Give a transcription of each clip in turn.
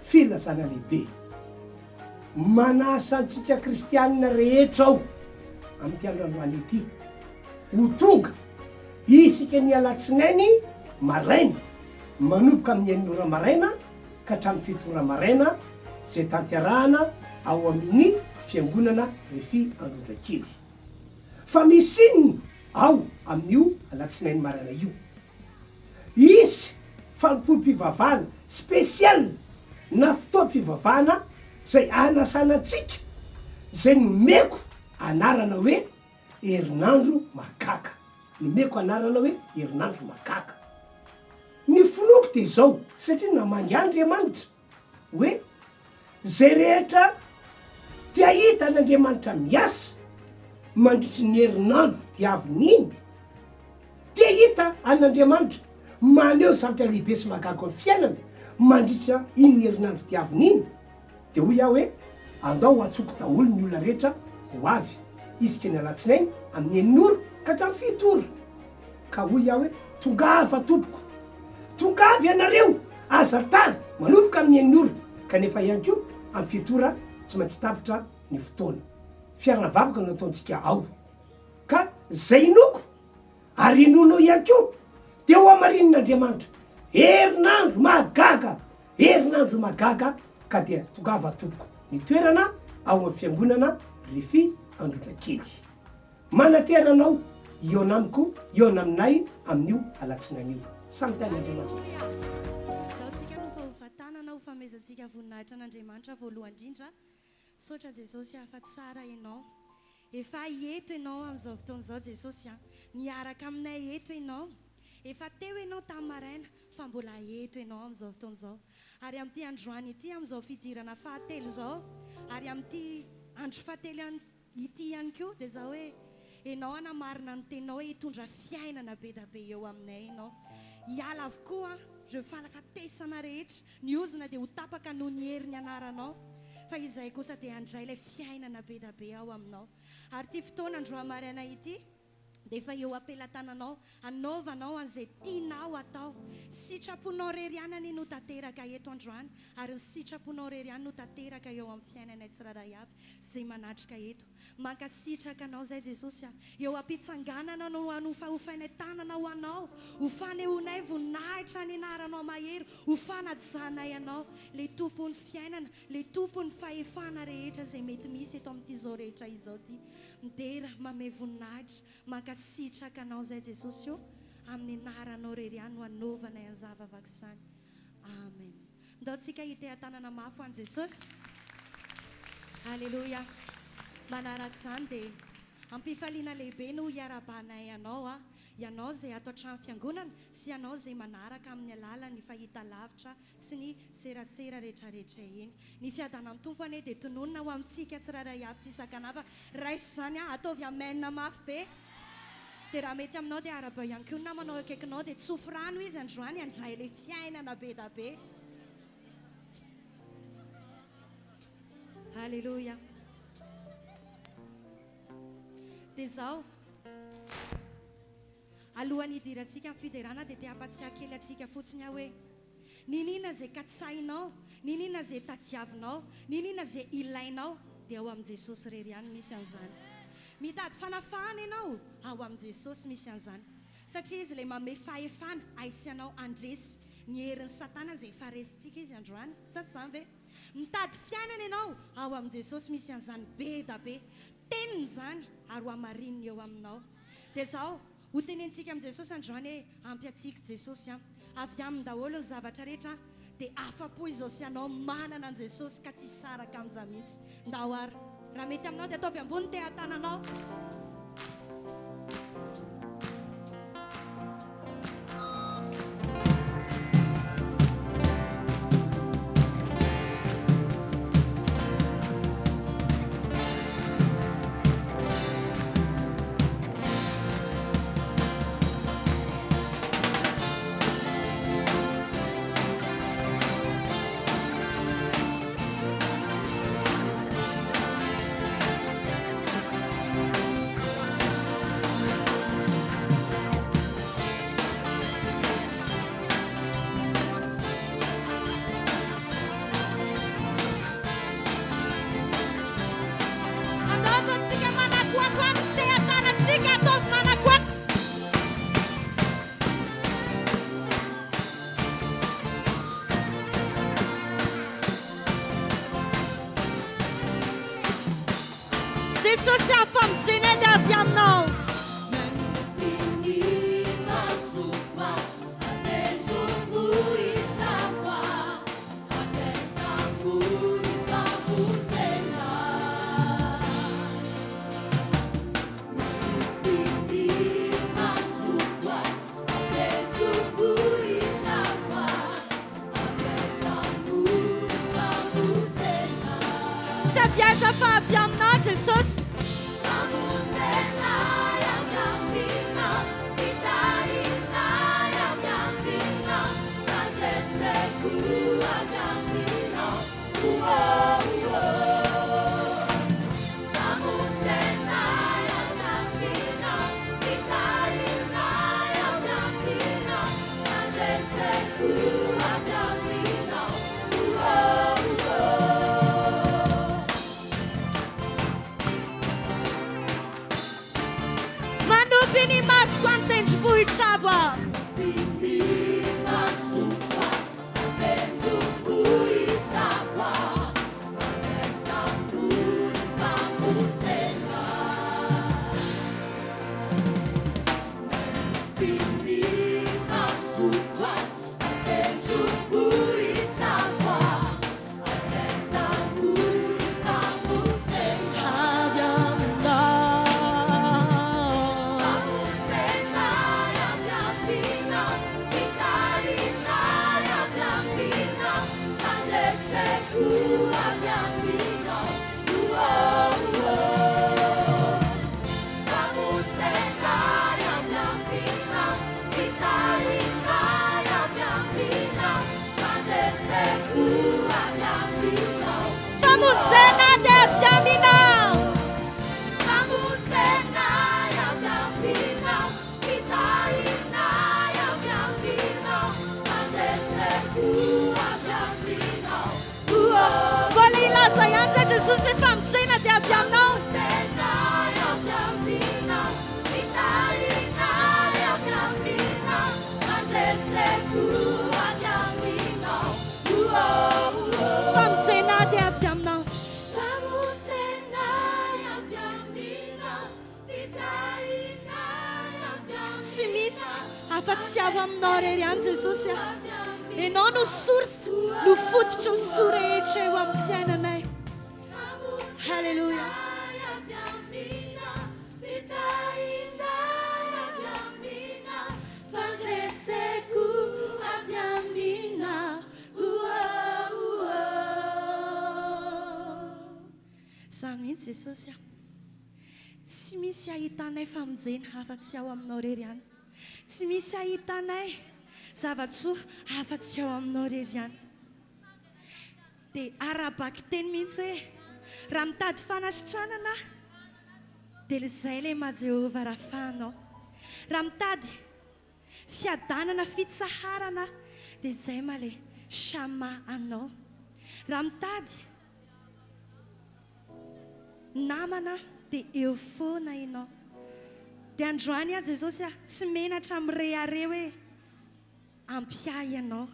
filazana lehibe manasa antsika kristianina rehetra ao am'ty androandroany ity ho tonga isika ny alatsinainy maraina manomboka amin'ny eninora maraina ka hatramy fitora maraina zay tantiarahana ao amin'ny fiangonana refy androndrakely fa misy inony ao amin'io alatsinainy maraina io isy fampom-pivavahana spesial na fotoam-pivavahana zay anasanatsika zay nomeko anarana hoe herinandro makaka nomeko anarana hoe herinandro makaka ny finoko de zao satria namangy Andriamanitra hoe zay rehetra tia hita an'Andriamanitra miasa mandritry ny herinandro diavin'iny tia hita an'Andriamanitra maneho zavatra lehibe sy mahagaga ny fiainana mandritra iny ny herinandro diavin'iny de hoy aho hoe andao atsoko daholo ny olona rehetra ho avy isika ny alatsinainy amin'ny eninora ka hatramy fitoro ka hoy aho hoe tongava tompoko tongavy ianareo aza tany manomboka amin'ny eninora kanefa ihany ko amin'ny fitora tsy maintsy tapitra ny fotoana fiarana vavaka no ataontsika ao ka zay noko ary inono ihany ko de ho amarin'Andriamanitra herinandro magaga ka dia tongava tompoko ny toerana ao amin'ny fiangonana refy androndrakely manateranao eo namiko eo naminay amin'io alatsinain'io samy tain'Andriamanitra aotsika no fahovatanana ho famezantsika voninahitra an'Andriamanitra voalohandrindra sotra Jesosy afa tsara ianao efa eto ianao amin'izao fotoan'izao Jesosy miaraka aminay eto ianao efa teo ianao tamin'ny maraina fa mbola eto ianao amin'izao fotoan'izao ary amin'ity androany ity amin'izao fidirana fahatelo zao ary amin'ity andro fahatelo ity ihany koa dia zao hoe ianao anamarina ny tenao hoe hitondra fiainana be da be eo aminay ianao hiala avokoa reo fanafatesana rehetra ny ozina dia ho tapaka noho ny herin'ny anaranao fa izay kosa dia andray ilay fiainana be da be ao aminao ary ty fotoana androany maraina ity dia efa eo apelatananao anaovanao an'izay tianao atao sitraponao rerianany no tanteraka eto androany ary ny sitraponao reriany no tanteraka eo amin'ny fiainanay tsiraray avy zay manatrika eto mankasitraka anao zay Jesosy eo ampitsanganana no anofahofainay tanana ho anao ho fanehonay voninahitra ny anaranao mahery ho fanajanay anao le tompon'ny fiainana le tompon'ny fahefana rehetra zay mety misy eto amin'ity zao rehetra izao ty midera mame voninahitra mankasitraka anao zay Jesosy io amin'ny anaranao reriany ho anovanay any zavavaksany amen ndaotsika hiteha-tanana mafy an Jesosy alleluia manarak'izany dia ampifaliana lehibe no hiarabanay anao ianao zay ato an-trano fiangonana sy ianao zay manaraka amin'ny alalany fahita lavitra sy ny serasera rehetrarehetra eny ny fiadanany tompo ane dia tononona ho amintsika tsiraray avy tsy isakanafa raiso zany ataovy amenina mafy be dia raha mety aminao dia araba ihany koa na manao akaikinao dia tsofirano izy androany andray le fiainana be da be halleluia dia zao alohan'ny hidirantsika amin'ny fiderana dia te-hampatsiahy kely antsika fotsiny aho hoe ninina zay katsainao ninina zay tadiavinao ninina zay ilainao dia ao amin'i Jesosy rery ihany misy an'izany mitady fanafahana ianao ao amin'i Jesosy misy an'izany satria izy ilay mame fahefana aisianao andresy ny herin'ny satana zay faresintsika izy androany sady zany ve mitady fiainana ianao ao amin'i Jesosy misy an'izany be da be teniny zany ary ho amarininy eo aminao dia zao ho tenentsika amin'i Jesosy androany hoe ampiatsika Jesosy avy aminy daholo ny zavatra rehetra dia afa-po izao sy anao manana an Jesosy ka tsy saraka amin'izany mihitsy ndao ary raha mety aminao dia ataovy ambony teha-tananao jesosy manopiny masoko antendrom-bohitrava Jesosy famitsena dia avy aminao famitsena dia avy aminao tsy misy afa-tsy avy aminao rery any Jesosy ianao no source no fototry ny soa rehetra eo amin'ny fiainanay Hallelujah. Za mihitsy Jesosy tsy misy ahitanay famonjena afa-tsy ao aminao rery any tsy misy ahitanay zava-tsoa afa-tsy ao aminao rery any dia arabaky teny mihitsy hoe raha mitady fanasitranana dia izay ilay ma-Jehova rahafahanao raha mitady fiadanana fitsaharana dia izay ma ilay sama anao raha mitady namana dia eo foana ianao dia androany a Jesosy tsy menatra mirehare hoe ampia ianao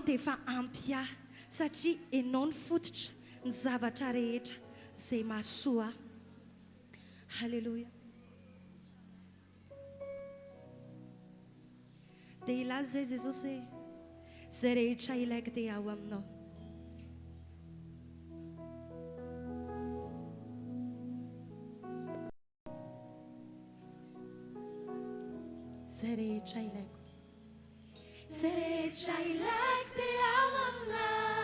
dia efa ampia satria ianao ny fototra ny zavatra rehetra zay mahasoa Halleluja dia ilaza hoe Jesosy hoe zay rehetra ilaiko dia ao aminao zay rehetra ilaiko dia ao aminao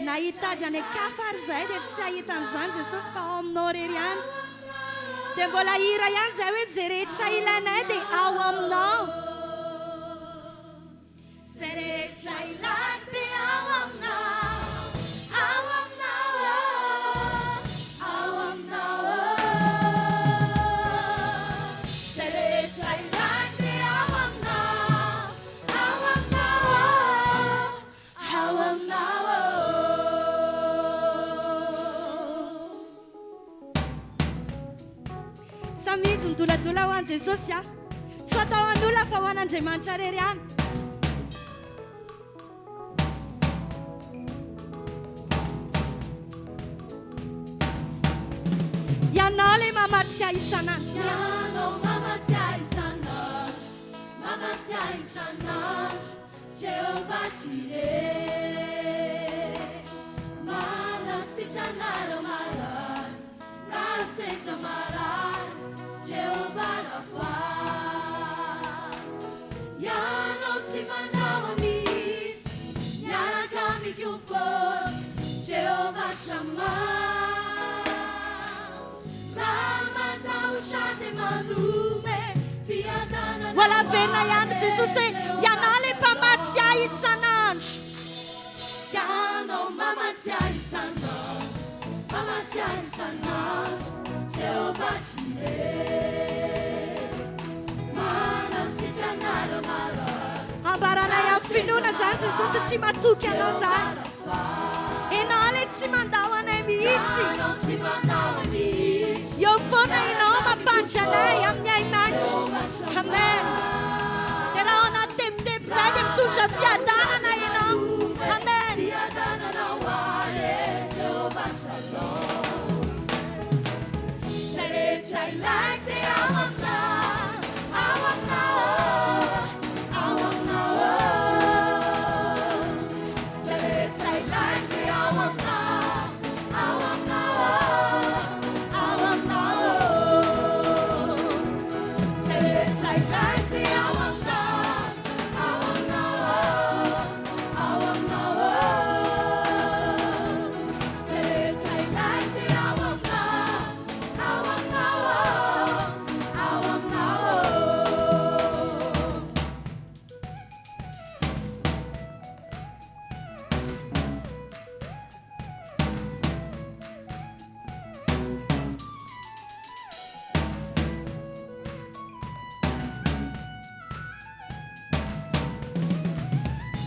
nahitady any akafa ary zay dia tsy ahitan'izany Jesosy fa ao aminao rery any dia mbola hira ihany zay hoe zay rehetra ilainay dia ao aminao zay rehetra ilaiko dia ao aminao Samizy midoladola ho an'i Jesosy tsy atao an'olona fa ho an'Andriamanitra rery any ianao ilay mamatsiahy isan'andro ianao mamatsiahy isan'andro Jehovah Jireh manasitrana ramaran rasetra maran Jehovah Rapha mbola venona ihany jesosy hoe ianao le mpamatsy ahy isan'andro ianao mamatsy ahy isan'andro mamatsy ahy isan'andro Jehova Jireh manasitrana mara ambaranay amin'ny finoana zany jesosy satria matoky anao zany ianao le tsy mandao anay mihitsy eo foana ianao mampandry anay amin'ny ay maitso amen dia raha ao anaty temotemo zay dia mitondra fiadanana ianao amen rehetra ilaiko dia ao aminao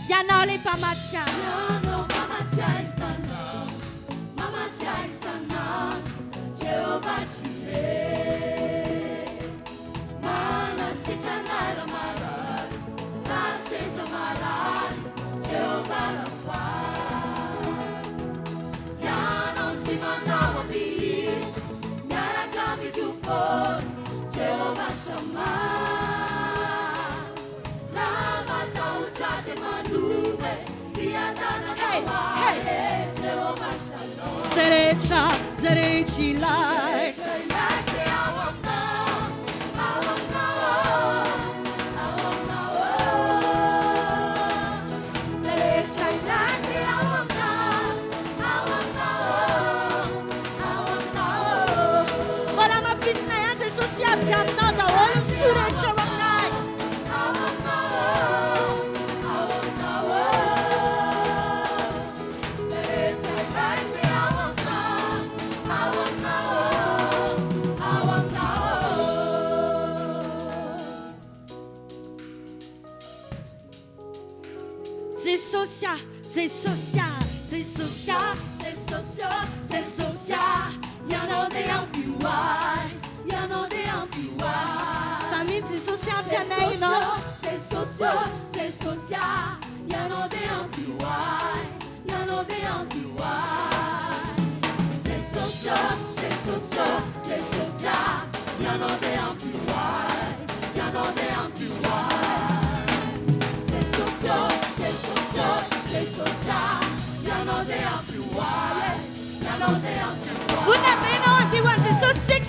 ianao le mpamatsy ahy ianao mamatsy ahy isan'andro Jehova Jireh manasitrana marary zasendra marary Jehova Rafa ianao tsy mandao mihitsy miaraka mikrofony Jehova Shama Zerecha ilai Wala mafisina yan Jesus yapjam na dawal surecha wangai Zesosia, yano de ampiwai, Sami Zesosia pianei no. Zesosia, yano de ampiwai, Zesosia, yano de ampiwai, Zesosia, yano de ampiwai. Vous n'avez non dit what is so sick.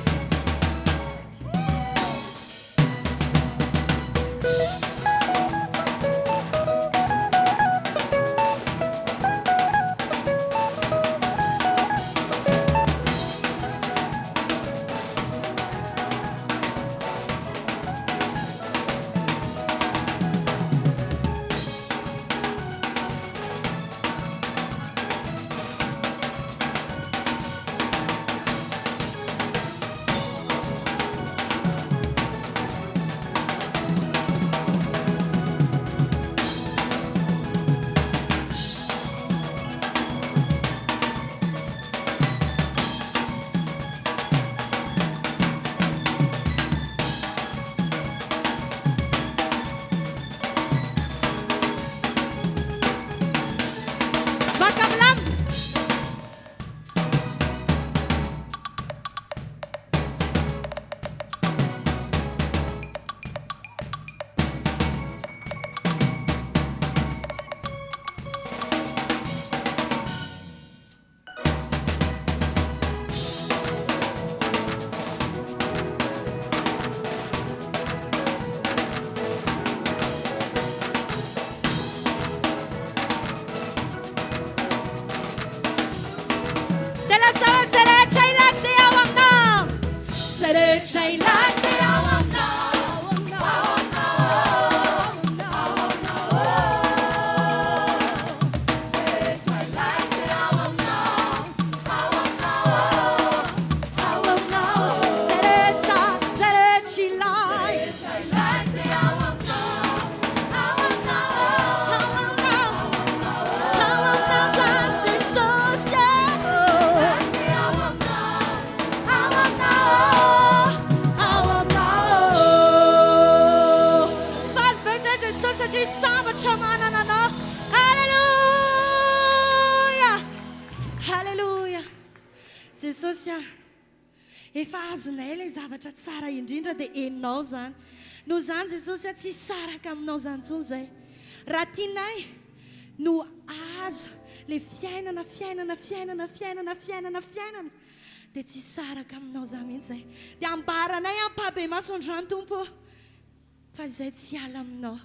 jesosy a efa azonay lay zavatra tsara indrindra dia enao zany noho zany jesosy a tsy saraka aminao zany ntsony zay raha tianay no azo le fiainana dia tsy saraka aminao zany mihitsy zay dia ambaranay ampabe masondrano tompo fa zay tsy ala aminao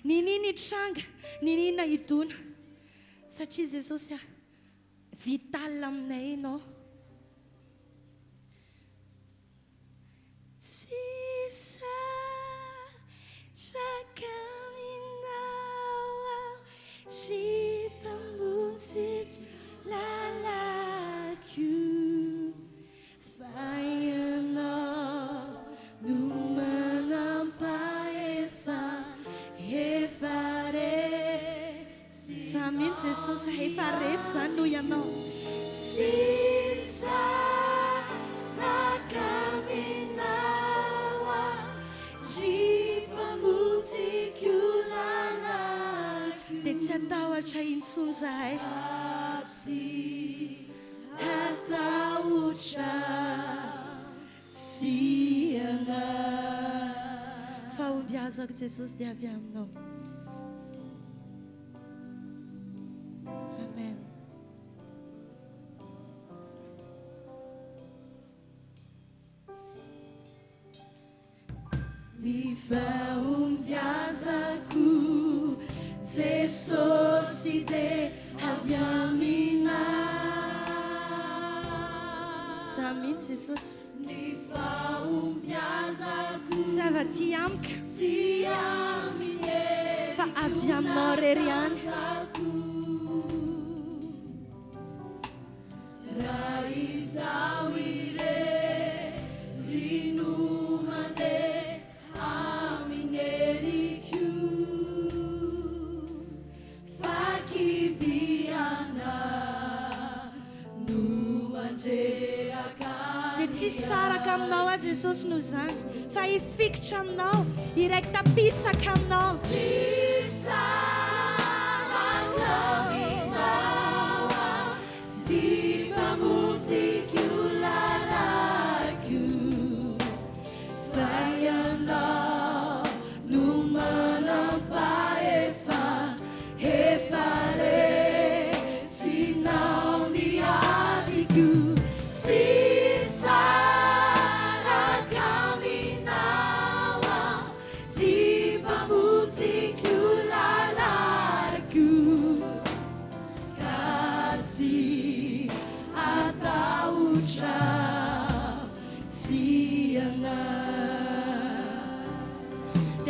ninina hitranga ninina hidona satria jesosy a vital aminay ianao tsy saraka aminao sy mpamontsika lalako fa ianao no manam-pahefa Samin Jesus hefares anu yano. Sisa kami nawa jipamuti kulana. Detsatawa chain sunzai. Asi ataucha siana. Fau biasa Jesus dia viamno. Nifahumjazaku sesoside avyamina. Samin Jesus. Nifahumjazaku savatiamk siamine fa avyamnorerian. Raizawire rinumade tsy saraka aminao a Jesosy no zany fa hifikitra aminao iraiky tapisaka aminao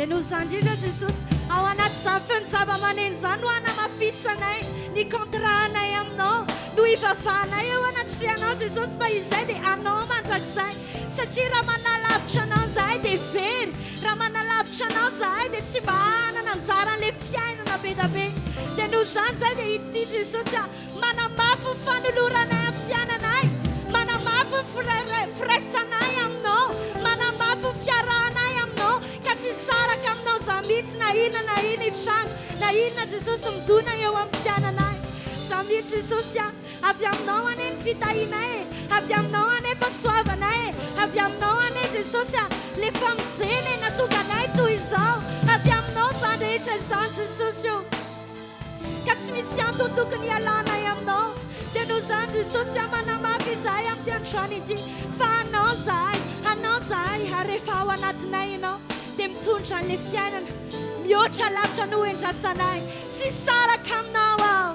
nos andrindra Jesosy ao anaty zavany zava-maneno zany no anamafisanay ny contranay aminao no ivavahanay ao anatrehanao Jesosy fa izay dia anao mandrakizay satria raha manalavitra anao zahay dia very raha manalavitra anao zahay dia tsy mba hanana anjara an'ilay fiainana be da be dia noho zany zay dia ity Jesosy manamafy ny fanoloranay amin'ny fiainanay manamafy ny firaisanay aminao manamafy ny fiarahanay aminao ka tsy saraka aminao zamitsy na ina trano na inona Jesosy midona eo amin'ny fiainanay zamitsy Jesosy avy aminao ane ny fitahinay avy aminao ane fahasoavanay avy aminao ane Jesosy le famonjena natonganay toy izao avy aminao zany rehetra izany Jesosy ka tsy misy antony tokony hialanay aminao dia noho zany Jesosy manamafy izahay amin'ny androany ity fa anao zahay rehefa ao anatinay ianao dia mitondra an'ilay fiainana mihoatra lavitra no endrasanay tsy saraka aminao aho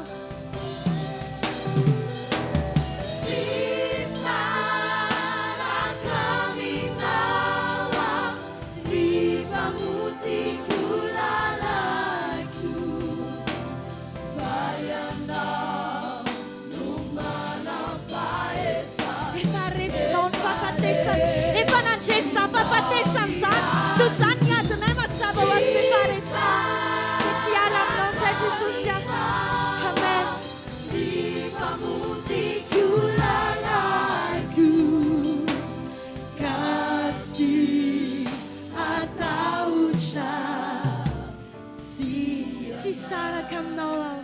efa nandresany fahafatesany zany no zany niadinay mazava ho azy fifaresana dia tsy ala aminao zay Jesosy amen ripamontsiko lalako ka tsy atahotra tsy saraka aminao aho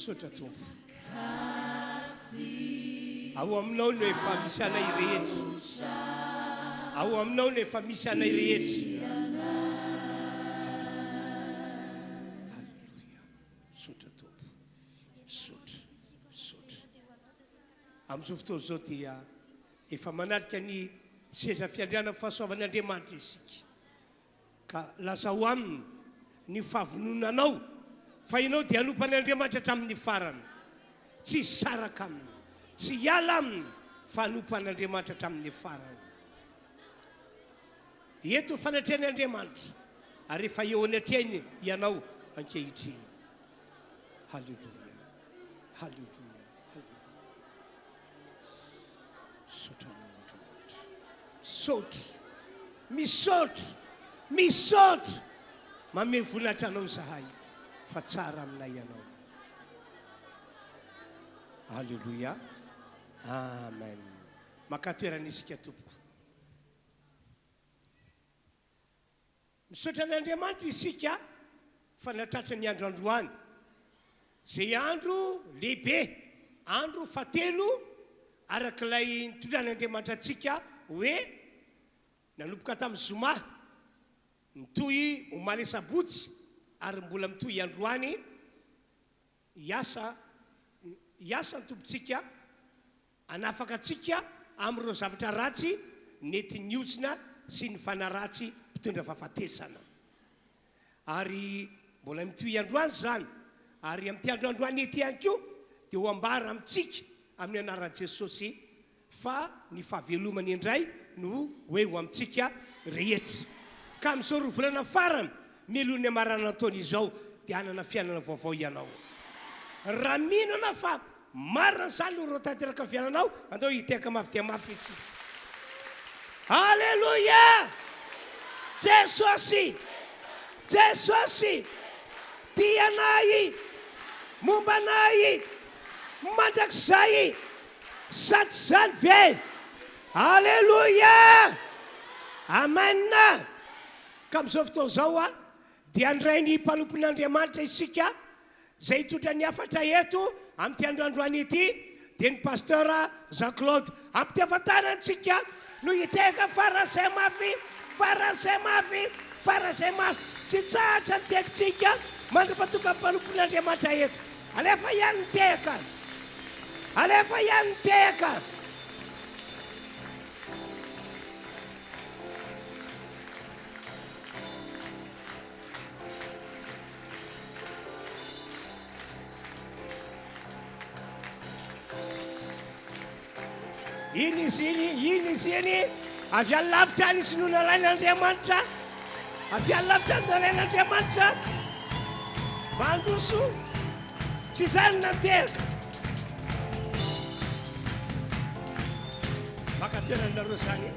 misaotra tompo ao aminao no efa misy anay rehetra ao aminao no efa misy anay rehetra halleluia misaotra tompo misaotra misaotra amin'izao fotoana zao dia efa manarika ny seza fiandriana fahasoavan'Andriamanitra isika ka lazao aminy ny fahavononanao fa ianao dia anompan'Andriamanitra hatramin'ny farany tsy saraka aminy tsy hiala aminy fa anompan'Andriamanitra hatramin'ny farany eto fanatrehan'Andriamanitra ary efa eo anatrehany ianao ankehitriny halleluia halleluia halleluia misaotra amin'Andriamanitra misaotra misaotra misaotra mame voninahitra anao zahay fa tsara aminay ianao halleluia amen makatoerana isika tompoko misaotra n'Andriamanitra isika fa natratra ny andro androany zay andro lehibe andro fatelo arak'ilay nitondran'Andriamanitra antsika hoe nanomboka tamin'ny zoma mitohy omaly sabotsy ary mbola mitohy androany iasa ny tompontsika anafaka atsika amin'ireo zavatra ratsy nety niozina sy ny fanaratsy mpitondra fahafatesana ary mbola mitohy androany zany ary amin'ity andro androany ety ihany koa dia ho ambara amintsika amin'ny anaran'i Jesosy fa ny fahavelomany indray no hoe ho amintsika rehetra ka amin'izao roa volana farany melony amarana taona izao dia hanana fiainana vaovao ianao raha mihinana fa marina zany no tanteraka fiainanao andao hiteka mafy dia mafy isika halleluia Jesosy Jesosy tianay mombanay mandrakizay sady zany ve halleluia amen ka amin'izao fotoana zao a dia andray ny mpanompon'Andriamanitra isika zay hitondra ny afatra eto amin'ity androandroany ity dia ny pasteur Jean Claude ampitiavantanantsika no hiteka farazay mafy farazay mafy farazay mafy tsy tsahatra ny tekintsika mandra-patoka mpanompon'Andriamanitra eto alefa ihany ny teka alefa ihany ny teka iny izy iny avy any lavitra any izy no nalain'Andriamanitra avy any lavitra no nalain'Andriamanitra mandroso tsy zany nanteka makatoeranareo zany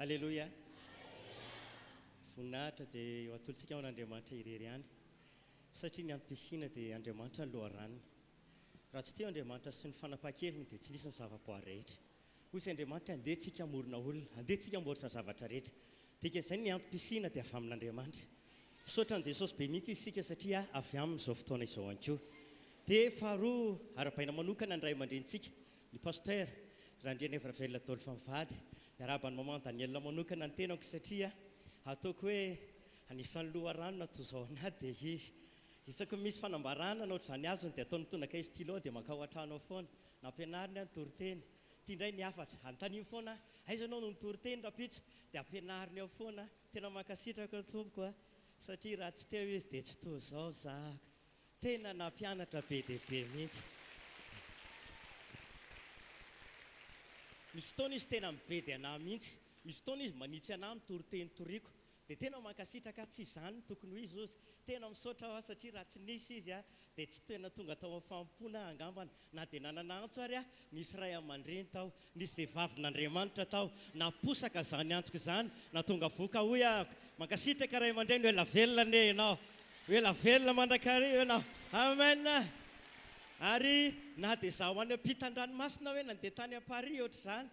alleluia voninahitra dia eo atolotsika ao n'Andriamanitra irery ihany satria ny antom-pisina dia Andriamanitra ny loharaniny raha tsy teo Andriamanitra sy ny fanapahan-keviny dia tsy nisy ny zava-boary rehetra hoy Andriamanitra andehantsika amorona olona andehantsika amboatra zavatra rehetra dikan'izay ny antom-pisina dia avy amin'Andriamanitra misaotra an' Jesosy be mihitsy isika satria avy amin'izao fotoana izao ihany koa dia faharoa ara-baina manokana ny ray aman-drentsika ny pasteur Randriana Evravelona Adolphe Mivady ny arabany maman Daniel manokana ny tenako satria ataoko hoe anisan'ny loharano natozao anahy dia izy isako misy fanambarana na ohatr'izany azony dia ataony tonaka izy stylo dia makao an-trano ao foana nampianariny ny toriteny tia indray ny afatra anontaniany foana aiza anao no nitoriteny rapitso dia ampianariny ao foana tena mankasitraka tompoko a satria raha tsy teo izy dia tsy toy izao zahako tena nampianatra be dia be mihitsy misy fotoana izy tena mibe dia anahy mihitsy misy fotoana izy manitsy anahy mitoriteny toriko dia tena mankasitraka tsy izany tokony ho izy ozy tena misaotra aho satria raha tsy nisy izy a dia tsy tena tonga tao amin'ny fampona angambana na dia nanana antso ary a nisy ray aman-dreny tao nisy vehivavin'Andriamanitra tao naposaka zany antsoko izany na tonga voka hoy ahako mankasitraka ray aman-dreny hoe lavelona ane ianao hoe lavelona mandrakary ianao amen ary na dia zaho any ampitan-dranomasina hoe nandeha tany a-Paris ohatr'izany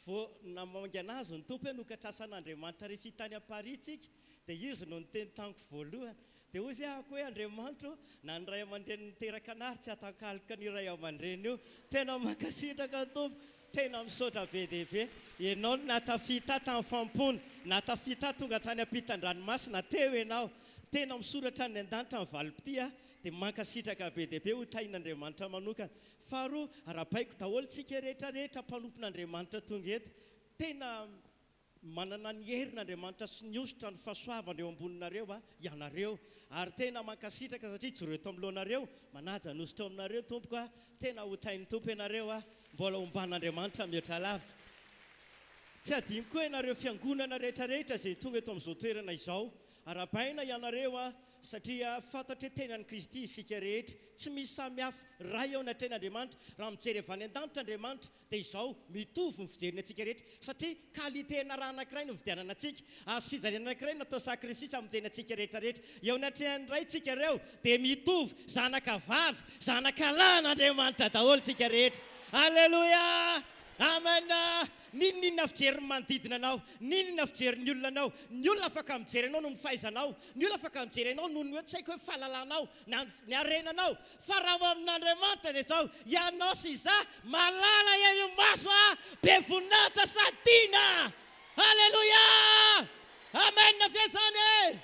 vao namangy anazy ny tompo hoe nokatrasan'Andriamanitra rehefa hitany a-Paris tsika dia izy no niteny taniko voalohany dia ozy ahako hoe Andriamanitra na ny ray aman-dreny niteraka anary tsy atakaloka ny ray aman-dreny io tena mankasitraka tompo tena misaotra be dehibe ianao natafita tamin'ny fampony natafita tonga tany ampitan-dranomasina teo ianao tena misoratra ny an-danitra ny valoptia dia mankasitraka be dehibe ho tain'Andriamanitra manokana faharoa arabaiko daholo tsika rehetrarehetra mpanompon'Andriamanitra tonga eto tena manana ny herin'Andriamanitra sy ny ositra ny fahasoavana eo amboninareo ianareo ary tena mankasitraka satria jireto amin'loanareo manaja ny ositra aminareo tompoka tena ho tain'ny tompo ianareo mbola homban'Andriamanitra mihoatra lavitra tsy adino koa ianareo fiangonana rehetrarehetra izay tonga eto amin'izao toerana izao arabaina ianareo satria fantatra tena ny Kristy isika rehetra tsy misy samihafa raha eo na ten'Andriamanitra raha mijery avy any an-danitra Andriamanitra dia izao mitovy ny fijeriny antsika rehetra satria kalitena raha anankiray no vidianana antsika azo fijaliana anankiray natao sakrifisy amin'ny antsika rehetrarehetra eo natrehan'ny ray tsika ireo dia mitovy zanaka vavy zanaka lahin'Andriamanitra daholo tsika rehetra alleluia amen ninona fijeriny manodidina anao ninona fijeriny olona anao ny olona afaka mijery anao no ny fahaizanao ny olona afaka mijery anao no ny hoe tsy haiko hoe fahalalanao na ny arenanao fa raha amin'Andriamanitra dia izao ianao sy za malala eo maso be voninahitra sadiana alleluia amen fiasany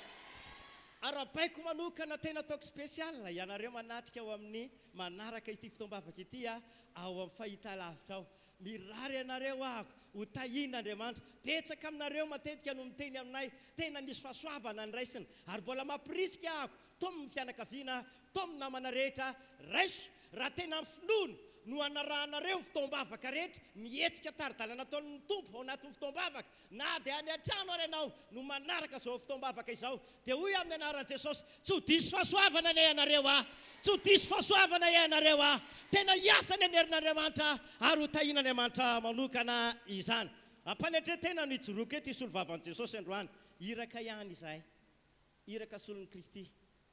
arabaiko manokana tena ataoko spesiala ianareo manatrika ao amin'ny manaraka ity fitombavaka ity ao amin'ny fahitalavitra ao mirary ianareo ahako ho tahian'Andriamanitra betsaka aminareo matetika no miteny aminay tena nisy fahasoavana ny raisina ary mbola mampirisika ahako tomy ny fianakaviana tomy namana rehetra raiso raha tena finono no anarahanareo ny fitombavaka rehetra mihetsika taridalana ataon'ny tompo ao anatin'ny fitombavaka na dia any an-trano ary ianao no manaraka izao fitombavaka izao dia hoy amin'ny anaran'i Jesosy tsy ho diso fahasoavana ny ianareo tsy ho diso fahasoavana ianareo tena hiasany ny herin'Andriamanitra ary ho tahian'Andriamanitra manokana izany ampanetretena no ijoroka eto isolo vavan'i Jesosy androany iraka ihany izahay iraka solon'i Kristy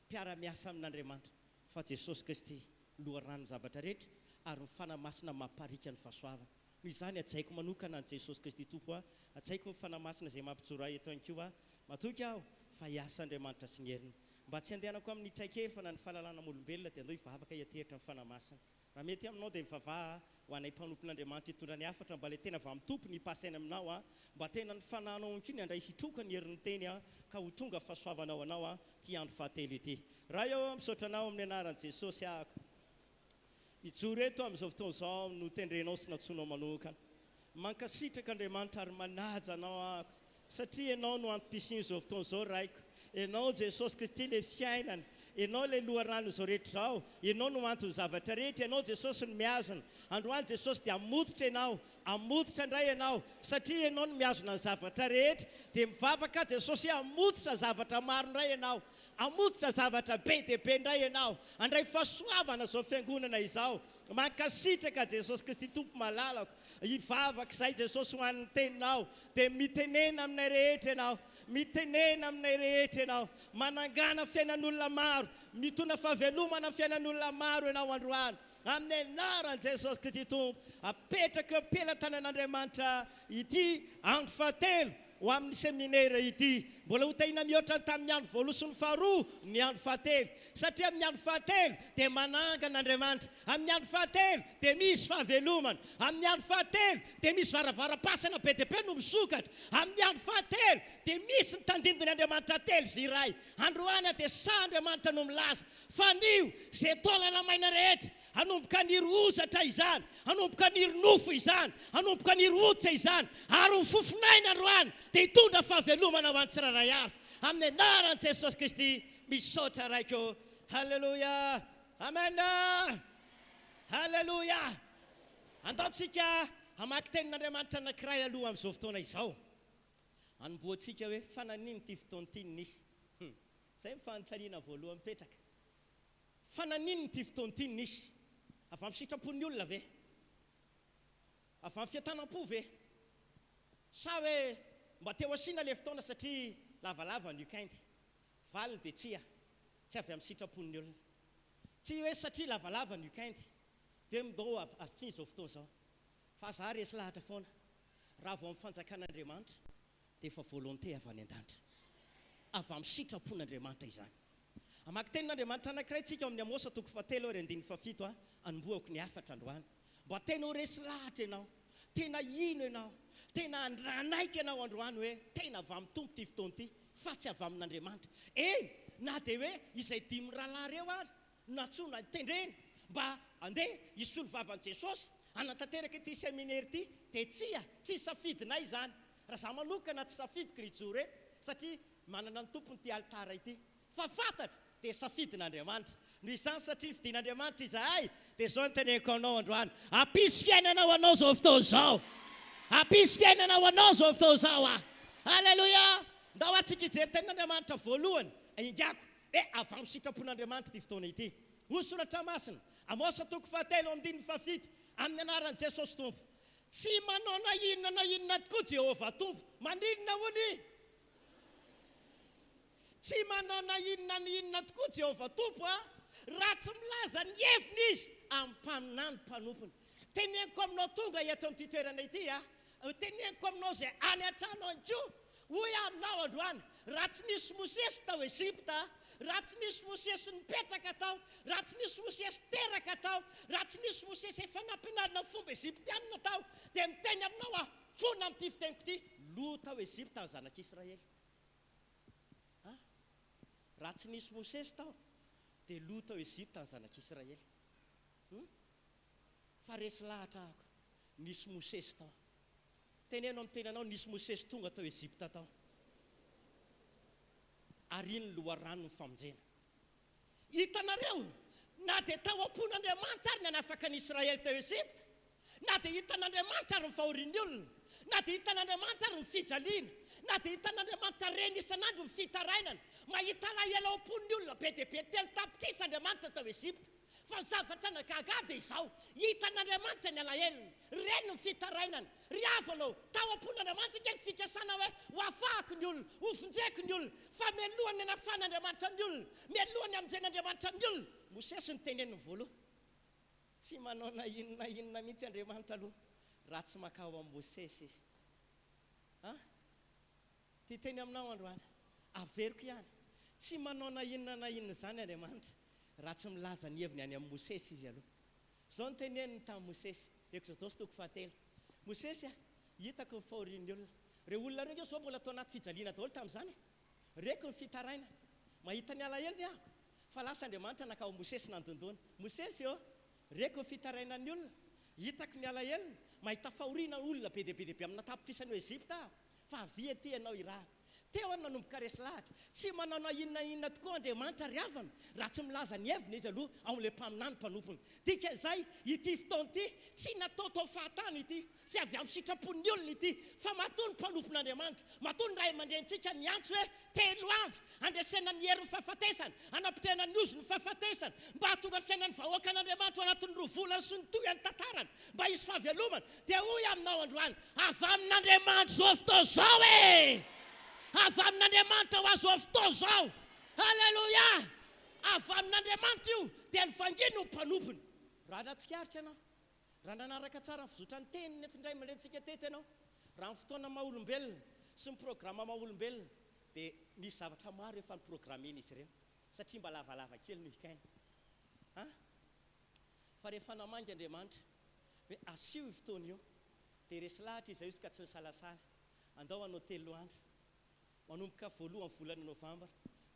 mpiara-miasa amin'Andriamanitra fa Jesosy Kristy loharano zavatra rehetra ary ny fanamasina mamparika ny fahasoavana noho izany atsaiko manokana ny Jesosy Kristy tompo atsaiko ny fanamasina izay mampijoro ahy eto ihany koa matoky aho fa hiasa Andriamanitra sy ny heriny mba tsy andehanako amin'ny traikefana ny fahalalana amin'olombelona dia andao hivavaka hiateritra ny fanamasina raha mety aminao dia mivavaha ho anay mpanompon'Andriamanitra hitondra ny hafatra mba ilay tena vamitompo ny pasaina aminao mba tena ny fananao anko ny andray hitroka ny herin'ny teny ka ho tonga fahasoavana ao anao ty andro fahatelo ity raha eo misaotra anao amin'ny anaran'i Jesosy ahako ijoro eto amin'izao fotoan'izao no tendrenao sy natsoanao manokana mankasitraka Andriamanitra ary manaja anao ahako satria ianao no antom-pisiany izao fotoan'izao raiko ianao Jesosy Kristy ilay fiainana ianao ilay loharano izao rehetra izao ianao no antony zavatra rehetra ianao Jesosy no miazona androany Jesosy dia amototra ianao amototra indray ianao satria ianao no miazona ny zavatra rehetra dia mivavaka Jesosy amototra zavatra maro indray ianao amototra zavatra be dia be indray ianao andray fahasoavana izao fiangonana izao mankasitraka Jesosy Kristy tompo malalako hivavaka izay Jesosy ho an'ny teninao dia mitenena aminay rehetra ianao mitenena aminay rehetra ianao manangana fiainan'olona maro mitona fahavelomana fiainan'olona maro ianao androany amin'ny anaran'i Jesosy Kristy tompo apetraka am-pelantanan'Andriamanitra ity andro fahatelo ho amin'ny seminaire ity mbola ho tahina mihoatra tamin'ny andro voalohany sy ny faharoa ny andro fahatelo satria amin'ny andro fahatelo dia manangana Andriamanitra amin'ny andro fahatelo dia misy fahavelomana amin'ny andro fahatelo dia misy varavara-pasana be dia be no misokatra amin'ny andro fahatelo dia misy ny tandindin'Andriamanitra telo zay iray androany dia sa Andriamanitra no milaza fanio izay taolana maina rehetra hanomboka niry ozatra izany hanomboka niry nofo izany hanomboka niry oditra izany ary mifofinaina androany dia hitondra fahavelomana ho an'ny tsiraray avy amin'ny anaran'i Jesosy Kristy misaotra raiko halleluia amen halleluia andaontsika hamaky tenin'Andriamanitra anankiray aloha amin'izao fotoana izao anomboantsika hoe fananiny ty fotoana ty nisy izay mifanontaniana voalohany mipetraka fananiny ty fotoana ty nisy avy amin'ny sitrapon'ny olona ve avy amin'ny fiatanam-po ve sa hoe mba teo asiana ilay fotoana satria lavalava ny kainty valiny dia tsy avy amin'ny sitrapon'ny olona tsy hoe satria lavalava ny kainty dia midao azotiny izao fotoana izao fa za resy lahatra foana raha vao amin'ny fanjakan'Andriamanitra dia efa volonté avy any an-danitra avy amin'ny sitrapon'Andriamanitra izany. Amaky tenin'Andriamanitra anankiray tsika amin'ny Amosa 7:7 anombohako ny afatra androany. Mba tena ho resy lahatra ianao, tena ino ianao, tena andranaiky ianao androany hoe tena avy amin'ny tompo ty fotoana ty, fa tsy avy amin'Andriamanitra. Na dia hoe izay 5 rahalahy reo ary natsona tendreny mba andeha hisolo vavan'i Jesosy hanatanteraka ity seminaire ity, dia tsy safidinay izany. Raha za manokana tsy safidiko ry joro eto, satria manana ny tompony ty altara ity, fa fantatra dia safidin'Andriamanitra. Noho izany satria fidin'Andriamanitra izahay, dia zao ny teneniko anao androany, hampisy fiainana ho anao zao fotoana zao, hampisy fiainana ho anao zao fotoana zao ah. Alleluia. Ndao atsika hijery tenin'Andriamanitra voalohany ingako avy amin'ny sitrapon'Andriamanitra ty fotoana ity. Hoy soratra masina Amosa 7:7 amin'ny anaran'i Jesosy Tompo, tsy manao na inona tokoa Jehovah Tompo. Maninona hony? Tsy manao na inona tokoa Jehovah Tompo raha tsy milaza ny heviny izy amin'ny mpaminany mpanompony. Teneniko aminao tonga eto amin'ity toerana ity teneniko aminao izay any an-trano any koa, hoy aminao androany, raha tsy nisy Mosesy tao Ezipta, raha tsy nisy Mosesy nipetraka tao, raha tsy nisy Mosesy teraka tao, raha tsy nisy Mosesy efa nampianarina fomba Eziptianina tao, dia miteny aminao fona amin'ity fiteniko ity, lo tao Ezipta ny zanak'Israely. Raha tsy nisy Mosesy tao dia lo tao Ezipta ny zanak'Israely. Fa resy lahatra ako, nisy Mosesy tao. Tenenao amin'ny tenanao, nisy Mosesy tonga tao Ezipta tao, ary iny loharano ny famonjena. Hitanareo, na dia tao am-pon'Andriamanitra ary nanafaka n'Israely tao Ezipta, na dia hitan'Andriamanitra ary ny fahorian'ny olona, na dia hitan'Andriamanitra ary ny fijaliana, na dia hitan'Andriamanitra reny isan'andro ny fitarainana, mahita lahelo ao am-pon'ny olona be dia be 3 tapitrisa Andriamanitra tao Ezipta. Fa ny zavatra nagaga dia izao, hitan'Andriamanitra ny alahelony, reny ny fitarainana, ry havanao tao am-pon'Andriamanitra kely fikasana hoe ho afahako ny olona, ho vonjeko ny olona, fa mialohany anafan'Andriamanitra ny olona, mialohany amin'Andriamanitra ny olona. Mosesy ny teneniny voalohany, tsy manao na inona mihitsy Andriamanitra aloha raha tsy makao amin'ny Mosesy izy. Ty teny aminao androany, averiko ihany, tsy manao na inona izany Andriamanitra raha tsy milaza ny heviny any amin'ny Mosesy izy aloha. Zao ny teneniny tamin'ny Mosesy, Exodosy 7. Mosesy hitako ny fahorian'ny olona, reo olona reo zao mbola tao anaty fijaliana daholo tamin'izany, reko ny fitaraina, mahita ny alahelony aho, fa lasa Andriamanitra nakao Mosesy nandondona. Mosesy reko ny fitarainan'ny olona, hitako ny alahelony, mahita fahoriana olona be dia be amin'ny tapitrisany Ezipta, fa avy ety ianao iraha. Teo any nanomboka resy lahatra, tsy manao na inona tokoa Andriamanitra ry havana raha tsy milaza ny heviny izy aloha amin'ilay mpaminany mpanompony. Dika izay ity fotoana ity tsy natao tao fahatany ity, tsy avy amin'ny sitrapon'ny olona ity, fa matoa ny mpanompon'Andriamanitra, matoa ny ray aman-drentsika ny antso hoe 3 andro andresena ny herin'ny fahafatesana, anapotena ny ozy ny fahafatesana, mba hahatonga fiainan'ny vahoaka an'Andriamanitra ao anatin'ny 2 volana sy ny toy any tantarany, mba hisy fahavelomana. Dia hoy aminao androany, avy amin'Andriamanitra zao fotoana zao avy amin'Andriamanitra ho azo fotoana zao. Alleluia. Avy amin'Andriamanitra io dia ny vanginy ho mpanompony. Raha natsikaritra ianao, raha nanaraka tsara ny fizotra ny teniny etindray mandrentsika teto ianao, raha ny fotoana maha-olombelona sy ny programa maha-olombelona, dia misy zavatra maro efa nyprogramena izy ireny, satria mba lavalava kely no hikaina. Fa rehefa namangy Andriamanitra hoe asio io fotoana io, dia resy lahatra izay izy ka tsy nisalasala, andao hanao 3 andro, manomboka voalohany volana Novambra,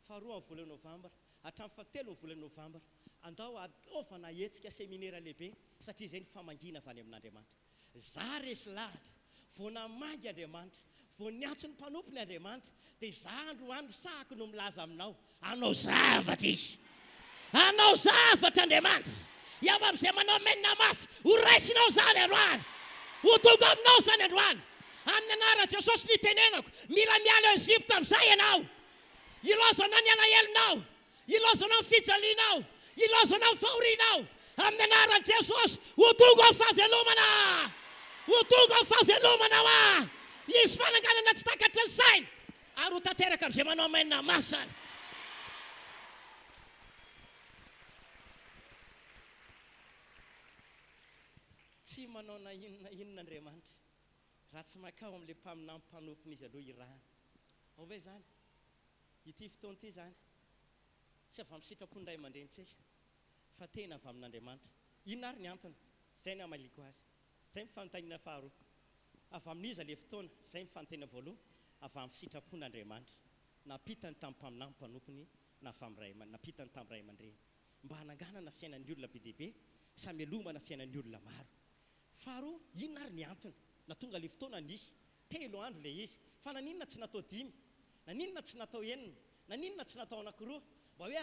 faharoa volana Novambra, hatramin'ny 7 volana Novambra, andao ataovana hetsika seminaire lehibe, satria izay ny famangina avy any amin'Andriamanitra. Za resy lahatra, vao namangy Andriamanitra, vao niantso ny mpanompony Andriamanitra, dia za androany sahako no milaza aminao, anao zavatra izy, anao zavatra Andriamanitra, iaho amin'izay manao menina mafy, ho raisinao zany androany, ho tonga aminao zany androany. Amin'ny anaran'i Jesosy ny tenenako, mila miala Ezipta amin'izay ianao, ilazana ny alahelonao, ilazana ny fijalianao, ilazana ny fahorianao. Amin'ny anaran'i Jesosy, ho tonga amin'ny fahavelomana, ho tonga amin'ny fahavelomana Misy fananganana tsy takatra ny saina, ary ho tanteraka amin'izay manao mainina mafy zany. Tsy manao na inona Andriamanitra raha tsy makao amin'ilay mpaminany mpanompony izy aloha irahana. Ao ve zany? ity fotoana ity zany tsy avy amin'ny sitrapony ray aman-drentsika fa tena avy amin'Andriamanitra. Inona ary ny antony? Zay ny amaliko azy. Zay mifanontaniana faharoa. Avy amin'iza ilay fotoana? Zay mifanontaniana voalohany. Avy amin'ny sitrapon'Andriamanitra. Napitany tamin'ny mpaminany mpanompony na avy amin'ny napitany tamin'ny ray aman-dreny mba hananganana fiainan'ny olona be deaibe samy alomana fiainan'ny olona maro. Faharoa, inona ary ny antony na tonga ilay fotoana nisy 3 andro ilay izy, fa naninona tsy natao 5, naninona tsy natao 9, naninona tsy natao 2, mba hoe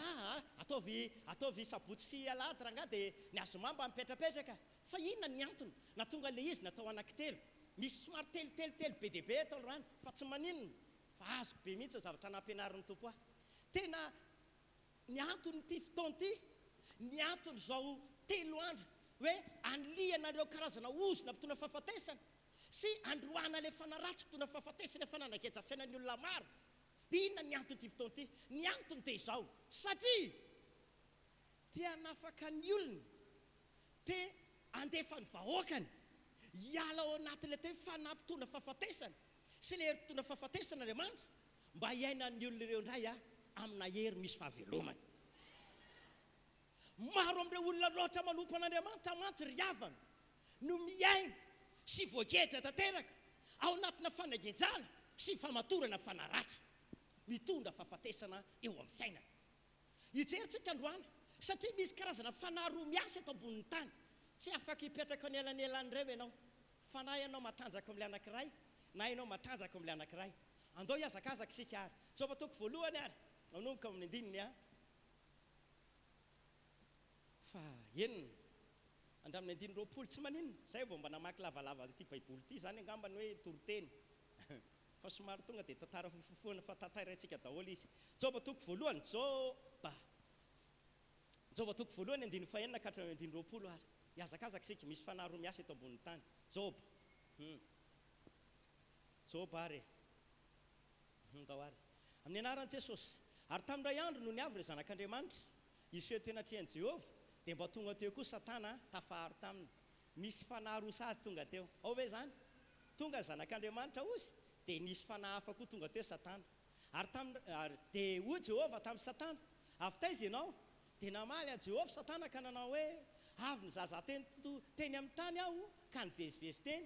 ataovy sabotsy sy alahady rangaha dia ny azomamba mipetrapetraka. Fa inona ny antony na tonga ilay izy natao 3? Misy somary telo be deaibe atao rano fa tsy maninona, fa azoko be mihitsy zavatra nampianarin'ny tompo ahy. Tena ny antony ity fotoana ity, ny antony zao 3 andro hoe anliana ireo karazana ozona mpitona fahafatesana sy androana ilay fanaratsy mpitona fahafatesana efa nandragetra fiainan'ny olona maro. Dia inona ny antony ity fotoana ity? Ny antony dia izao, satria tia nafaka ny olona, tia andefa ny vahoakany hiala ao anatin'ilay teo fanampitona fahafatesana sy ilay mpitona fahafatesana Andriamanitra mba hiainan'ny olona ireo indray amina hery misy fahavelomana. Maro amin'ireo olona loatra manompo an'Andriamanitra mantsy ry havana no miaina sy voageja tanteraka ao anatina fanagejana sy famatorana fanaratsy mitondra fahafatesana eo amin'ny fiainana. Hijeritsika androana satria misy karazana fanahy roa miasa eto ambonin'ny tany, tsy afaka hipetraka ny elanelan'ireo ianao. Fa na ianao matanjaka amin'ilay anankiray na ianao matanjaka amin'ilay anankiray, andao hiazakazaka isika ary. Jehova toko voalohany ary manomboka amin'ny 9 fa enina andramin'ny 9:20 tsy maninona. Zay vao mba namaky lavalava n'ity baiboly ity zany angambany hoe toroteny fa somary tonga dia tantara fofofoana fa tantaraintsika daholo izy. Jehova toko voalohany, Jehova toko voalohany 9:9 ka hatramin'ny 9:20 ary. Hiazakazaka isika, misy fanahy roa miasa eto ambonin'ny tany. Joba ary ndao ary amin'ny anaran'i Jesosy. Ary tamin'iray andro no niavy ireo zanak'Andriamanitra izy hoe tena trian'i Jehovah, dia mba tonga teo koa Satana tafaharo taminy. Misy fanahy roa sady tonga teo. Ao ve zany? Tonga zanak'Andriamanitra ozy dia nisy fanahy hafa koa tonga teo Satana. Ary dia hoy Jehovah tamin'ny Satana, avy taiza ianao? Dia namaly an'i Jehovah Satana ka nanao hoe avy ny zaza teny amin'ny tany aho ka nivezivezy teny.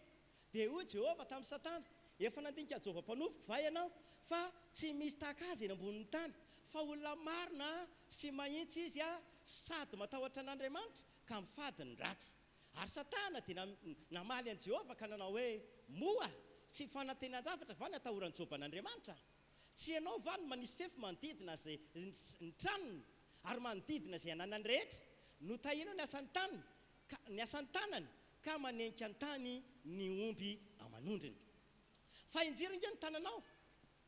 Dia hoy Jehovah tamin'ny Satana, efa nandinika Jehovah mpanompoka va ianao? Fa tsy misy tahaka azy eny ambonin'ny tany, fa olona marina sy mahitsy izy sady matahotra an'Andriamanitra ka mifady ny ratsy. Ary Satana dia namaly an'i Jehovah ka nanao hoe moa tsy fanatenan-javatra va ny atahoran'ny Joba an'Andriamanitra? Tsy ianao va no manisy fefy manodidina zay ny tranony ary manodidina zay ananany rehetra? No tahinao ny asan'ny tanany ka manenika ny tany ny omby amanondriny. Fa injiro inge ny tananao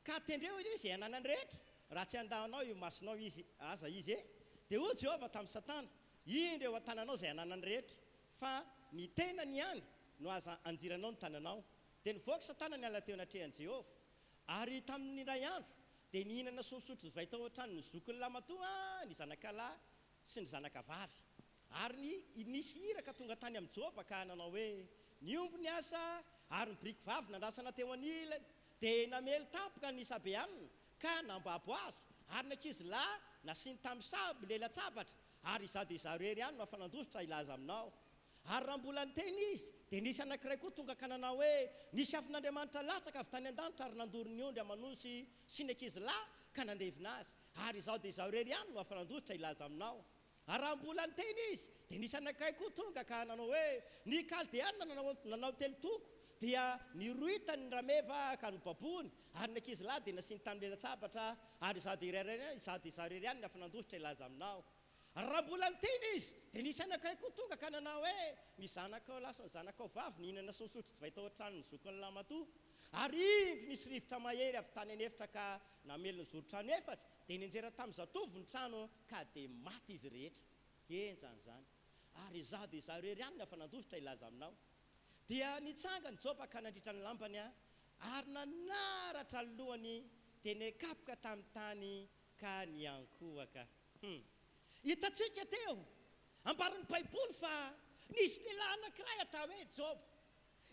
ka tendreo izy zay ananany rehetra, raha tsy andahanao io masonao izy aza izy dia hoy Jehovah tamin'ny Satana, indreo an-tananao zay ananany rehetra, fa ny tenany ihany no aza anjiranao ny tananao. Dia nivoaka Satana ny ala teo anatrehan'i Jehovah. Ary tamin'ny iray andro dia nihinana sy nisotro divay tao an-trano ny zokin'ny lamatoa, ny zanakalahy sy ny zanakavavy. Ary nisy iraka tonga tany amin'ny Jehovah ka nanao hoe ny omby ny asa ary ny biriky vavy nandrasana teo anilany dia namely tampoka ny sabeanina ka nambabo azy, ary ny ankizilahy nasiany tamin'ny sabo lela-tsabatra, ary izaho dia izaho rery ihany no afanandositra ilaza aminao. Ary raha mbola niteny izy dia nisy anankiray koa tonga ka nanao hoe nisy afin'Andriamanitra latsaka avy tany an-danitra ary nandoro ny ondry amanosy sy ny ankizilahy ka nandevina azy, ary izaho dia izaho rery ihany no afanandositra ilaza aminao. Ary raha mbola niteny izy dia nisy anankiray koa tonga ka nanao hoe ny kaldeana nanao telotoko dia niroitany ny rameva ka nobabony, ary ny ankizilahy dia nasiany tany lela-tsabatra, ary izaho dia izaho rery ihany no afanandositra ilaza aminao. Raha mbola niteny izy dia nisy anankiray koa tonga ka nanao hoe ny zanakao lahy sy ny zanakao vavy nihinana sy nisotro divay tao an-trano ny zokin'ny lamatoa, ary indro nisy rivotra mahery avy tany anefitra ka namely ny zoro-trano efatra, dia nianjera tamin'ny zatovo ny trano ka dia maty izy rehetra. Enjan'izany. Ary izaho dia izaho rery ihany no afanandositra ilaza aminao. Dia nitsanga ny Joba ka nandritra ny lambany ary nanaratra ny lohany dia nikapoka tamin'ny tany ka niankohaka. Hitatsika teo ambaran'ny baiboly fa nisy lehilahy anankiray atao hoe Joba.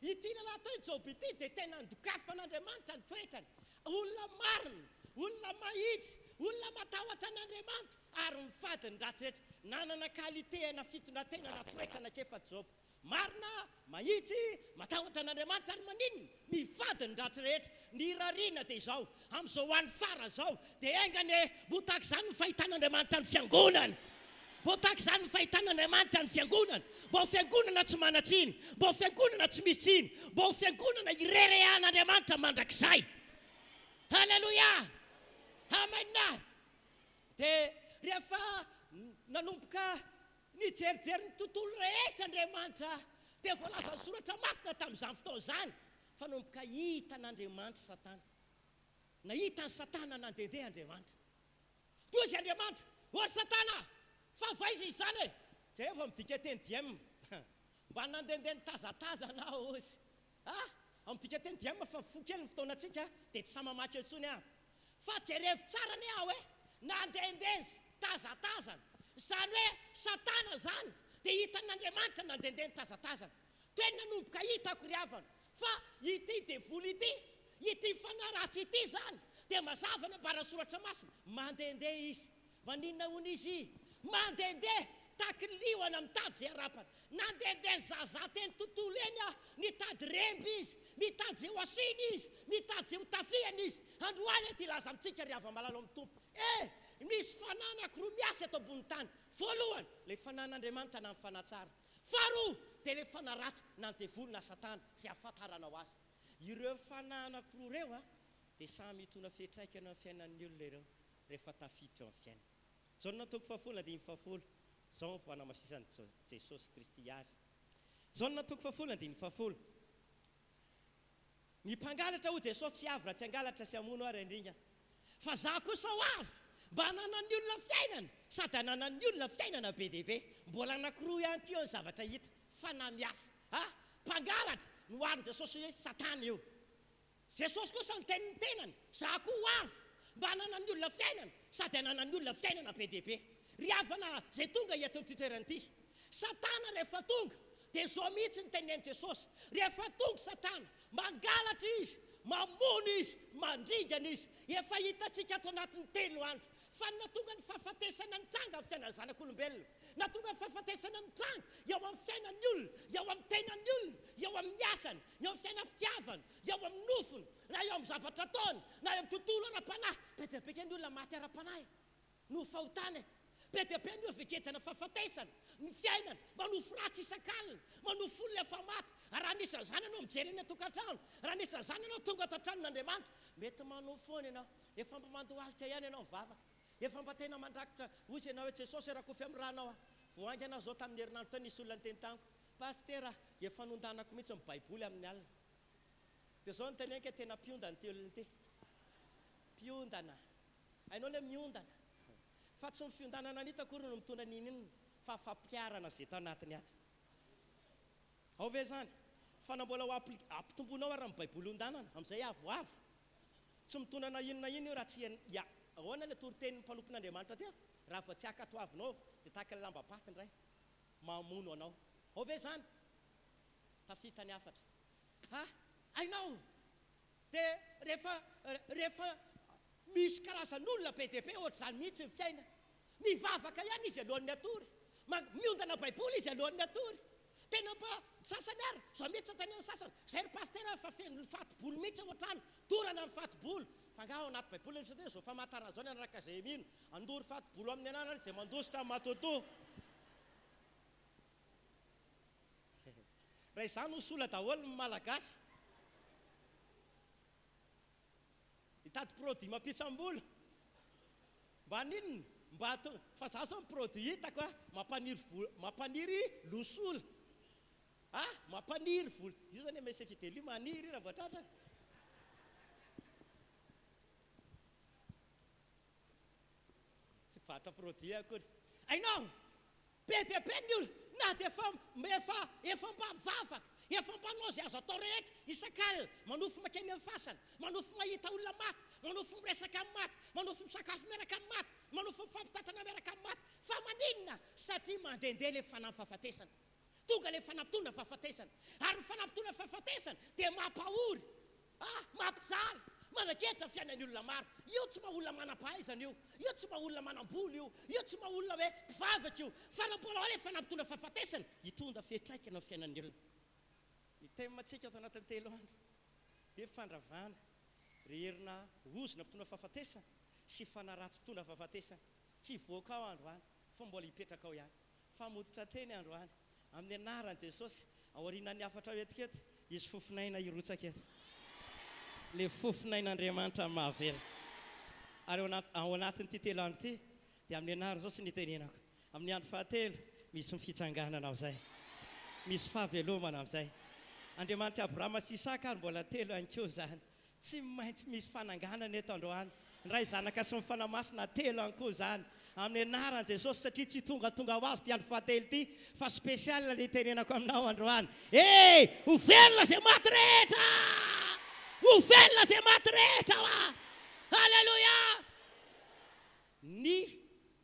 Ity lehilahy atao hoe Joba ity dia tena ndokafan'Andriamanitra ny toetrany, olona marina, olona mahitsy, olona matahotra an'andriamanitra ary mifady ny ratsy rehetra nanana qualité na fitondratena na toetra anak'efa-job marina mahitsy matahotra an'andriamanitra ary maninona mifady ny ratsy rehetra ny rariana dia izao amin'izao hoan'ny fara zao dia aingane botaka izany ny fahitan'andriamanitra ny fiangonana botaka izany ny fahitan'andriamanitra ny fiangonana mba ho fiangonana tsy manatsiny mba ho fiangonana tsy misy tsiny mba ho fiangonana irerehan'andriamanitra mandrakizay halleloia amen dia rehefa nanomboka nijerijery ny tontolo rehetra andriamanitra dia voalaza ny soratra masina tamin'izany fotoana izany fa nomboka hita n'andriamanitra satana nahita ny satana nandehandeha andriamanitra toy izy andriamanitra ohatra satana fa vaizy izy izany e jereo fa midika teny diem mba nandehandeha ny tazatazanao izy amidika teny diem fa fokely ny fotoanantsika dia tsy samamaky antsony aho fa jerevo tsara ny aho nandehandeha tazatazana izany hoe satana zany dia hitan'andriamanitra nandehandeha ny tazatazana teny nanomboka hitako ry havana fa ity dia voly ity fanaratsy ity zany dia mazava ny ambarasoratra masina mandehandeha izy maninona hoana izy mandehandeha taky ny liona mitady zay arapana nandehandeha zaza teny tontolo eny nitady remby izy mitady zay ho asiny izy mitady zay ho tafiana izy androany ty laza amintsika ry hava-malalo amin'ny tompo misy fananako roa miasa eto ambony tany voalohany le fanan'andriamanitra na amin'ny fanatsara faharoa dia le fanaratsy na ny devolona satana zay ahafantaranao azy ireo fananako roa reo dia samy hitona fiatraikana amin'ny fiainan'ny olona ireo rehefa tafiditra amin'ny fiainana jaona toko fahafolo dimy fahafolo zao fanamasisan'ny Jesosy Kristy azy jaona toko fahafolo dimy fahafolo ny mpangalatra ho Jesosy tsy avy raha tsy angalatra sy amono ary andringa fa za kosa ho avy mba hananan'ny olona fiainana sady hananan'ny olona fiainana be dia be mbola anankiroa ihany ko eo ny zavatra hita fanamiasa mpangalatra no hoariny Jesosy hoe satana io Jesosy kosa ny teniny tenany za koa ho avy mba hananan'ny olona fiainana sady hananan'ny olona fiainana be dia be ry havana zay tonga eto amin'ity toerana ity satana rehefa tonga dia zao mihitsy ny tenen'i Jesosy rehefa tonga satana mangalatra izy mamono izy mandringana izy efa hitantsika ato anatin'ny telo andro fa natonga ny fahafatesana nitranga amin'ny fiainana zanak'olombelona natonga ny fahafatesana nitranga eo amin'ny fiainan'ny olona eo amin'ny tenan'ny olona eo amin'ny asany eo amin'ny fiainam-pitiavana eo amin'ny nofony na eo amin'ny zavatra ataony na eo amin'ny tontolo ara-panahy be dia be ny olona maty ara-panahy no fahotany be dia be ny olona veketsana fahafatesana ny fiainana manofo ratsy isan-kalina manofo olona efa maty raha nisan'izany ianao mijery eny atokantrano raha nisan'izany ianao tonga ato an-tranon'andriamanitra mety manofo foana ianao efa mba mandohalika ihany ianao mivavaka efa mba tena mandrakitra ozy ianao hoe Jesosy rakofy amin'ny ranao voangy anao zao tamin'ny herinandro tao nisy olona nyteny tamiko pastera efa nondanako mihitsy ny baiboly amin'ny alina dia zao ny tenenka tena mpiondana ty olona ity mpiondana hainao le miondana fa tsy ny fiondanana anitakory no mitondra nininy fa fampiarana zay tao anatiny ato ao ve zany fa na mbola ho ampitombonao raha ny baiboly ondanana amin'izay avoavo tsy mitondra na inona ino io raha tsy ahoana le toritenin'ny mpanompon'andriamanitra ty raha fa tsy akatoavinao dia tahaka ny lamba patiny ray mamono anao ao ve zany tafita ny afatra ainao dia rehefa misy karazan'olona be dia be ohatra zany mihitsy ny fiaina mivavaka ihany izy alohan'ny atory miondana baiboly izy alohan'ny atory tena mba sasany ary zao mihitsy tanena sasany zay ry pastera fa feno ny fatiboly mihitsy ao an-trano torana ny fatiboly fa ngaho anaty baiboly misy zao famantarana zao ny anaraka zay mino andory fatiboly amin'ny anana izy dia mandositra amin'ny matoto raha izany ho sola daholo ny malagasy hitady produit mampisambola mba ninona mba fa za zao ny produit hitako mampaniry losola mampaniry vola io zany mese fideli maniry raha voatratra tsy vatra produit akory ainao be dia be ny olona na dia efa mba mivavaka efa mbanao zay azo atao rehetra isan-kalina manofo makeny amin'ny fasana manofo mahita olona maty manofo miresaka amin'ny maty manofo misakafo miaraka amin'ny maty manofo mifampitatana miaraka amin'ny maty fa maninona satria mandehandeha le fanampahafatesana tonga le fanampitona fahafatesana ary ny fanampitona fahafatesana dia mampahory mampijaly manaketsa fiainan'ny olona maro. Io tsy maha-olona manam-pahaizana io tsy maha-olona manam-bola io tsy maha-olona hoe mpivavaka io, fa raha mbola hoe fanampitona fahafatesana hitondra fiatraikana amin'ny fiainan'ny olona. Ny temantsika ato anatin'ny telo andro dia fandravana reherina ozona mpitondra fahafatesana sy fanaratsy mpitondra fahafatesana. Tsy voaka ao androany fa mbola hipetraka ao ihany. Famototra teny androany amin'ny anaran'i Jesosy aorianan'ny afatra etiketo izy fofinaina irotsaka eto. Le fofinain'Andriamanitra mahavela. Ary ao anatin'ity telo andro ity dia amin'ny anarany izao sy nitenenako. Amin'ny andro fahatelo misy fitsanganana amin'izay. Misy fahavelomana amin'izay. Andriamanitra Abrahama sy Isaka ary mbola telo ihany koa izany. Tsy maintsy misy fananganana eto androany. Ny ray zanaka sy ny fanamasina telo ihany koa izany. Amin'ny anaran'i Jesosy satria tsy tonga ho azy ty andro fahatelo ity fa spesiala ny tenenako aminao androany. Ho velona izay maty rehetra! Ho velona izay maty rehetra hoa! Halleluja! Ny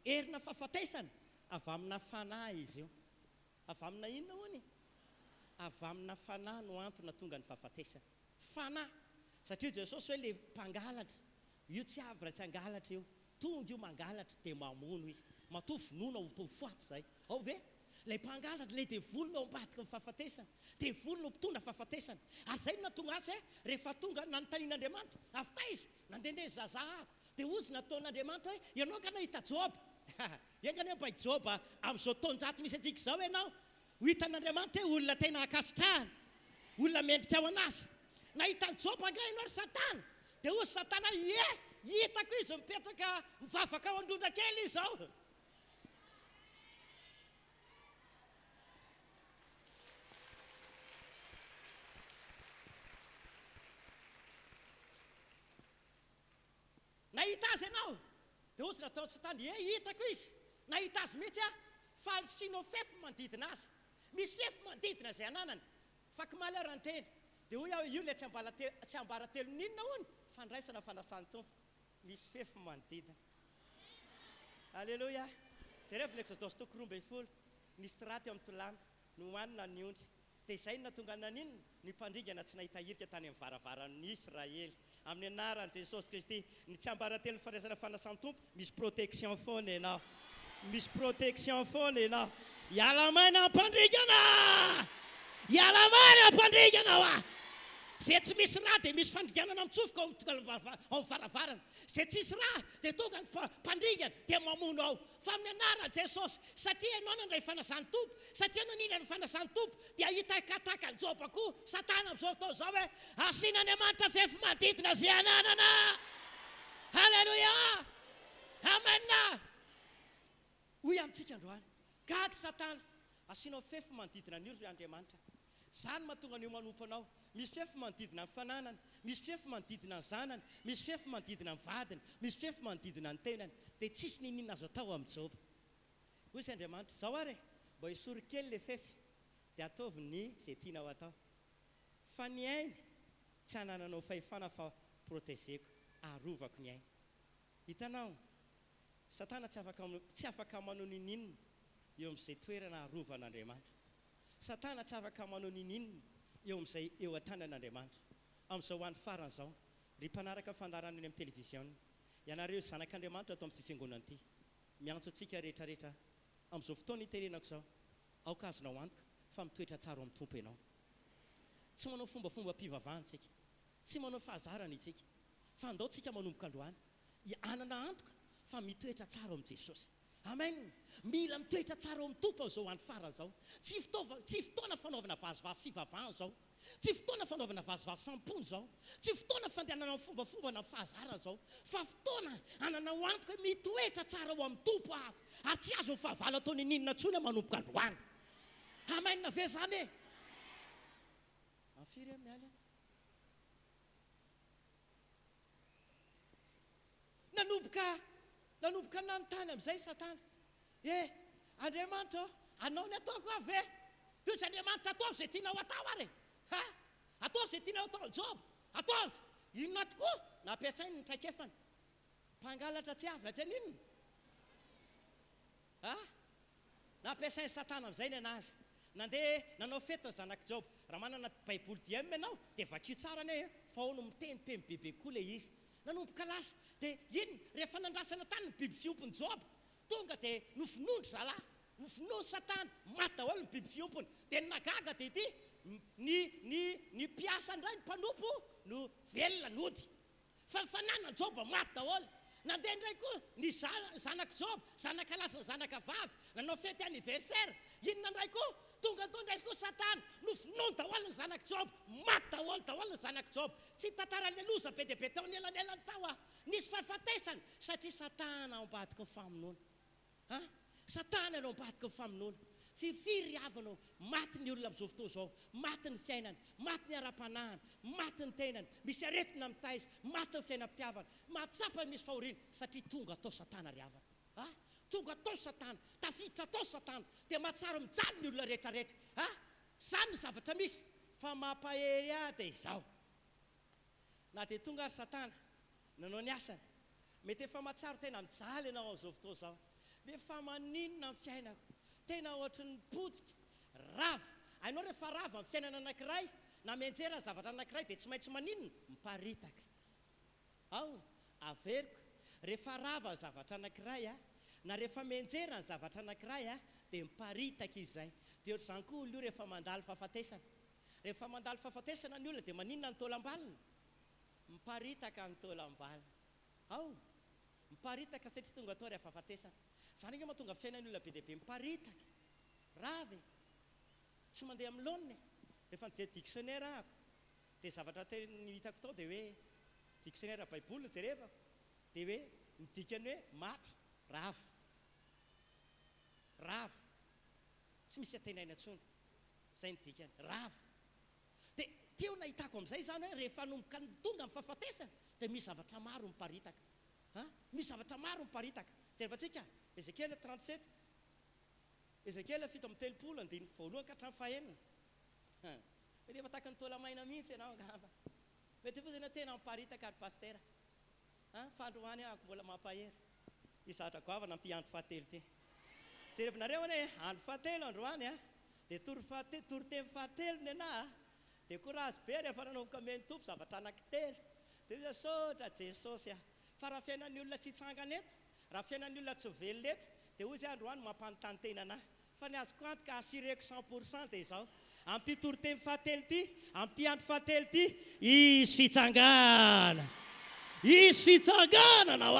herina fahafatesana avy amina fanahy izy io. Avy amina inona hono? Avy amina fanahy no antony tonga ny fahafatesana. Fanahy. Satria Jesosy hoe le mpangalatra. Io tsy avy raha tsy angalatra io. Tonga io mangalatra dia mamono izy. Matoa vonoina ho foaty izay. Ao ve? Ilay mpangalatra ilay dia volona ao ambadika ny fahafatesana. Dia volona mpitondra fahafatesana. Ary izay no natonga azy hoe rehefa tonga nanontanian'Andriamanitra, avy taiza nandehandeha zaza dia ozy nataon'Andriamanitra hoe ianao ka nahita Joba. Engany mba Joba amin'izao taonjato misy antsika izao ianao. Ho hitan'Andriamanitra hoe olona tena akasitrahana, olona mendrika ao anazy. Nahitany Joba nga ianao ry Satana. Dia ozy Satana hitako izy mipetraka mivavaka ao andondra kely izy zao. Nahita azy ianao dia ozy natao Satana hitako izy. Nahita azy mihitsy fa sinao fefy manodidina azy. Misy fefy manodidina izay ananany. Faky malheur anteny. Dia hoy aho io ilay tsy ambara-telo ninona hono fandraisana fanasany tompo. Misy fefy manodidina. Alleluia. Jereo ny Exodus 20. Nisy raty amin'ny tolàna nohanina ny ondry. Dia izay natonga naninona ny mpandringana tsy nahita hirika tany amin'ny varavaran'ny Israely. Amin'ny anaran'i Jesosy Kristy, ny tsy ambara-telo fandraisana fanasany tompo, misy protection foana ianao. Misy protection foana ianao. Hiala maina ampandringana! Hiala maina ampandringana hoa! Zay tsy misy raha dia misy fandringanana mitsofoka ao varavarana. Zay tsisy raha dia tonga ny mpandringana dia mamono ao. Fa amin'ny anaran'i Jesosy, satria ianao nandray fanasany tompo, satria nanina ny fanasany tompo, dia hitakataka ny Joba koa. Satana amin'izao fotoana izao hoe asian'Andriamanitra fefy manodidina izay ananana. Halleluja! Amen. Hoy amintsika androany, gaga Satana, asianao fefy manodidina ny Andriamanitra. Izany mahatonga an'io manompo anao. Misy fefy manodidina ny fananany, misy fefy manodidina ny zanany, misy fefy manodidina ny vadiny, misy fefy manodidina ny tenany. Dia tsisy ninina azo atao amin'ny Joba. Hoy sy Andriamanitra, zao ary mba hisory kely le fefy dia ataovy ny izay tianao atao. Fa ny ainy tsy hanananao fahefana fa protezeko, arovako ny ainy. Hitanao, Satana tsy afaka manao ninina eo amin'izay toerana arovan'Andriamanitra. Satana tsy afaka manao ninina eo amin'izay eo an-tanan'Andriamanitra. Amin'izao andro farany izao, ry mpanaraka fandarana eny amin'ny televiziona, ianareo zanak'Andriamanitra atao amin'ity fiangonana ity, miantso antsika rehetrarehetra. Amin'izao fotoana itenenako izao, aoka azonao antoka fa mitoetra tsara amin'ny tompo ianao. Tsy manao fombafomba mpivavahantsika, tsy manao fahazarana itsika, fa andao tsika manomboka androany anana antoka fa mitoetra tsara amin'ny Jesosy. Amen. Mila mitoetra tsara amin'ny tompo amin'izao andro farany izao. Tsy fotoana fanaovana vazivazy fivavahana izao. Tsy fotoana fanaovana vazivazy fampony izao. Tsy fotoana fandehanana amin'ny fombafomba na fahazarana izao. Fa fotoana ananao antoka mitoetra tsara ao amin'ny tompo ary tsy azo ny fahavala atao ninina intsony manomboka androany. Amen. Ve zany e? Afiry amin'ny aly ato. Nanomboka nanontany amin'izay Satana. Andriamanitra, anao ny ataoko avy e? Toy izay Andriamanitra ataovy izay tianao atao ary. Ataovy izay tianao atao Joba. Ataovy. Inona tokoa? Nampiasainy ny traikefany. Mpangalatra tsy avy tsy aninona. Nampiasainy Satana amin'izay ny anazy. nandeha nanao fetiny zanak job raha manana baiboly diam ianao dia vakio tsara ane fahono miteny pe bebe koa le izy nanomboka lasa dia iny rehefa nandrasana tany ny biby fiompony job tonga dia nofinondry zalahy nofinondry satana maty daholo ny biby fiompony dia nagaga dia ity ny mpiasa indray ny mpanompo no velona nody fa fanana job maty daholo nandeha indray koa ny zanak job zanaka lasa zanaka vavy nanao fety anniversaire inona indray koa tonga tonga koa satana nofinondry daholo ny zanak job maty daholo ny zanak job tsy tantarany loza be dia be tao nelanelany tao nisy fahafatesany satria satana ao ambadiky ny famonoana satana anao ambadiky ny famonoana firifiry avanao maty ny olona amin'izao fotoa izao maty ny fiainany maty ny ara-panahany maty ny tenany misy aretina mitaiza maty ny fiainam-pitiavana mahatsapa misy fahoriana satria tonga atao satana ry havana tonga atao satana tafiditra atao satana dia mahatsara mijaly ny olona rehetrarehetra zany ny zavatra misy fa mampahery dia izao na dia tonga ary satana nanao ny asany mety efa mahatsara tena mijaly ianao amin'izao fotoa izao efa maninona ny fiainako tena ohatry ny potika rava ainao rehefa rava ny fiainana anankiray na mianjera zavatra anankiray dia tsy maintsy maninona miparitaka averiko rehefa rava ny zavatra anankiray na rehefa mianjera ny zavatra anankiray dia miparitaka izy zay dia ohatr'izany koa olona io rehefa mandalo fahafatesana ny olona dia maninona ny tolam-balina miparitaka ny tolam-balina miparitaka satria tonga atao rehefa fahafatesana zany iny mahatonga fiainany olona be dia be miparitaka rava tsy mandeha amin'ny laoniny rehefa nijery dictionnaire ahako dia zavatra teny hitako tao dia hoe dictionnaire baiboly ny jerevako dia hoe midikany hoe maty rava tsy misy atenaina intsony zay ny dikany rava dia teo nahitako amin'izay zany hoe rehefa nomboka ny tonga amin'ny fahafatesana dia misy zavatra maro miparitaka misy zavatra maro miparitaka jerevantsika Ezekiel 37 Ezekiel 7:30 andininy voalohany ka hatramin'ny fahaenina mety efa taka ny tola-maina mihitsy ianao angamba mety efa zany tena miparitaka ary pastera fandroany ahako mbola mampahery izatra goavana amin'ity andro fahatelo ity jerevinareo ane andro fahatelo androany dia toroteny fahatelo ny anahy dia korazy be rehefa nanomboka meny tompo zavatra anankitelo dia misasotra Jesosy fa raha fiainan'ny olona tsy hitsangana eto raha fiainan'ny olona tsy velona eto dia ozy androany mampanontany tena anahy fa ny azoko antoka assureko 100% dia izao amin'ity toroteny fahatelo ity amin'ity andro fahatelo ity izy fitsangana nao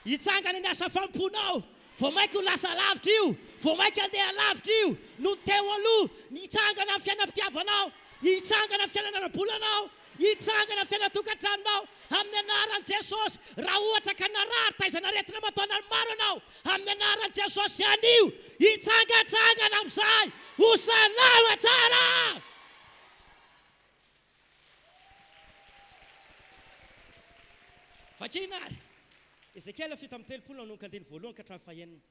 hitsangana ny asa famponao vao mainky ho lasa lavitra io vao mainky andeha lavitra io no teo aloha hitsangana ny fiainam-pitiavanao hitsangana ny fiainanarabolanao hitsangana ny fiainatokantranonao amin'ny anaran'i Jesosy raha ohatra ka narary taizana retina mataona ny maro anao amin'ny anaran'i Jesosy anio hitsangatsangana amin'izay ho salama tsara vakinary Ezekiel 7:30 nanomboka andiny voalohany ka hatramin'ny fahaenina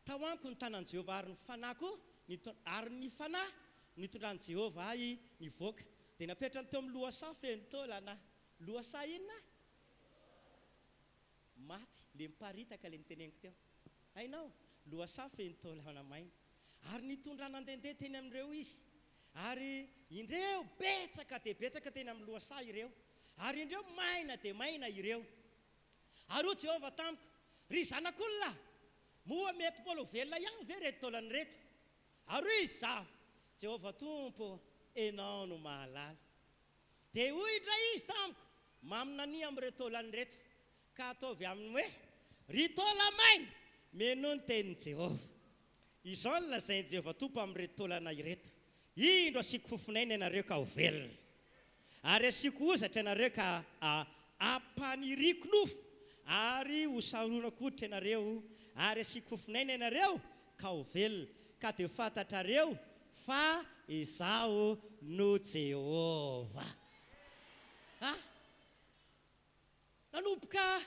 tao amiko ny tanan'i Jehovah ary ny fanahy ary ny fanahy nitondran'i Jehovah nivoaka dia napetrany teo amin'ny lohasaha feno taolana lohasaha inona maty le miparitaka le niteneniko teo hainao lohasaha feno taolana maina ary nitondrana andendeha teny amin'ireo izy ary indreo betsaka dia betsaka teny amin'ny lohasaha ireo ary indreo maina dia maina ireo ary o Jehovah tamiko ry zanak'olona moa mety mbola ho velona ihany ve reto taolany reto ary izy zaho Jehovah tompo enao no mahalala dia hoy indray izy tamiko maminany amin'ireo taolany reto ka ataovy amin'ny hoe ry taola maina meno ny tenin'i Jehovah izao no lazain'i Jehovah tompo amin'ireo taolana ireto indro asiko fofinaina ianareo ka ho velona ary asiko ozatra ianareo ka ampaniriko nofo ary ho saronako hoditra ianareo ary asiko fofinaina ianareo ka ho velona ka dia fantatrareo fa izaho no Jehovah nanomboka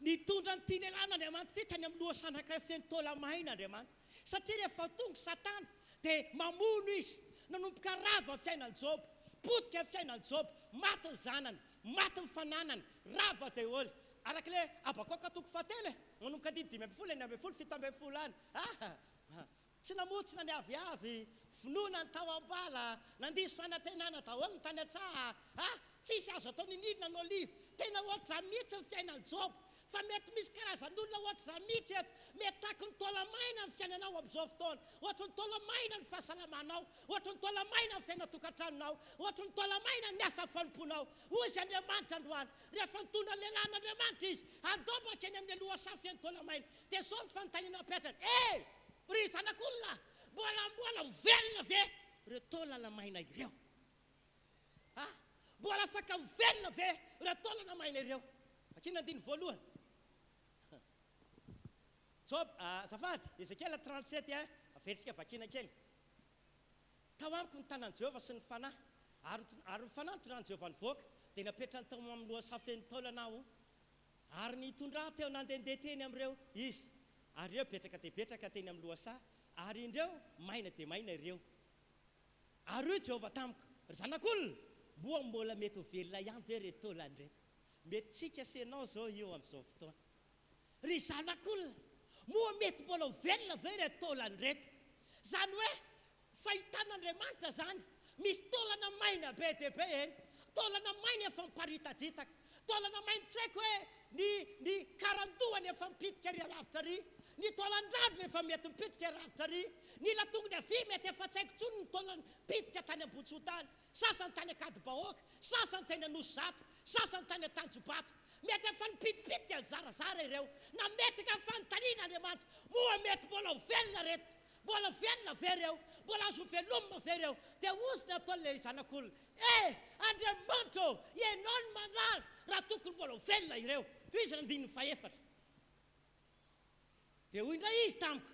nitondra nyity lehilahy n'Andriamanitra ty tany amin'ny lohasaha anankiray feno taola maina Andriamanitra satria rehefa tonga Satana dia mamono izy nanomboka rava ny fiainan'i Job potika ny fiainan'i Job maty ny zanany maty ny fananany rava daholo arak'ilay abakoaka toko fahatelo manomboka 5:7 any 7:8 any tsy namotsina ny aviavy finoana ny tao ambala nandiso fanantenana daholo ny tany atsaha tsisy azo atao ninidina ny olive tena ohatra zany mihitsy ny fiainany Job fa mety misy karazan'olona ohatra zany mihitsy eto mety taky ny tolamaina ny fiainanao amin'izao fotoana ohatra ny tolamaina ny fahasalamanao ohatra ny tolamaina ny fiainatokantranonao ohatra ny tolamaina ny asa fanomponao ozy Andriamanitra androany rehefa nitondra lehilahin'Andriamanitra izy andobaka eny amin'ny aloha safy ny tolamaina dia sao ny fanontaniana apetrany ry zanak'olona mbola mivelona ve ireo tolanamaina ireo mbola afaka mivelona ve ireo tolanamaina ireo akina andiny voalohany Job azafady Ezekiel 37 avetrika vakina kely tao amiko ny tanan'i Jehova sy ny fanahy ary ny fanahy nitondran'i Jehova nivoaka dia napetrany tao amin'ny loha safen'ny taolanao ary nitondra teo nandehandeha teny amin'ireo izy ary ireo betraka dia betraka teny amin'ny lohasa ary indreo maina dia maina ireo ary io Jehova tamiko ry zanak'olona mbola mety ho velona ihany ve reto tolany reto mety tsika senao zao io amin'izao fotoana ry zanak'olona moa mety mbola ho velona ve reto tolany reto zany hoe fahitan'Andriamanitra zany misy tolana maina be dia be eny tolana maina efa miparitadritaka tolana maina tsy haiko hoe ny karandohany efa mipitika ry alavitra ry ny tolan-drandro efa mety mipitika alavitra ry ny latongony avy mety efa tsy haiko tsony ny tolany pitika tany Ambotsotany sasany tany Akadibahoaka sasany tany Anosizato sasany tany Tanjobato mety efa nipitipitika ny zarazara ireo na metrika fanontaniana Andriamanitra moa mety mbola ho velona reto mbola velona ve reo mbola azo velomina ve reo dia ozina ataon'ilay zanak'olona Andriamanitra ianao ny manala raha tokony mbola ho velona ireo izy nandiny faefatra dia hoy indray izy tamiko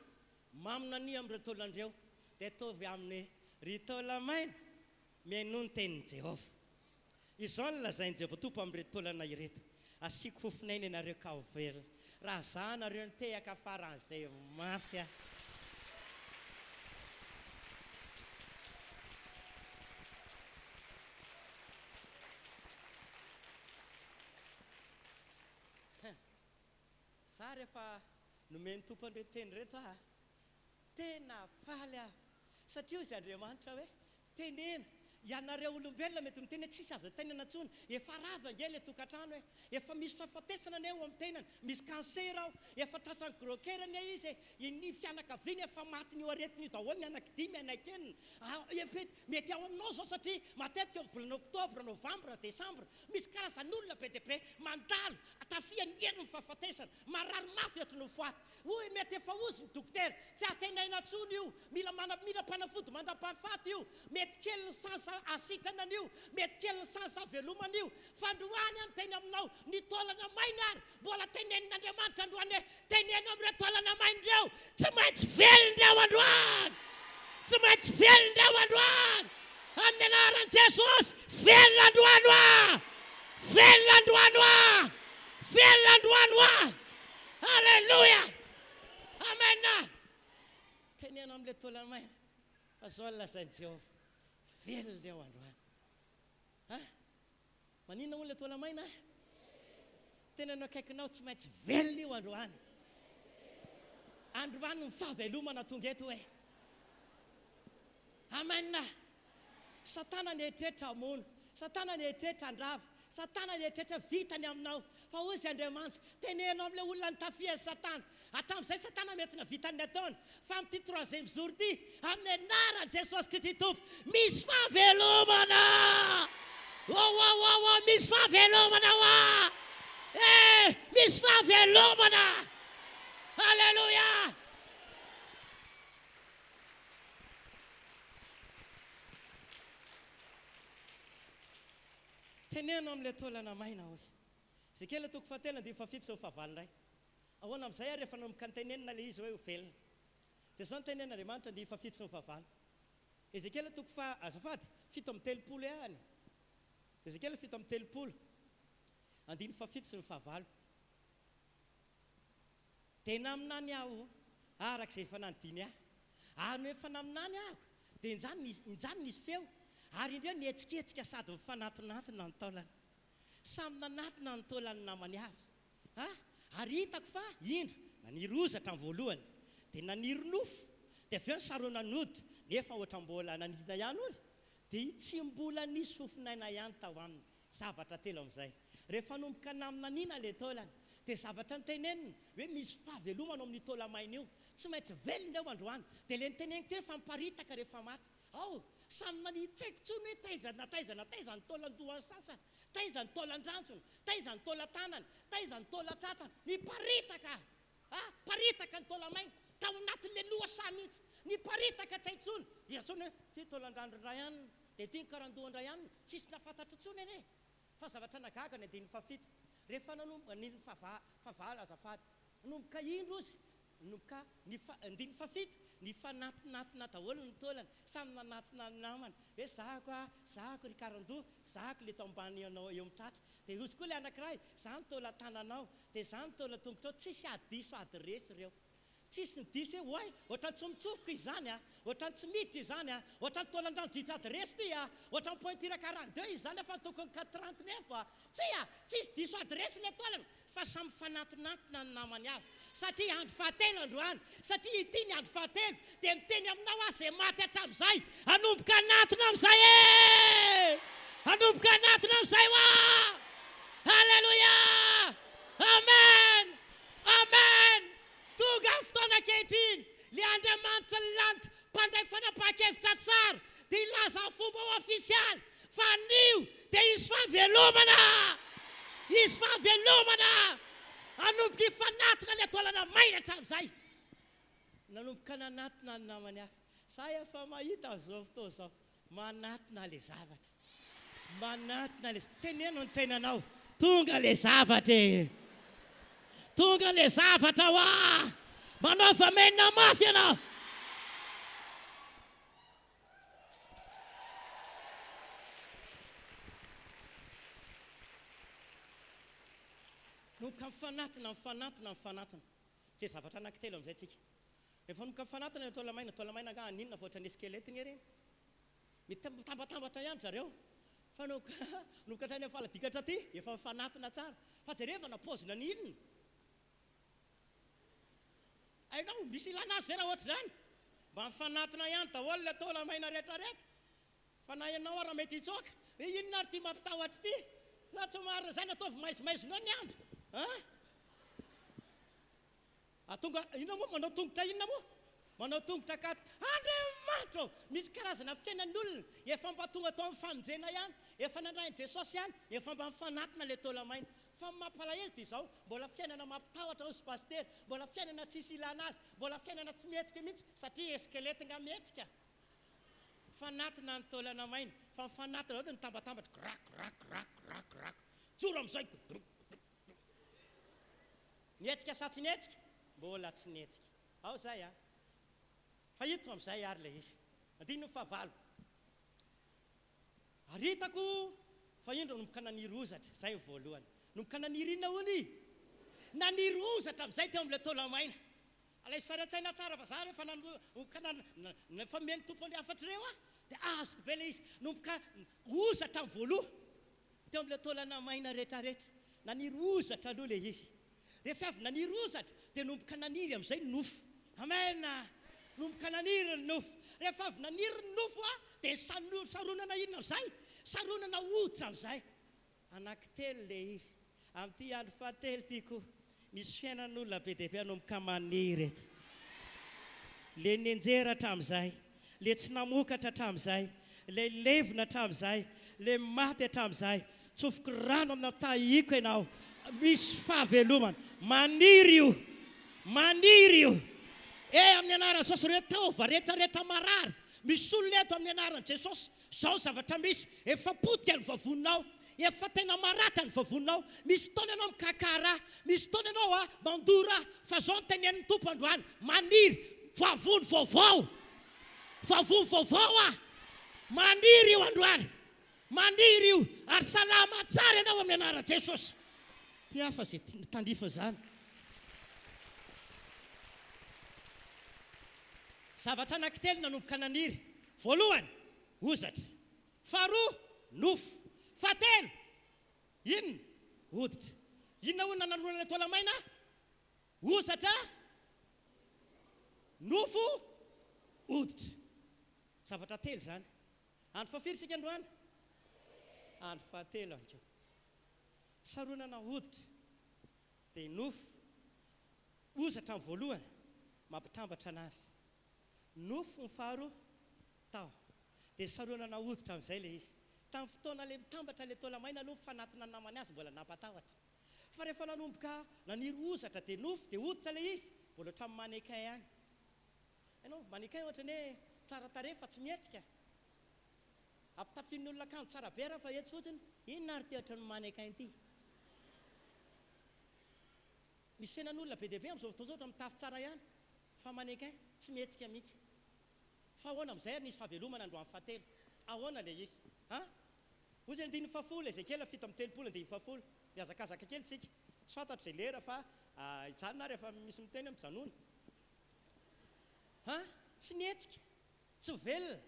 mamina ny amin'ireo tolandreo dia tovy amin'ny ry tolamaina miaino ny tenin'i Jehova izao no lazain'i Jehova tompo amin'ireo tolana ireto asiako fofinaina ianareo ka ho velona raha za nareo ny tehaka faran'izay mafy za rehefa nomeny tompo an'ireo teny reto tena faly satria izy Andriamanitra hoe tenena ianareo olombelona mety miteny hoe tsisy azo tenana intsony efa rava nge le tokantrano hoe efa misy fahafatesana ny eo amin'ny tenany misy kansera ao efa tratrany grokerany izy ny fianakaviany efa maty ny aretiny daholo ny anankidimy anankenina mety ao aminao zao satria matetika amin'ny volana Oktobra Novambra Desambra misy karazan'olona be dia be mandalo tafiany eny ny fahafatesana marary mafy eto no foaty hoy mety efa ozy ny dokotera tsy atenaina tsony io mila mpanafody mandram-pahafaty io mety kely ny sansa asitranany io mety kely ny sansa avelomany io fandroany any teny aminao ny tolana maina ary mbola tenenin'Andriamanitra androany hoe tenena amin'ireo tolana maina ireo tsy maintsy velondreo androany tsy maintsy velondreo androany amin'ny anaran'i Jesosy velona androany velona androany velona androany halleluja amen tenena amin'ilay tolana maina fa zao lazain'i Jehova velona reo androany maninona moa ilay tolana maina tena no akaikinao tsy maintsy velona io androany androany ny fahavelomana tonga eto hoe amen satana ny eritreritra hamono satana ny eritreritra andrava satana ny eritreritra vitany aminao fa ozy Andriamanitra tenenao amin'ilay olona nitafia satana hatramin'izay satana mety navitany ataony fa amin'ity troisième jour ity amin'ny anaran'i Jesosy Kristy tompo misy fahavelomana misy fahavelomana misy fahavelomana halleluja tenenao amin'ilay tolana maina ozy Ezekiel toko fahatelo andiny fafito zao fahavalo indray ahoana amin'izay rehefa nanomboka ny tenenina ilay izy hoe ho velona dia zao ny tenen'Andriamanitra andiny fafito zao fahavalo Ezekiel toko azafady fito amby telopolo ihany Ezekiel fito amby telopolo andiny fafito sy ny fahavalo dia naminany aho arak'izay efa nanodiny ary no efa naminany ahako dia injany nisy feo ary indreo nihetsiketsika sady mifanatonatona ny taolana samy nanatona ny taolany namany avy ary hitako fa indro naniry ozatra ny voalohany dia naniry nofo dia aveo ny saronanody nefa ohatra mbola nanina ihany ozy dia tsy mbola nisy fofinaina ihany tao aminy zavatra telo amin'izay rehefa nomboka naminanina ilay taolana dia zavatra nitenenina hoe misy fahavelomana amin'ny taolamaina io tsy maintsy velona eo androany dia ilay niteneniko teo efa miparitaka rehefa maty ao samy nanitsaiky tsony hoe taizany taolan-dohany sasany taizany taolan-drantsony taizany taolan-tanany taizany taolan-tratrany niparitaka paritaka ny taolamaina tao anatin'ilay loha sa mihitsy niparitaka tsy haintsony iatsony hoe ty taolan-drandro ray ihany dia ty ny karandohan-dray ihany tsisy nafantatra tsony ene fa zavatra nagaga ny andiny fafito rehefa nanomboka ny favahala azafady nanomboka indro izy nanomboka andiny fafito ny fanatinatina daholo ny taolana samy nanatina ny namany hoe zahako ry karandoha zahako le tambany anao eo mitratra dia ozy koa le anankiray za ny taolan-tananao dia za ny taolan-tongotrao tsisy adiso ady resy ireo tsisy ny diso hoe oay ohatrany tsy mitsofoka izany ohatrany tsy miditra izany ohatrany taolan-drano ditsy ady resy ty ohatrany pointira 42 izany efa tokony 39 tsisy diso ady resy le taolana fa samy fanatinatina ny namany avy satria andro fahatelo androany satria ity ny andro fahatelo dia miteny aminao azy zay maty hatramin'izay anomboka anatona amin'izay anomboka anatona amin'izay oa halleluia amen amen tonga fotoana ankehitriny le Andriamanitra ny lanitra mpandray fanapahan-kevitra tsara dia ilaza ny fomba ofisialy fa anio dia isy fahavelomana anomboka ifanatina le taolana maina hatramin'izay nanomboka nanatina ny namany hafa sa efa mahita zao fotoa zao manatina le zavatra manatina le teneno ny tenanao tonga le zavatra hoa manao famenina mafy ianao nomboka mifanatina tsy zavatra anankitelo amin'izay tsika rehefa nomboka mifanatina ny taolamaina nga aninona voatra ny skeletiny ireny mitambatambatra ihany zareo fa nomboka hatrany amin'ny faladikatra ty efa mifanatina tsara fa jereva napozina ny inona ainao misy ilana azy ve raha ohatra zany mba mifanatina ihany daholo le taolamaina rehetrarehetra fa na ianao raha mety hitsoaka hoe inona ary ty mampitahotra ty za tsy marina zany ataovy maizimaizonao ny andro atonga inona moa manao tongotra inona moa manao tongotra katy Andriamanitra misy karazana fiainan'olona efa mba tonga tao amin'ny famonjena ihany efa nandrainy Jesosy ihany efa mba mifanatina le taolamaina fa mampalahelo dia izao mbola fiainana mampitahotra hozy paster mbola fiainana tsisy ilana azy mbola fiainana tsy mihetsika mihitsy satria eskelety nga mihetsika fanatina ny taolana maina fa mifanatina ao dia nitambatambatra krak tsoro amin'izay nietsika sa tsy nietsika mbola tsy nietsika ao zay fa hito amin'izay ary le izy andiny ny fahavalo ary hitako fa indro nomboka nanirozatra zay ny voalohany nomboka nanirina hony nanirozatra amin'izay teo amin'ilay taolamaina alay saratsaina tsara fa za rehefa nefa meny tompony afatra ireo dia azoko be le izy nomboka ozatra amin'ny voaloha teo amin'ilay taolana maina rehetrarehetra nanirozatra aloha le izy rehefa avy nanirozatra dia nomboka naniry amin'izay ny nofo amen nomboka naniry ny nofo rehefa avy naniry ny nofo dia saronana inona amin'izay saronana hoditra amin'izay anankitelo le izy amin'ity andro fahatelo tiako misy fiainan'olona be dia be anomboka maniry eto le nenjera hatramin'izay le tsy namokatra hatramin'izay le levona hatramin'izay le maty hatramin'izay tsofoko rano amina tahiko ianao misy fahavelomana maniry io amin'ny anaran'i Jesosy ireo taova rehetrarehetra marary misy olona eto amin'ny anaran'i Jesosy zao zavatra misy efa potika ny vavonao efa tena maratra ny vavonao misy fotoana ianao mikakara misy fotoana ianao mandora fa zao ny tenen'ny tompo androany maniry vavony vaovao maniry io androany maniry io ary salama tsara ianao amin'ny anaran'i Jesosy ty hafa zay tandrifa zany zavatra anankitelo nanomboka naniry voalohany ozatra faharoa nofo fahatelo inona hoditra inona ho nananonana taolamaina ozatra nofo oditra zavatra telo zany. Andro fahafiry isika androany? Andro fahatelo anko. Saronana oditra dia nofo ozatra amin'ny voalohany mampitambatra anazy. Nofo ny faharoa tao. Dia saronana oditra amin'izay ilay izy. Tamin'ny fotoana ilay mitambatra ilay taolamaina aloha fanatona ny namany azy mbola nampatahotra. Fa rehefa nanomboka naniry ozatra dia nofo dia oditra ilay izy mbola ohatrany manekay ihany. Hainao manekay ohatrany hoe tsara tarehy fa tsy mihetsika. Ampitafian'ny olona akanjo tsara be raha fa eto fotsiny, inona ary ty ohatran'ny manekay ity? Misy fiainan'olona be dia be amin'izao fotoana izao ohatra mitafy tsara ihany fa manekay tsy mihetsika mihitsy. Fa ahoana amin'izay ary nisy fahavelomana androany fahatelo. Ahoana ilay izy? Ozy ny 7 Ezekela 7:30 dia 7. Miazakazaka kely tsika. Tsy fantatro izay lera fa hijanona rehefa misy miteny mijanona. Tsy nihetsika, tsy velona,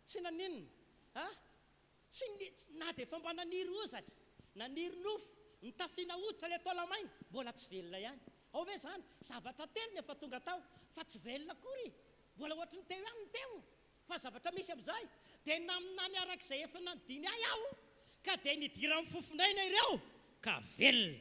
tsy naninona. Na dia efa mba naniry ozatra, naniry nofo, nitafiana oditra ilay taolamaina, mbola tsy velona ihany. Ao ve zany? Zavatra telo nefa tonga tao, fa tsy velona akory. Mbola ohatry ny teo ihany ny teo. Fa zavatra misy amin'izay dia naminany arak'izay efa nandiny ahy aho, ka dia nidira amin'ny fofinaina ireo, ka velona.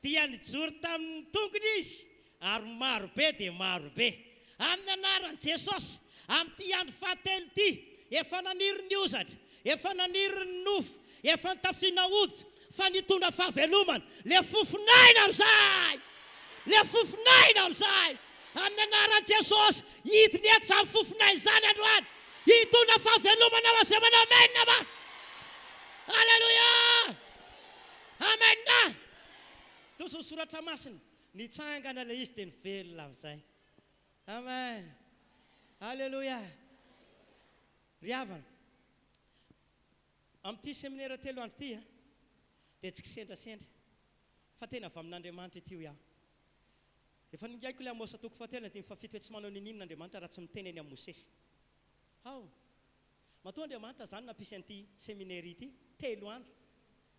Dia nijoro tamin'ny tongony izy, ary marobe dia marobe. Amin'ny anaran'i Jesosy, amin'ity andro fahatelo ity, efa naniry ny ozatra, efa naniry ny nofo, efa nitafiana oditra, fa nitondra fahavelomana, le fofinaina amin'izay, le fofinaina amin'izay. Amin'ny anaran'i Jesosy, hidiny eto izany fofinaina izany androany, hitondra fahavelomana ho izay manao amen mafy. Alleluia! Amen! Toy ny soratra masina, nitsangana ilay izy dia nivelona amin'izay. Amen. Alleluia. Ry havana, amin'ity seminaire telo andro ity dia tsy kisendrasendra fa tena avy amin'Andriamanitra ity iaho. Efa ningaiko ilay Amosa 7:7 dia mifafito hoe tsy manao n'Andriamanitra raha tsy miteny eny amin'ny Mosesy. Matoa Andriamanitra zany nampisy an'ity seminaire ity telo andro,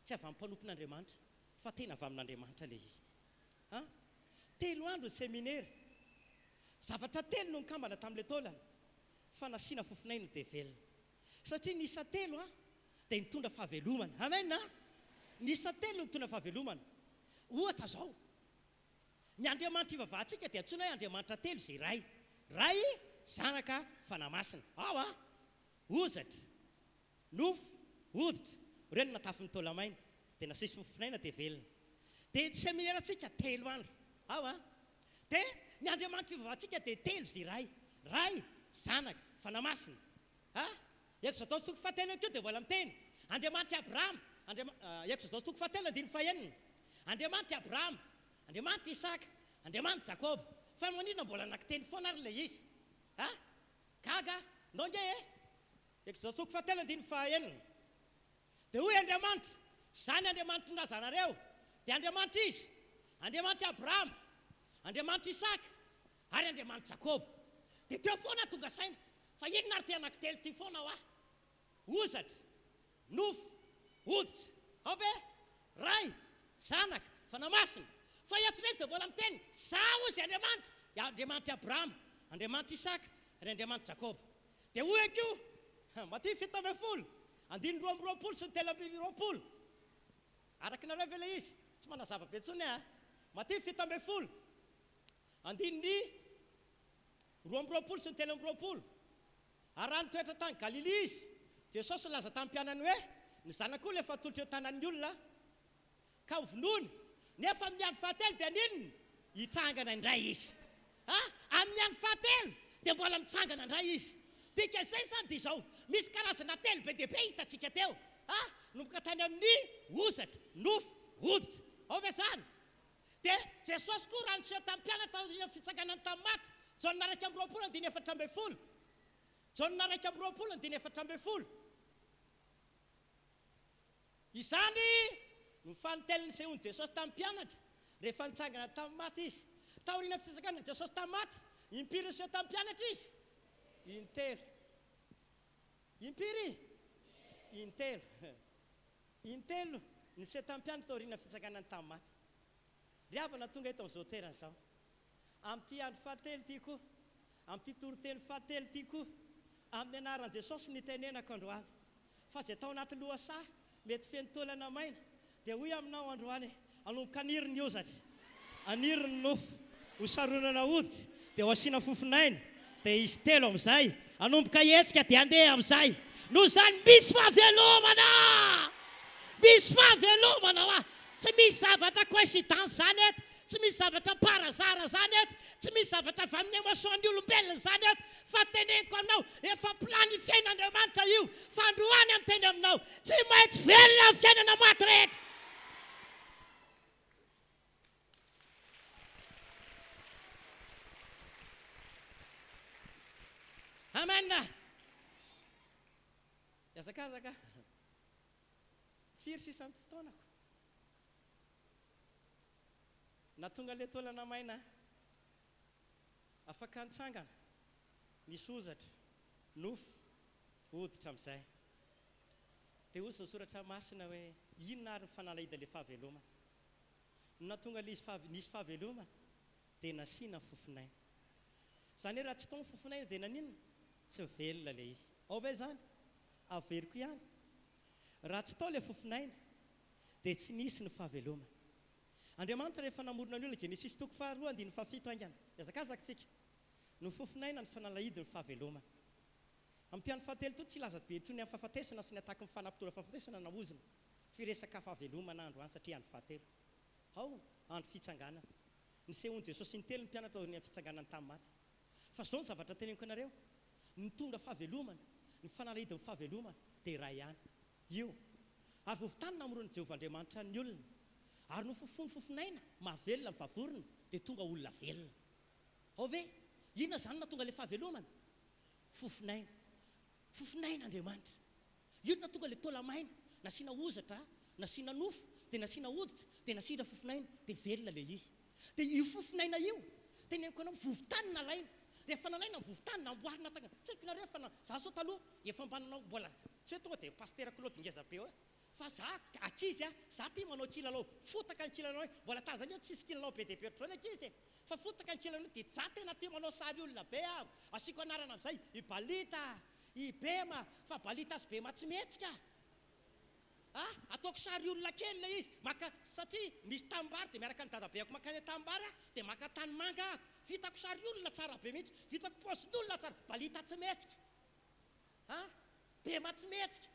tsy avy amin'ny mpanompon'Andriamanitra fa tena avy amin'Andriamanitra ilay izy. Telo andro ny seminaire. Zavatra telo no nikambana tamin'ilay taolana, fa nasiana fofinaina dia velona. Satria nisa telo dia nitondra fahavelomana. Amen. Nisa telo nitondra fahavelomana. Ohatra zao, ny Andriamanitra ivavahantsika dia antsoina hoe Andriamanitra telo izay ray. Ray, zanaka, fanamasina. Ozatra, nofo, oditra, ireny natafin'ny taolamaina, dia nasisy fofinaina dia velona. Dia seminaire-ntsika telo andro. Dia ny Andriamanitra ivavahantsika dia telo izay ray. Ray, zanaka, fanamasina. Exodus 3:7 dia mbola miteny Andriamanitra Abraham, Exodus 3:9. Andriamanitra Abraham, Andriamanitra Isaka, Andriamanitra Jakob. Fa manina mbola nankiteny foana ary ilay izy. Gaga, nonge Exodus 3:9. Dia hoy Andriamanitra, zany Andriamanitra nolaza dia Andriamanitra izy, Andriamanitra Abraham, Andriamanitra Isaka, ary Andriamanitra Jakob. Dia teo foana tonga saina, fa inona ary tena nankitelo ty foana ho ahy? Ozatra, nofo, oditra, ve? Ray, zanaka, fanamasina. Fa eto izy dia mbola miteny, zaho izy Andriamanitra, Andriamanitra Abraham, Andriamanitra Isaka, ary Andriamanitra Jakob. Dia hoy akio, Matthieu 7:20, 2:20 sy 3:20. Araka nareo ve ilay izy? Tsy manazava be intsony Matthieu 7:20, 2:20 sy 3:20. Ary raha nitoetra tany Galilea izy, Jesosy laza tamin'ny mpianany hoe ny zanako ilay fatolotra eo tanan'ny olona ka hovonoiny, nefa amin'ny andro fahatelo dia ninona? Hitsangana indray izy. Amin'ny andro fahatelo dia mbola mitsangana indray izy. Dika izay zany dia izao, misy karazana telo be dia be hitantsika teo. Nomboka tany amin'ny ozatra, nofo, oditra. Ao ve zany? Dia Jesosy koa raha niseho tamin'ny mpianatra ny fitsanganany tamin'ny Maty, Jaona 2:4. Jaona 2:4. Izany ny faniteliny sehoany Jesosy tamin'ny mpianatra rehefa nitsangana tamin'ny Maty izy. Taoriana fitsanganana Jesosy tamin'ny Maty, impiry niseho tamin'ny mpianatra izy? Intelo. Impiry? Intelo. Intelo niseho tamin'ny mpianatra taoriana fitsanganana tamin'ny Maty. Ry havana tonga eto amin'izao toerana izao. Amin'ity andro fahatelo ity koa, amin'ity toroteny fahatelo ity koa amin'ny anaran'i Jesosy ny tenenako androany fa zay tao anaty lohasaha mety feno taolana maina dia hoy aminao androany anomboka aniry ny ozatra aniry ny nofo hosaronana hoditra dia ho asiana fofinaina dia izy telo amin'izay anomboka hetsika dia andeha amin'izay noho izany misy fahavelomana tsy misy zavatra coïncidence zany eto tsy misy zavatra parazara zany eto tsy misy zavatra avy amin'ny émotion-ny olombelona zany eto fa teneniko aminao efa planifiain'Andriamanitra io fa androany anteny aminao tsy maintsy velona amin'ny fiainana maty rehetra. Amen. Yazakazaka firy sisan'ny fotoanako na tonga le taolana maina afaka nitsangana nisy ozatra nofo hoditra amin'izay dia hozy ny soratra masina hoe inona ary ny fanalahida le fahavelomana na tonga nisy fahavelomana dia nasiana fofinaina izany hoe raha tsy tao ny fofinaina dia naninona tsy velona le izy ao ve zany averiko ihany raha tsy tao le fofinaina dia tsy nisy ny fahavelomana. Andriamanitra rehefa namorona ny olona Genesis 2:2-7 aingana yazakazaka tsika no fofinaina ny fanalahidi ny fahavelomana amin'ity andro fahatelo to tsy laza be trony amin'ny fahafatesana sy ny ataky ny fanampitona fahafatesana naozina firesaka fahavelomana andro any satria andro fahatelo ao andro fitsanganana ny sehoan'i Jesosy ny telo ny mpianatra ny fitsanganana tamin'ny maty fa zao ny zavatra teneniko anareo nitondra fahavelomana ny fanalahidi ny fahavelomana dia iray ihany io ary vovotany namorony Jehovah-Andriamanitra ny olona ary no fofony fofinaina mahavelona mivavorona dia tonga olona velona ao ve inona zany na tonga le fahavelomana fofinaina Andriamanitra io na tonga le taolamaina nasiana ozatra nasiana nofo dia nasiana hoditra dia nasiana fofinaina dia velona le izy dia io fofinaina io teneniko anao vovotany nalaina rehefa nalaina vovotany namboarina tanga tsy haiko nareo fa za so taloha efa mbananao mbola tsy hoe tonga dia pastera Claude ngeza be hoe fa za akizy za ty manao kilalao fotaka ny kilalao mbola tany zany hoe tsisy kilalao be dia be ohatr'izao ny akizy fa fotaka ny kilalao dia za tena ty manao sary olona be asiko anarana amin'izay i balita i bema fa balita sy bema tsy mihetsika ataoko sary olona kely le izy maka satria misy tambara dia miaraka ny dadabe ako makany tambara dia maka tany manga ako vitako sary olona tsara be mihitsy vitako postin'olona tsara balita tsy mihetsika bema tsy mihetsika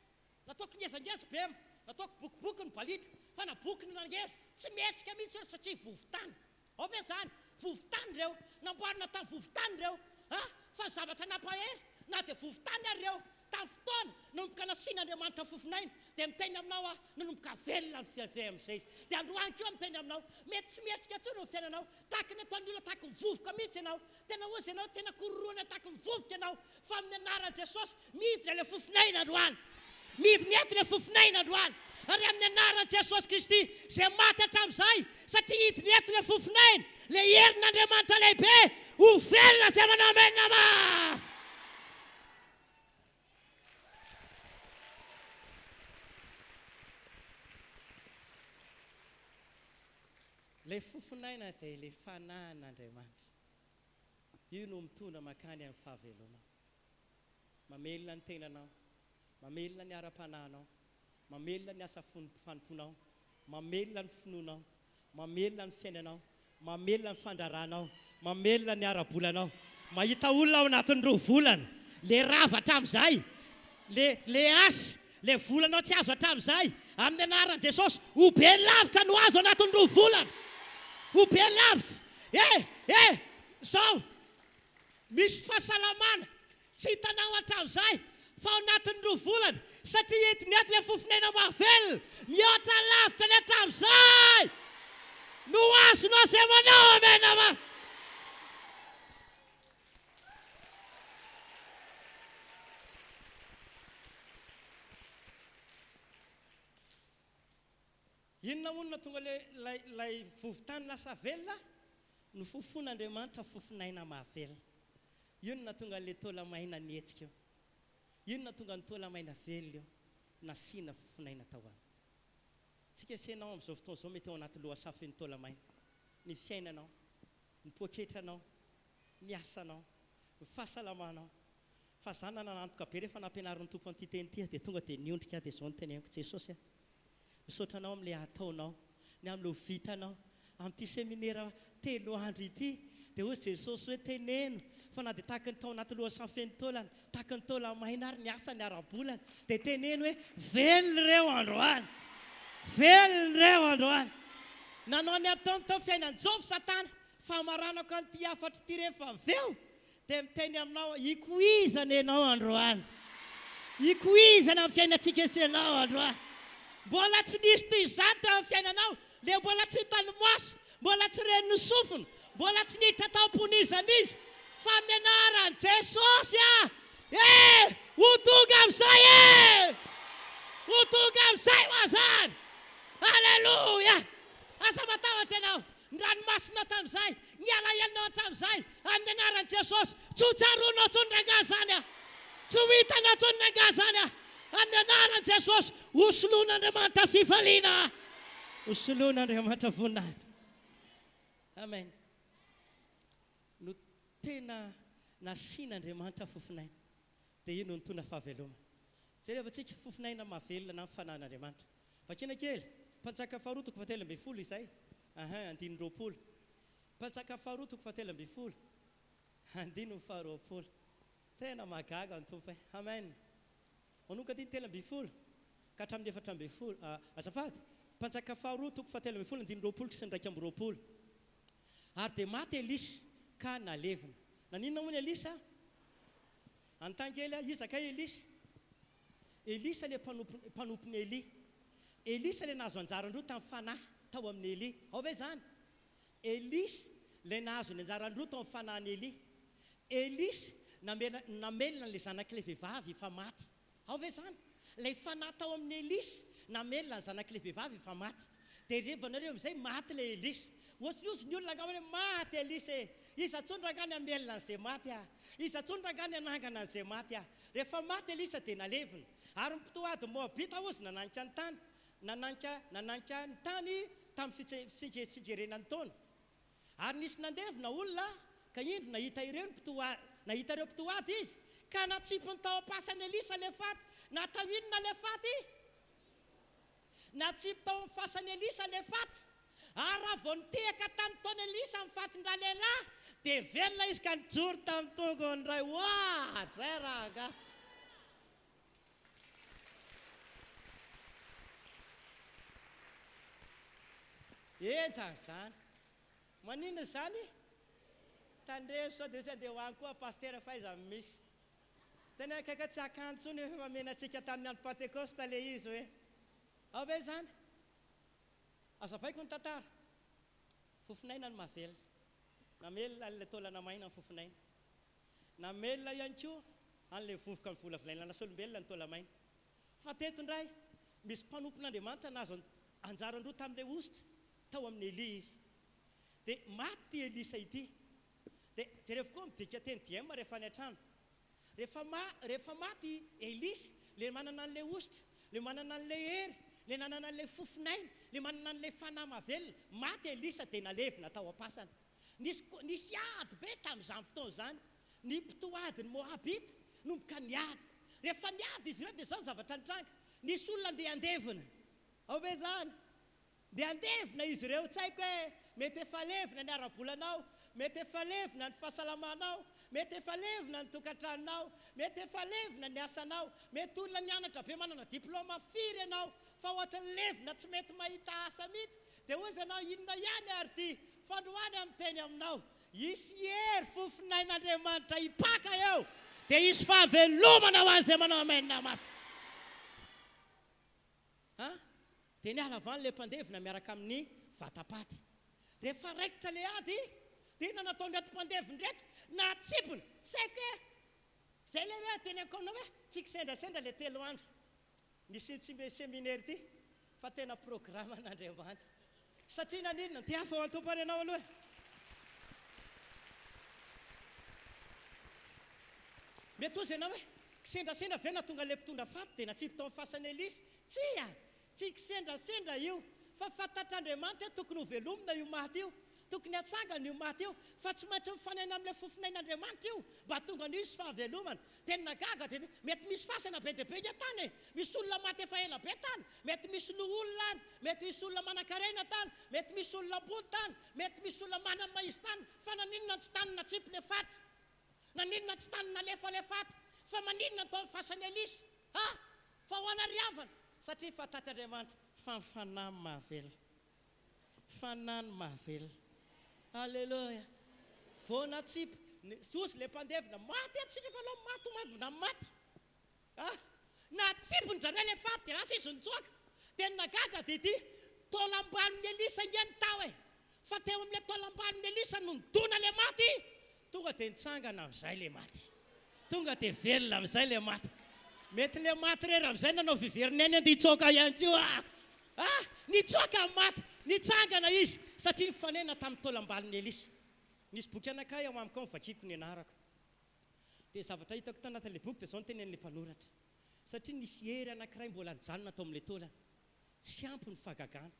nataoko ngezangeza bema nataoko bokiboky ny balita fa na boky ny nangeza tsy mihetsika mihitsy eo satria vovotany ao ve zany vovotany reo namboarina tamin'ny vovotany reo fa zavatra nampahery na dia vovotany ary reo tamin'ny fotoana nanomboka nasian'Andriamanitra fofinaina dia miteny aminao nanomboka velona ny fiavy amin'izay dia androany keo miteny aminao mety tsy mihetsika tsony ny fiainanao tahaka ny ataon'ny olona tahaka mivovoka mihitsy ianao tena ozy ianao tena kororoana tahaka mivovoka ianao fa amin'ny anaran'i Jesosy miditra le fofinaina androany miditra ny ety le fofinaina androany ary amin'ny anaran'i Jesosy Kristy izay maty hatramin'izay satria hiditra ny ety le fofinaina le herin'Andriamanitra lehibe ho velona izay manao amenina mafy. Le fofinaina dia le fanahin'Andriamanitra io no mitondra makany amin'ny fahavelomana mamelona ny tenanao mamelona ny ara-panahinao mamelona ny asa fanomponao mamelona ny finoanao mamelona ny fiainanao mamelona ny fandraranao mamelona ny ara-bolanao mahita olona ao anatin'ny roa volana le rava hatramin'izay le asa le volanao tsy azo hatramin'izay amin'ny anaran'i Jesosy ho be lavitra no azo anatin'ny roa volana ho be lavitra zao misy fahasalamana tsy hitanao hatramin'izay fa ao anatin'ny roa volana satria hety ny ato le fofinaina mahavelona mihoatra lavitra ny hatramin'izay no azonao izay manao amena mafy. Inona monina tonga lay vovotany lasa velona no fofon'Andriamanitra fofinaina mahavelona inona tonga le taolamaina nietsika eo inona tonga ny taolamaina velona eo nasiana fofinaina tao any tsika esenao amin'izao fotoana izao mety ao anaty lohasafa ny taolamaina ny fiainanao ny poaketranao ny asanao ny fahasalamanao fa zany nanantoka be rehefa nampianarin'ny tompo an'ity teny ity dia tonga dia niondrika dia zao ny teneniko Jesosy a misaotranao amin'ilay ataonao ny amin'ilay vitanao amin'ity seminaire 3 andro ity dia hoy Jesosy hoe teneno fa na dia tahaka ny tao anaty lohasany feno taolana tahaka ny taolana maina ary ny asa ny ara-bolana dia teneno hoe velona ireo androany velona ireo androany nanao ny ataony tao fiainan Job Satana famaranako an'ity afatra ity rehefa veo dia miteny aminao ikoizana ianao androany ikoizana amin'ny fiainantsika isenao androany mbola tsy nisy toy izany tao amin'ny fiainanao le mbola tsy hitany maso mbola tsy reniny sofina mbola tsy niditra tao-ponizana izy fa mianaran Jesosy ho tonga amin'izay ho tonga amin'izay ho azany halleloja asa matahotra ianao ny ranomasina tamin'izay ny alahielinao tamin'izay amin'ny anaran'i Jesosy tsy ho tsaroanao tsony rangahy zany tsy ho hitanao tsony rangahy zany amin'ny anaran'i Jesosy hosoloan'Andriamanitra fifaliana hosoloan'Andriamanitra voninahitra amen no tena nasian'Andriamanitra fofinaina dia ino no mitondra fahavelomana jereva tsika fofinaina mahavelona na mifanan'Andriamanitra vakina kely mpanjaka faharoa toko fahatelo ambin'ny folo izay andiny roapolo mpanjaka faharoa toko fahatelo ambin'ny folo andiny faharoapolo tena magaga ny tompo amen manomboka andiny telo ambin'ny folo ka hatramin'ny efatra ambin'ny folo azafady mpanjaka faharoa toko fahatelo ambin'ny folo andiny roapolo sy ny raika amby roapolo ary dia maty Elisy ka nalevina naninona moa ny Elisy anontany-kely izaka Elisy Elisy le mpanompon'ny Eli Elisy le nahazo anjaran-droa tamin'ny fanahy tao amin'ny Eli ao ve zany Elisy le nahazo ny anjaran-droa tao amin'ny fanahin'ny Eli Elisy namelona le zanak'ilay vehivavy efa maty ao ve zany lay fanahy tao amin'ny Elisy namelona ny zanak'ilay vehivavy efa maty dia revanareo amin'izay maty le Elisy ozy ny olona angamba hoe maty Elisy iza tsony rangany amelona an'izay maty iza tsony rangany anangana an'izay maty rehefa maty Elisy dia nalevina ary mpitoady Moabita ozy nananika ny tany nananika ny tany tamin'ny fijerenany taona ary nisy nandevina olona ka indro nahita ireo mpitoady izy ka natsipony tao am-pasany Elisa le faty natao inona le faty natsipy tao amin'ny fasany Elisa le faty ary raha vao nitehaka tamin'ny taona Elisa amin'ny fatindra lehilahy dia velona izy ka nijoro tamin'ny tongony ray dray raga enjany zany manina zany tandreo sao dia zay dia hoany koa pastera faiza misy tena akaika tsy akantsony efa mamenatsika tamin'ny andro Pentecoste le izy hoe ao ve zany azabaiko ny tantara fofinaina ny mahavelona namelona an'ilay taolana maina ny fofinaina namelona ihany koa an'ilay vovoka ny vola vilaina lasa olombelona ny taolana maina fa teto indray misy mpanompon'Andriamanitra nahazo anjaran-droa tamin'ilay ositra tao amin'ny Eli izy dia maty Elisa ity dia jereva koa midika teny diema rehefa any an-trano rehefa maty Elisa le manana an'ilay ositra le manana an'ilay hery le nanana an'ilay fofinaina le manana an'ilay fanahy mahavelona maty Elisa dia nalevina tao am-pasana nisy ady be tamin'izany fotoana zany ny mpitoadiny Moabita nomboka niady rehefa niady izy ireo dia zao ny zavatra nitranga nisy olona dia andevina ao ve zany dia andevina izy ireo tsy haiko hoe mety efa levina ny ara-bolanao mety efa levina ny fahasalamanao mety efa levina ny tokantranonao mety efa levina ny asanao mety olona nianatra be manana diplôma firy ianao fa ohatra ny levina tsy mety mahita asa mihitsy dia hoy izy ianao inona ihany ary ty fandroany amin'ny teny aminao isy hery fofinain'Andriamanitra hipaka eo dia isy fahavelomana ho an'izay manao amainina mafy dia niala avany le mpandevina miaraka amin'ny vatapaty rehefa raikitra le ady dia inona nataony reto mpandevina reto natsipony saiko zay le hoe teny ankomina hoe tsika sendasendra le 3 andro nisy seminaire ity fa tena programme n'Andriamanitra satria naninona ty hafa ao an-tompany ianao aloha mety ozy ianao hoe kisendrasendra ve na tonga le mpitondra faty dia natsipy tao amin'ny fasany Elisy tsy kisendrasendra io fa fantatr'Andriamanitra tokony ho velomina io maty io tokony atsangana io maty io fa tsy maintsy mifanaina amin'ilay fofinain'Andriamanitra io mba tonga ny isy fahavelomana tena gaga dia mety misy fasana be dia be ny tany e misy olona maty efa ela be tany mety misy olona any mety misy olona manan-karena tany mety misy olona ambony tany mety misy olona manana maizy tany fa naninona tsy tany natsipy le faty naninona tsy tany nalefa le faty fa maninona atao amin'ny fasany Elisy fa ho anariavana satria fataty Andriamanitra fa mifanahy mahavelona fanany mahavelona alleloia vao natsipy sosy le mpandevina maty atsika fa aloha maty mavina maty natsipy ndray le faty dia lasa izy nitsoaka dia nagaga dia ity taolambalin'ny Elisa ingeny tao e fa teo amin'ilay taolambalin'ny Elisa no nidona le maty tonga dia nitsangana amin'izay le maty tonga dia velona amin'izay le maty mety le maty rera amin'izay nanao viverineny andia hitsoaka ihany koa nitsoaka amin'ny maty nitsangana izy satria nifanena tamin'ny taolambalin'ny Elisa nisy boky anankiray ao amiko ao vakiko ny anarako dia zavatra hitako tanatin'ilay boky dia zao ny tenen'ilay mpanoratra satria nisy hery anankiray mbola nijanona tao amin'ilay taolana tsy ampy ny fahagagana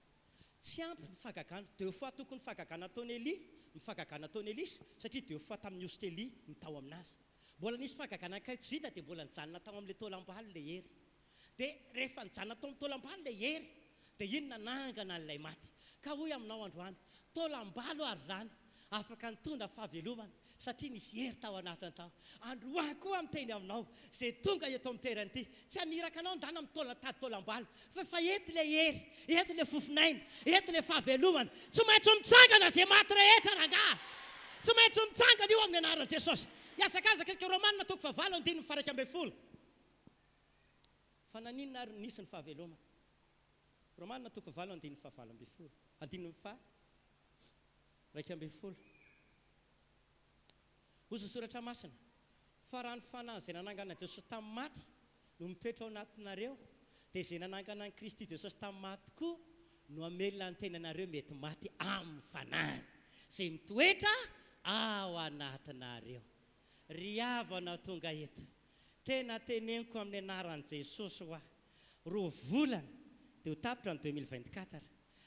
tsy ampy ny fahagagana dia fois tokony fahagagana ataony Elia ny fahagagana ataony Elisa satria dia fois tamin'ny ositra Elia ny tao aminazy mbola nisy fahagagana anankiray tsy vita dia mbola nijanona tao amin'ilay taolambaly ilay hery dia rehefa nijanona tao amin'ny taolambaly ilay hery dia inona nangana n'ilay maty ka hoy aminao androany taolambalo ary zany afaka nitondra fahavelomana satria nisy hery tao anatiny tao androany koa miteny aminao izay tonga eto amin'ny toerana ity tsy haniraka anao ndana mitady taolambalo fa eto ilay hery eto ilay fofinaina eto ilay fahavelomana tsy maintsy mitsangana izay maty rehetra rangahy tsy maintsy mitsangana io amin'ny anaran'i Jesosy iasakazaka Romanina toko fahavalo andininy faraika ambin'ny folo fa naninona ary nisy ny fahavelomana Romanina toko fahavalo andininy fahavalo ambin'ny folo andininy raika ambin'ny folo hozy ny soratra masina fa raha ny fanahy izay nanangana Jesosy tamin'ny maty no mitoetra ao anatinareo dia izay nanangana ny Kristy Jesosy tamin'ny maty koa no amelona ny tenanareo mety maty amin'ny fanahiny izay mitoetra ao anatinareo ry havana tonga eto tena teneniko amin'ny anaran'i Jesosy ho aho roa volana dia ho tapitra ny 2024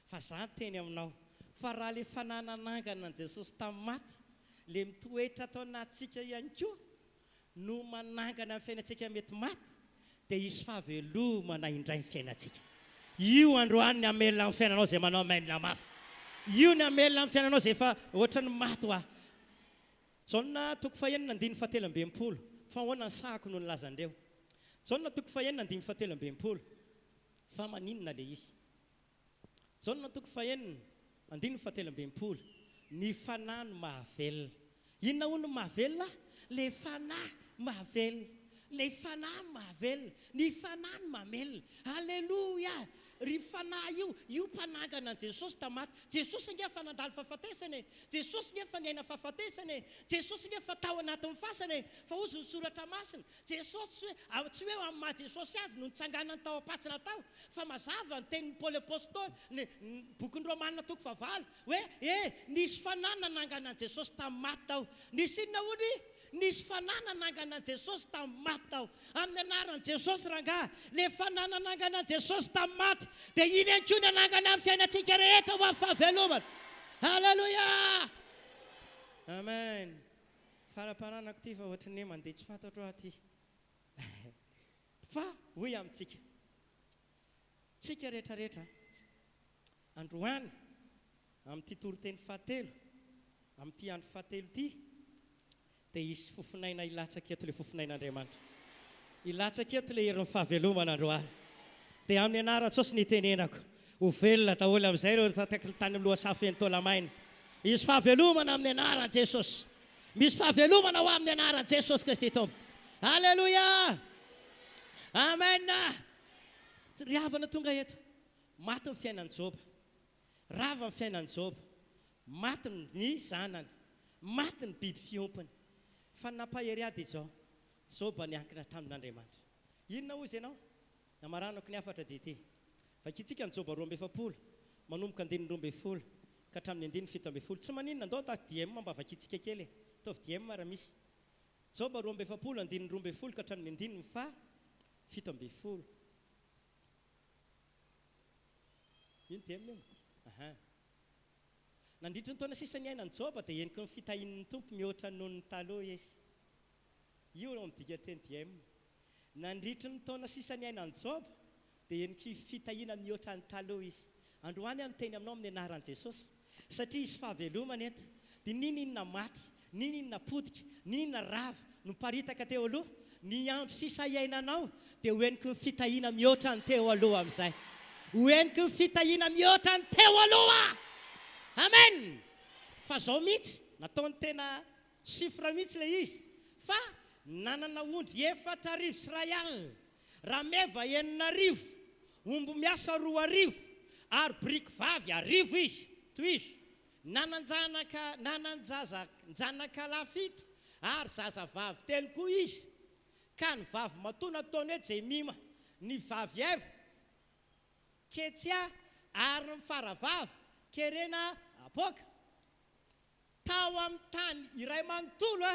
fa za teny aminao fa raha le fanahy nanangana an Jesosy tamin'ny maty le mitoetra tao anatsika ihany koa no manangana amin'ny fiainantsika mety maty dia isy fahavelomana indray ny fiainantsika io androany ny amelona amin'ny fiainanao izay manao mainina mafy io ny amelona amin'ny fiainanao izay efa ohatrany maty ho aho Jaona toko fahenina andininy fahatelo amby enimpolo fa ahoana ny sahako no nilazandreo Jaona toko fahenina andininy fahatelo amby enimpolo fa maninona le izy Jaona toko fahenina andininy fahatelo amby enimpolo ny fanahy no mahavelona inona ho no mahavelona le fanahy mahavelona le fanahy mahavelona ny fanahy no mamelona alleloia ry fanahy io mpanangana an Jesosy tamaty Jesosy nge fa nandalo fahafatesany Jesosy nge fa niaina fahafatesany Jesosy nge fa tao anatin'ny fasany fa ozy ny soratra masina Jesosy tsy hoe amin'ny maha Jesosy azy no nitsanganany tao am-pasina tao fa mazava ny tenin'ny Paoly apôstôly ny bokin'ny Romanina toko fahavalo hoe nisy fanahy nanangana an Jesosy tamin'ny maty tao nisy inona hony nisy fanahy nanangana an Jesosy tamin'ny maty tao amin'ny anaran'i Jesosy rangahy le fanahy nanangana an Jesosy tamin'ny maty dia iny any koa nanangana amin'ny fiainantsika rehetra ho amin'ny fahavelomana halleloia amen fara-pananako ty fa ohatrany hoe mandeha tsy fantatro aho ty fa hoy amintsika tsika rehetrarehetra androany amin'ity toroteny fahatelo amin'ity andro fahatelo ity dia isy fofinaina ilatsaka eto ilay fofinain'Andriamanitra ilatsaka eto ilay herin'ny fahavelomana androany dia amin'ny anaran'i Jesosy ny tenenako ho velona daholo amin'izay ireo tany amin'ny loha-safy eny taolamaina misy fahavelomana amin'ny anaran'i Jesosy misy fahavelomana ho amin'ny anaran'i Jesosy Kristy Tompo halleloia amen ry havana tonga eto maty ny fiainan'i Joba rava ny fiainan'i Joba maty ny zanany maty ny biby fiompany fa nampaheriady izao Joba niankina tamin'Andriamanitra inona ozy ianao namaranako ny afatra dia ity vakitsika ny Joba 12 manomboka andininy 12 ka hatramin'ny andininy 17 tsy maninona andao taky DM mba vakitsika kely taovy DM raha misy Joba 12 andininy 12 ka hatramin'ny andininy 17 ino DM io nandritra ny taona sisa ny ainany Job dia henoko ny fitahin'ny tompo mihoatra noho ny taloha izy. Io no midika teny DM. Nandritra ny taona sisa ny ainany Job dia henoko fitahiana mihoatra ny taloha izy. Androany amin'ny teny aminao amin'ny anaran'i Jesosy. Satria izy fahavelomana eto. Dia ninona maty, ninona potika, ninona rava no paritaka teo aloha. Ny andro sisa iainanao dia hoeniko ny fitahiana mihoatra ny teo aloha amin'izay. Hoeniko ny fitahiana mihoatra ny teo aloha. Amen. Fa zao mihitsy, nataony tena sifra mihitsy ilay izy. Fa nanana ondry 4,000 Israel, rameva 4,000, omby miasa 2,000, ary briky vavy 1,000 izy. Toy izy. Nananjanaka lafito, ary zazavavy 3 koa izy. Ka ny vavy matona ataony hoe Jemima, ny vavy Eva, Ketsia, ary ny faravavy Kerena Aboka. Tao amin'ny tany iray manontolo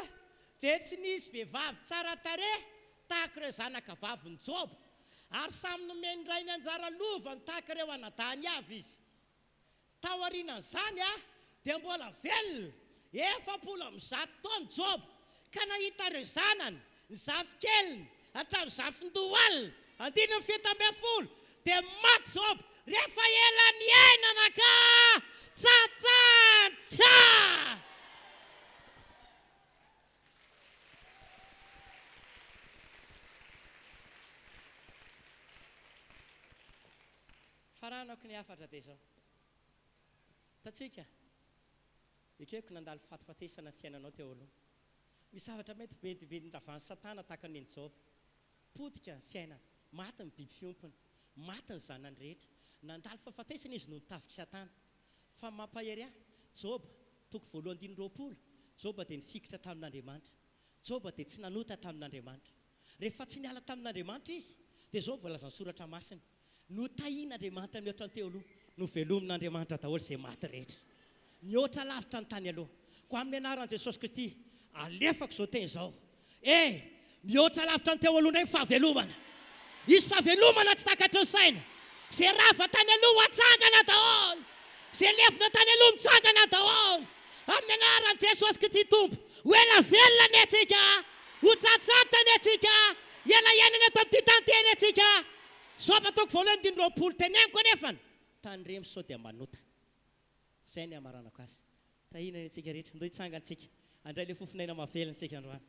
dia tsy nisy vehivavy tsara tarehy tahaka ireo zanaka vaviny Job, ary samy nomeny iray ny anjara lovany tahaka ireo anadahany avy izy. Tao aorianan'izany dia mbola velona 700 taona Job, ka nahita ireo zanany, ny zafikeliny, hatramin'ny zafin-doha alina 170 dia maty Job. Rehefa ela ny ainana ka tsatsatra. Faranako ny afatra dia izao. Tatsika, ekeko nandalo fatifatesana ny fiainanao teo aloha. Misy zavatra mety be niravan'ny Satana tahaka ny Job. Potika fiainana, maty ny biby fiompony, maty ny zanany rehetra. Nandalo fahafatesana izy no nitafiky Satana. Fa mampahery Job, toko 220, Job dia nifikitra tamin'Andriamanitra. Job dia tsy nanota tamin'Andriamanitra. Rehefa tsy niala tamin'Andriamanitra izy, dia izao voalazany soratra masina. Notahian'Andriamanitra mihoatra ny teo aloha, no velomin'Andriamanitra daholo izay maty rehetra. Mihoatra lavitra ny tany aloha. Ko amin'ny anaran'i Jesosy Kristy, alefako izao teny izao. Mihoatra lavitra ny teo aloha indray fahavelomana. Izy fahavelomana tsy takatra ny saina. Izay rava tany aloha hatsangana daholo. Izay lefina tany aloha mitsangana daholo. Amin'ny anaran'i Jesosy Kristy Tompo, hoela velona ny atsika, ho tsatsata ny atsika, ela iainana eto amin'ity tanteny atsika. Soapa toko 220 teneniko anefany. Tandremo sao dia manota. Izay ny amaranako azy. Tahiana ny atsika rehetra, ndo hitsangantsika. Andray ilay fofinaina mavelantsika androany.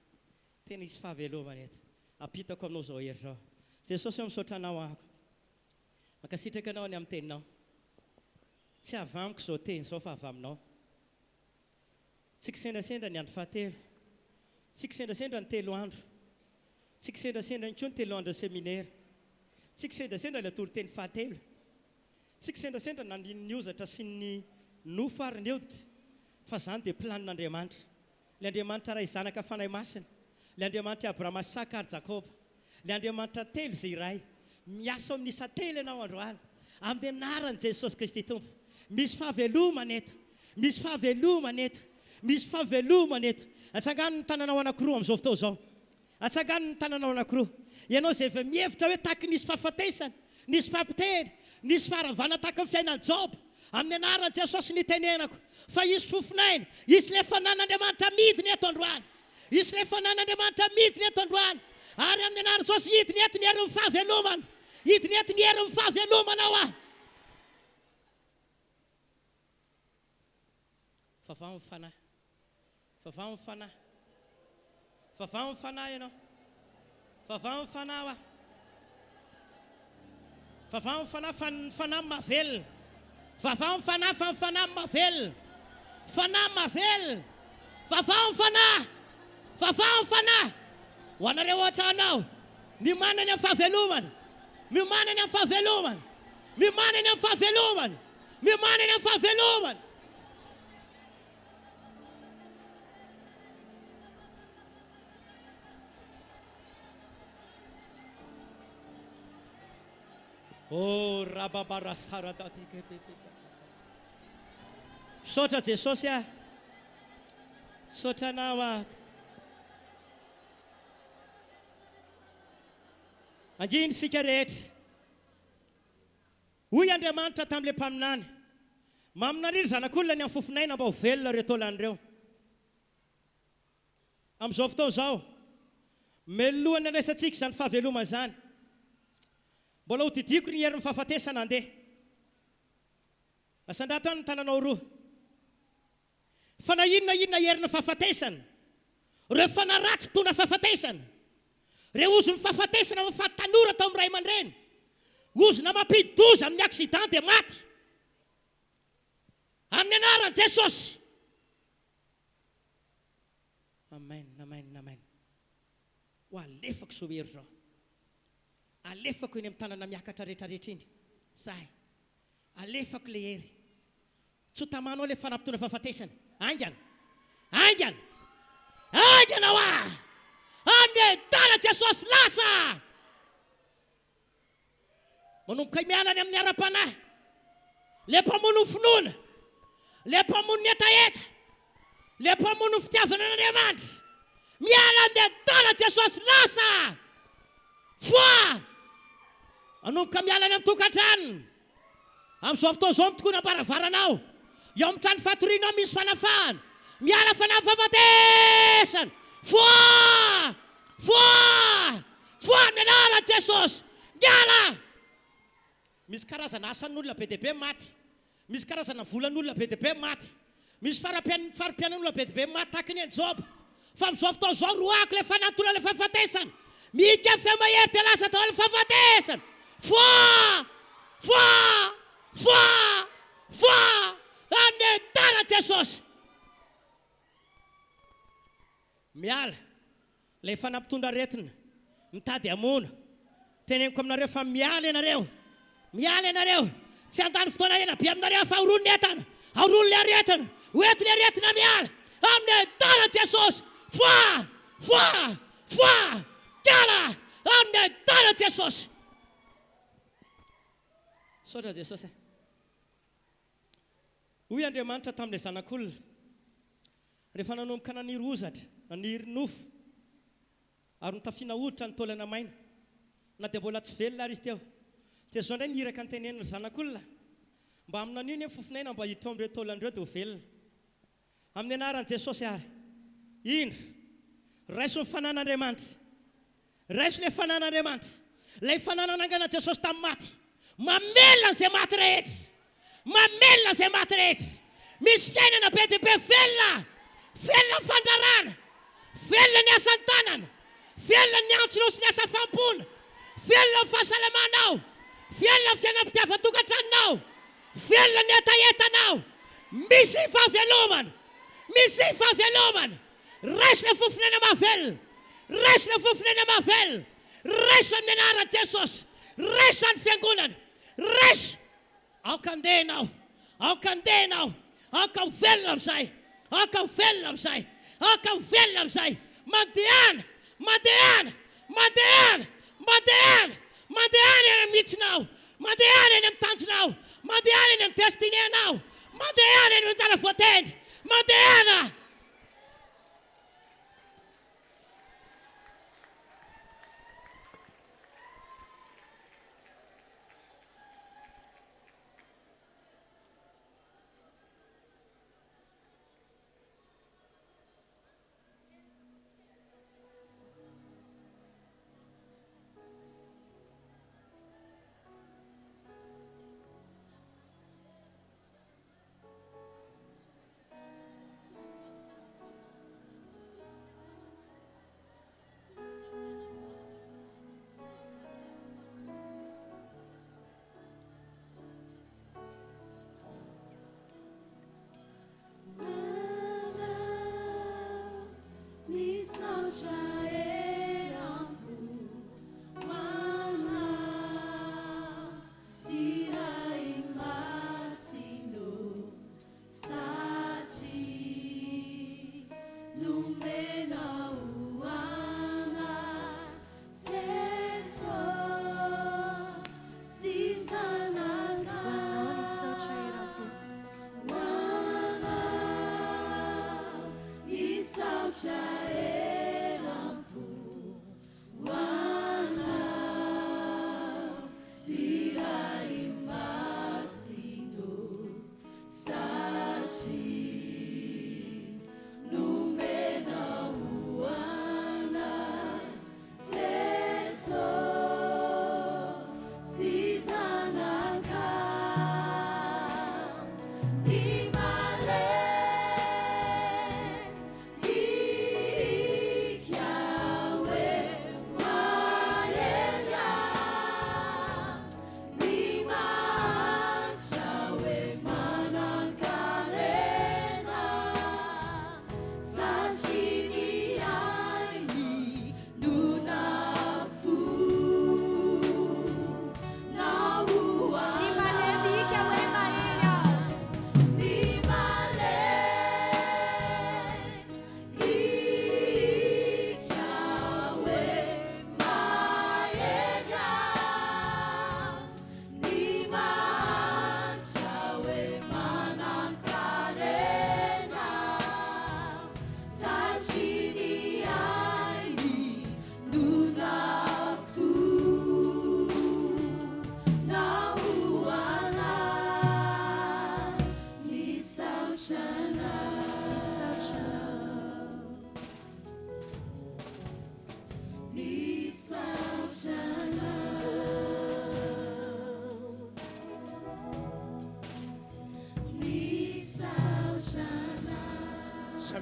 Tena isy fahavelomana eto. Apitako aminao izao hery izao. Jesosy eo misaotra anao ahako. Makasitraka anao ny amin'ny teninao. Tsy avamiko izao teny izao fa avaminao. Tsy kisendasendra ny andro fahatelo. Tsy kisendasendra ny 3 andro. Tsy kisendasendra ny koa ny 3 andro seminaire. Tsy kisendasendra ny atoro-teny fahatelo. Tsy kisendasendra na ny ozatra sy ny nofo ary ny hoditra. Fa izany dia planin'Andriamanitra. Ilay Andriamanitra ray zanaka fanahy masina. Ilay Andriamanitra Abrahama, Isaka ary Jakoba. Ilay Andriamanitra telo izay iray. Miasa amin'ny isa telo ianao androany. Amin'ny anaran'i Jesosy Kristy Tompo. Misy fahavelomana eto. Misy fahavelomana eto. Misy fahavelomana eto. Atsangano ny tananao anankiroa amin'izao fotoana izao. Atsangano ny tananao anankiroa. Ianao izay efa mihevitra hoe tahaka nisy fahafatesana, nisy fampitery, nisy faharavana tahaka ny fiainan'i Job. Amin'ny anaran'i Jesosy ny tenenako. Fa isy fofinaina, isy ilay fanan'Andriamanitra midiny eto androany. Isy ilay fanan'Andriamanitra midiny eto androany. Ary amin'ny anaran'i Jesosy hidiny eto ny herin'ny fahavelomana. Hidiny eto ny herin'ny fahavelomana ao ah. Vavao ny fanahy. Vavao ny fanahy. Vavao ny fanahy ianao. Vavao ny fanahy ah. Vavao ny fanahy fanahy mavelona. Vavao ny fanahy fa ny fanahy mavelona. Fanahy mavelona. Vavao ny fanahy. Vavao ny fanahy. Ho anareo ohatra anao. Mimanana amin'ny fahavelomana. Mimanana amin'ny fahavelomana. Mimanana amin'ny fahavelomana. Mimanana amin'ny fahavelomana. Oh, rababarasara datike. Sotra Jesosy ah. Sotra anao ah. Anginy sika rehetra. Hoy Andriamanitra tamin'ilay mpaminany. Maminariry zanak'olona ny amin'ny fofinaina mba ho velona ireo taolan'ireo. Amin'izao fotoana izao, melohany resantsika izany fahavelomana izany. Mbola ho didiko ny herin'ny fahafatesana andeha. Asandrato any ny tananao roa. Fa na inona herin'ny fahafatesana, rehefa naratsy mpitondra fahafatesana, ireo ozony fahafatesana mahafaty tanora tao amin'ny ray aman-dreny, ozona mampidoza amin'ny accident dia maty. Amin'ny anaran'i Jesosy. Amen, amen, amen. Ho alefako izao hery izao. Alefako eny amin'ny tanana miakatra rehetrarehetra iny. Zahay. Alefako ilay hery. Tsy ho tamanao ilay fanampitondra fahafatesana. Aingana. Aingana. Aingana ho ah! Amin'ny tanana Jesosy lasa. Manomboka mialany amin'ny ara-panahy. Le mpamono ny finoana. Le mpamono ny etaeta. Le mpamono ny fitiavana n'Andriamanitra. Miala amin'ny tanana Jesosy lasa. Foa! Manomboka mialany amin'ny tokantrano. Amin'izao fotoana izao mitokona am-baravaranao. Eo amin'ny trano fatorianao misy fanafahana. Miala fahafatesana. Foa! Foa! Foa amin'ny anaran'i Jesosy. Miala! Misy karazana asan'olona be dia be maty. Misy karazana volan'olona be dia be maty. Misy farim-pianan'olona be dia be maty tahaka ny Job. Fa amin'izao fotoana izao roako ilay fanantona ilay fahafatesana. Mika femahery dia lasa tao ilay fahafatesana. Foa! Foa! Foa! Foa! Amin'ny tanana Jesosy. Miala ilay fanampitondra aretina, mitady hamono. Teneniko aminareo fa miala ianareo. Miala ianareo. Tsy andany fotoana ela be aminareo fa ahorony entana. Ahorony ilay aretina. Hoety ilay aretina miala. Amin'ny tanana Jesosy. Foa! Foa! Foa! Miala! Amin'ny tanana Jesosy. Saotra Jesosy. Hoy Andriamanitra tamin'ilay zanak'olona. Rehefa nanomboka naniry ozatra, naniry nofo, ary nitafiana hoditra ny taolana maina. Na dia mbola tsy velona ary izy teo. Dia izao indray niraka ny teneniny zanak'olona. Mba amin'ny anio ny fofinaina mba hiditra amin'ireo taolan'ireo dia ho velona. Amin'ny anaran'i Jesosy ary. Indro. Raiso ny fanan'Andriamanitra. Raiso ilay fanan'Andriamanitra. Ilay fananan'angana Jesosy tamin'ny maty. Mamelona izay maty rehetra. Mamelona izay maty rehetra. Misy fiainana be dia be velona. Velona ny fandrarana. Velona ny asan'ny tanana. Velona ny antsinao sy ny asa fampona. Velona ny fahasalamanao. Velona ny fiainam-pitiavan-tokantranonao. Velona ny etaetanao. Misy fahavelomana. Misy fahavelomana. Raiso ilay fofinaina mahavelona. Raiso ilay fofinaina mahavelona. Raiso amin'ny anaran'i Jesosy. Raiso amin'ny fiangonana. Raiso. Aoka andeha ianao. Aoka andeha ianao. Aoka mivelona amin'izay. Aoka mivelona amin'izay. Aoka mivelona amin'izay. Mandehana. Mandehana. Mandehana. Mandehana. Mandehana eny amin'ny mitsinao. Mandehana eny amin'ny tanjonao. Mandehana eny amin'ny destinénao. Mandehana eny amin'ny anjara voatendry. Mandehana.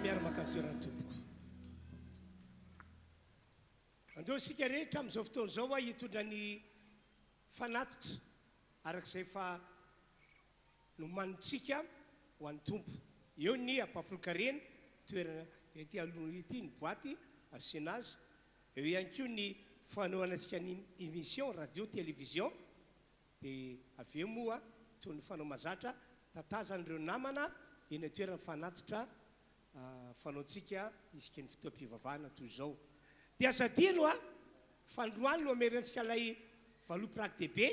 miara-maka toerany tompoko andeo sika rehetra amin'izao fotoana zao a hitondra ny fanatitra arak'izay fa nomanitsika ho an'ny tompo eo ny ampafolokarena toerana ety aloha ity ny boaty asiana azy eo ihany koa ny fanaovana antsika ny émission radio télévision dia aveo moa toy ny fanao mazatra tatazan'ireo namana eny toerana fanatitra fanaontsika isika ny fitoam-pivavahana toy izao dia azadino a fandroany no amerantsika lay valopy raky-dehibe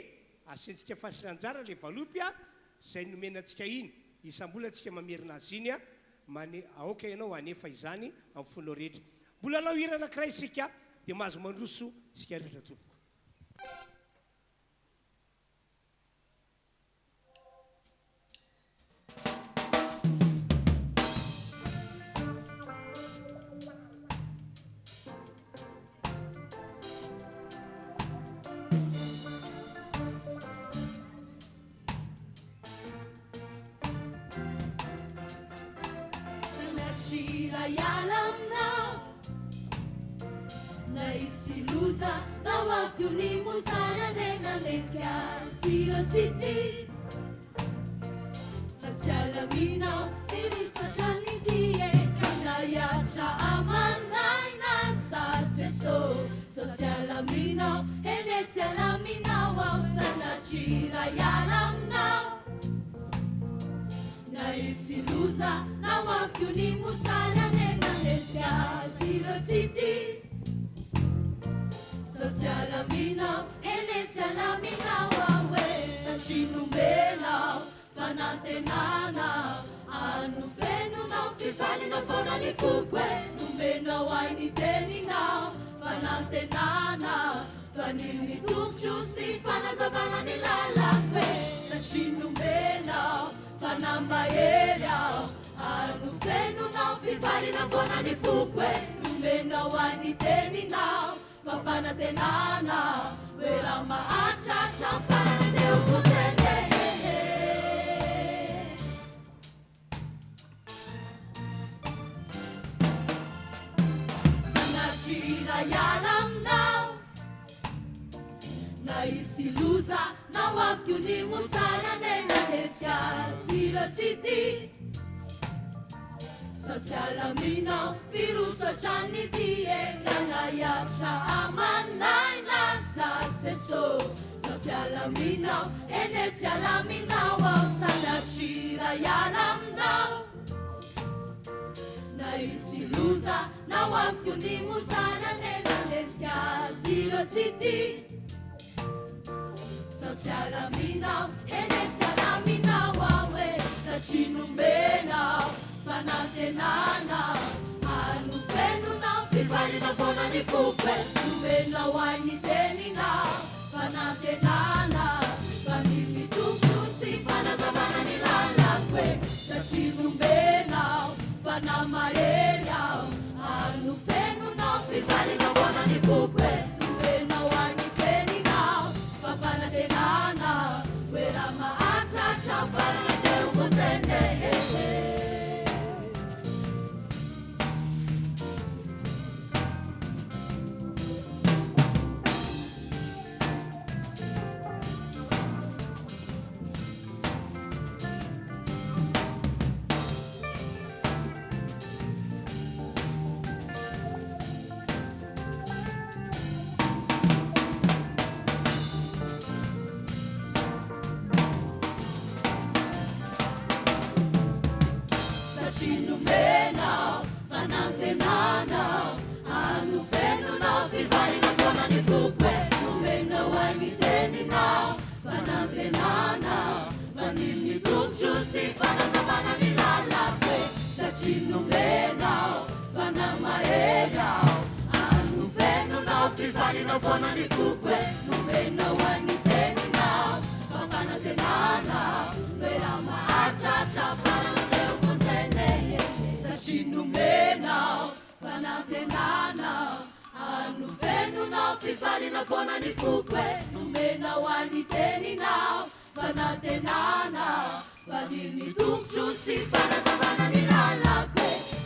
asiantsika fasiranjara le valopy a izay nomenantsika iny isam-bola antsika mamerina azy iny a aoka ianao anefa izany amin'ny fonao rehetra mbola alao hira anankiray isika dia mahazo mandroso isika rehetra tompoko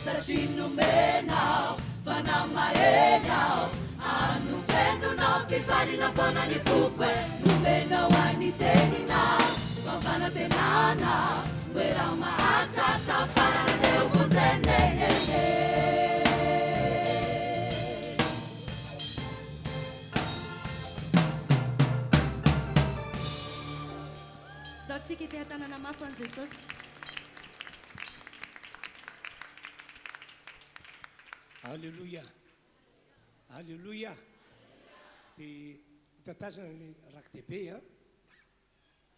satria nomenao fanamaenao anofendonao fifanina fona ny foko nomenao any teninao fampanantenana oera mahatratra farana teo vonjene daotsika te hatanana mafy an' jesosy. Alleluia, alleluia. Dia hitatazana ny rakidehibe a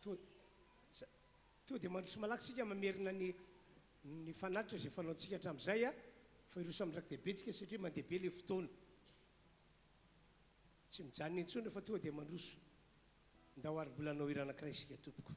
tonga dia mandroso malaky tsika mamerina ny fanatitra izay fanaontsika hatramin'izay a fa iroso amin'ny rakidehibe tsika satria mandehibe ilay fotoana tsy mijanona intsony fa tonga dia mandroso ndahoarybolanao iranankiray isika tompoko.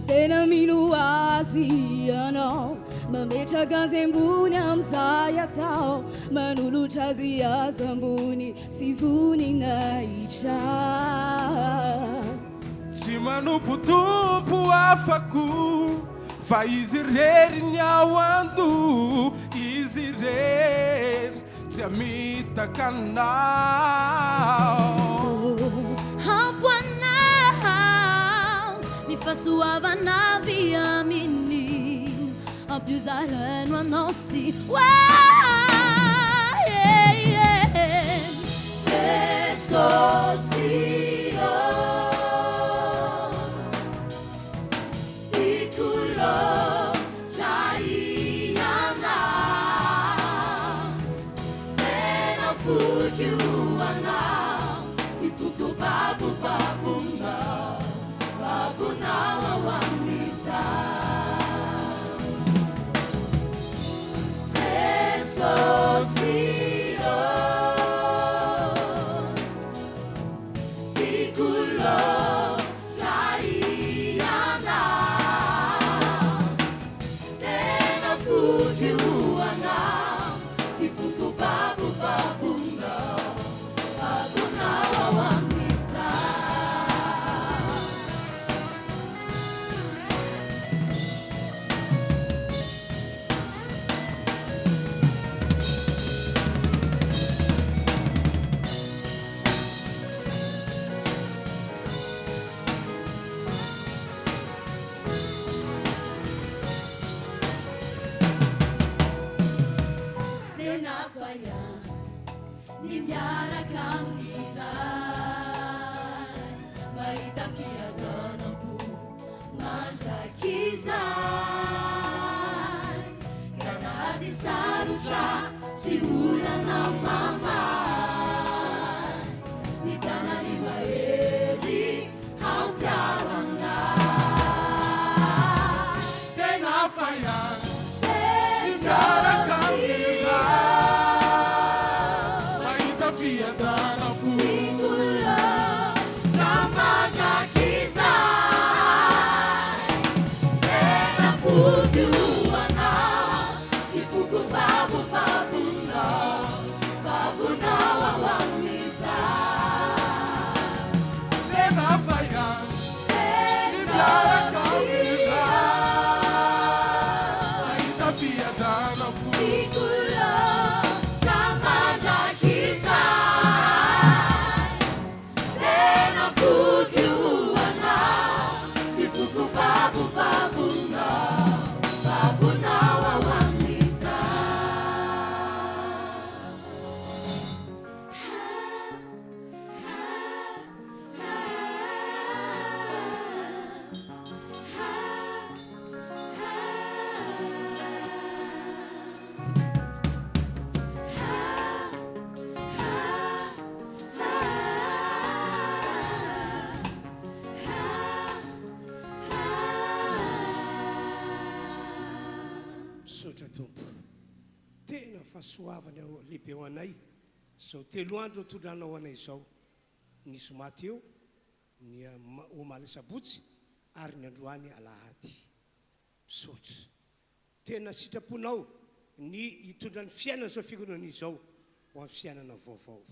tena mino azy ianao mametraka zembony am'izay atao manolotra azy atambony sy voninahitra tsy manompotompo afako fa izy rery ny ao ando izy rery tsy amitaka anao hampoanao ny fahasoavanavy aminy ampiozarano anao sy Jesosio tikulo chaiana tena fukiuana tifuku babu babuna babuna wawamisa Jesosio tikulo chaiana tena fukiuana tifuku babu babuna babuna wawamisa tenafaya ni miaraka amin'izay mahita fiadanam-po mandrakizay kanady sarotra sy olana mamay ny tanany mahery hampiaro aminay tena faiana Tikulo, sama fukuanao ifuku babunao babunao awamiza tena faian nibyarakamina aitafiadanako Ikulo Samadakiza Tena fukuana Ifuku babuna Babuna wawamisa Misaotra tompo tena fahasoavana lehibe ho anay zao telo andro tondranao anay zao ny zoma teo ny omaly sabotsy ary ny androany alahady. Misaotra tena sitraponao ny hitondrany fiainana zao fiangonana izao ho amin'ny fiainana vaovao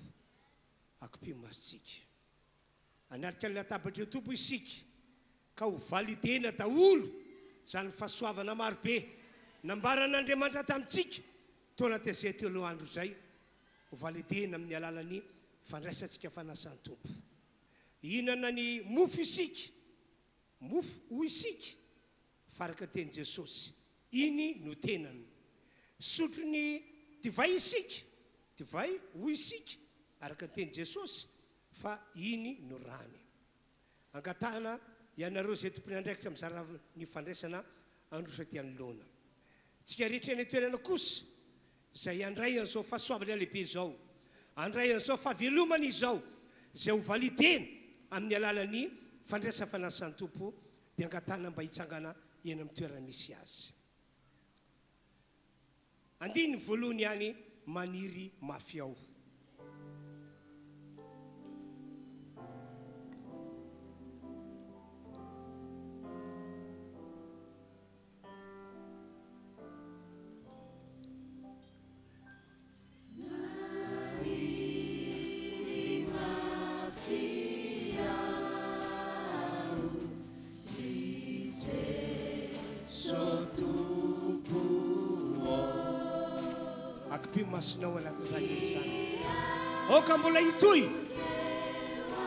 akopy-masitsika anarika ny latabatra tompo isika ka ho validena daholo zany fahasoavana marobe nambaran'Andriamanitra tamintsika taona tezay telo andro zay ho validena amin'ny alalany fandraisantsika fanasany tompo inana ny mofo isika mofo ho isika faraka teny Jesosy iny no tenany sotro ny divay isika divay ho isika araka teny Jesosy fa iny no rany angatahana ianareo zay tompony andraikitra mizara ny fandraisana androsa anoloana tsika rehetra eny toerana kosa zay andray an'izao fahasoavana lehibe zao andray an'izao fahavelomana izao zay ho validena amin'ny alalan'ny fandraisa fanasany tompo dia angatahana mba hitsangana eny amin'ny toerana misy azy. Andiny voalohany ihany maniry mafy ao. Masinao anaty zany zany oka mbola hitoy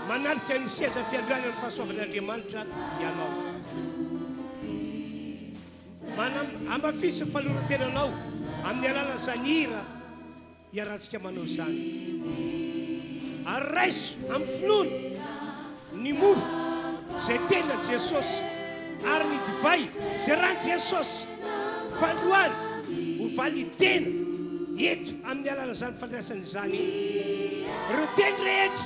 manarika ny seza fiandriana ny fahasoavan'Andriamanitra ianao ambafisy ny fahaloran-tenanao amin'ny alala zanira hiarantsika manao zany ary raiso amin'ny finoana ny mofo zay tena Jesosy ary ny divay zay rany Jesosy fandroany ho validena eto amin'ny alala zany fandraisany zany ireo teny rehetra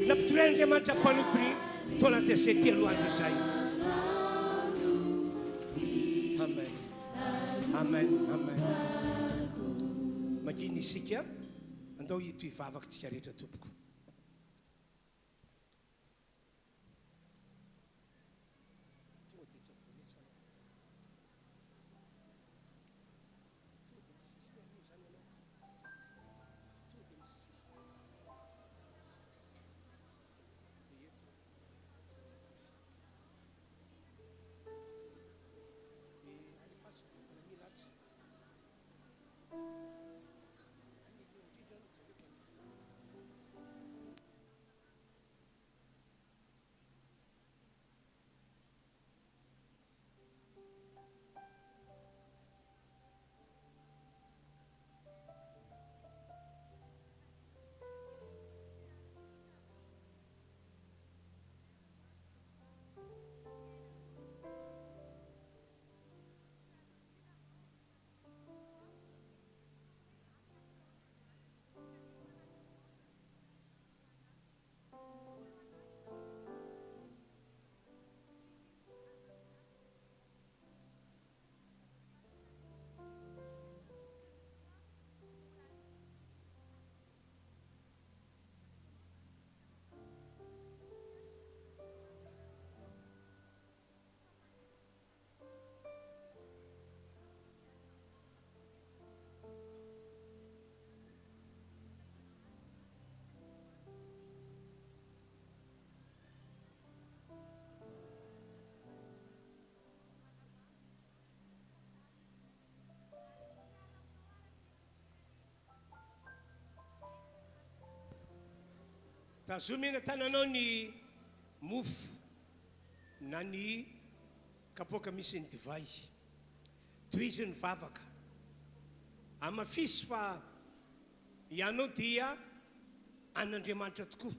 nampitoran'Andriamanitra mpanompony taona tezay telo andro zay. Amen amen amen maginy isika andao hito hivavaka tsika rehetra tompoko. tazomena tananao ny mofo na ny kapoaka misy ny divay toizy ny vavaka amafisy fa ianao dia an'Andriamanitra tokoa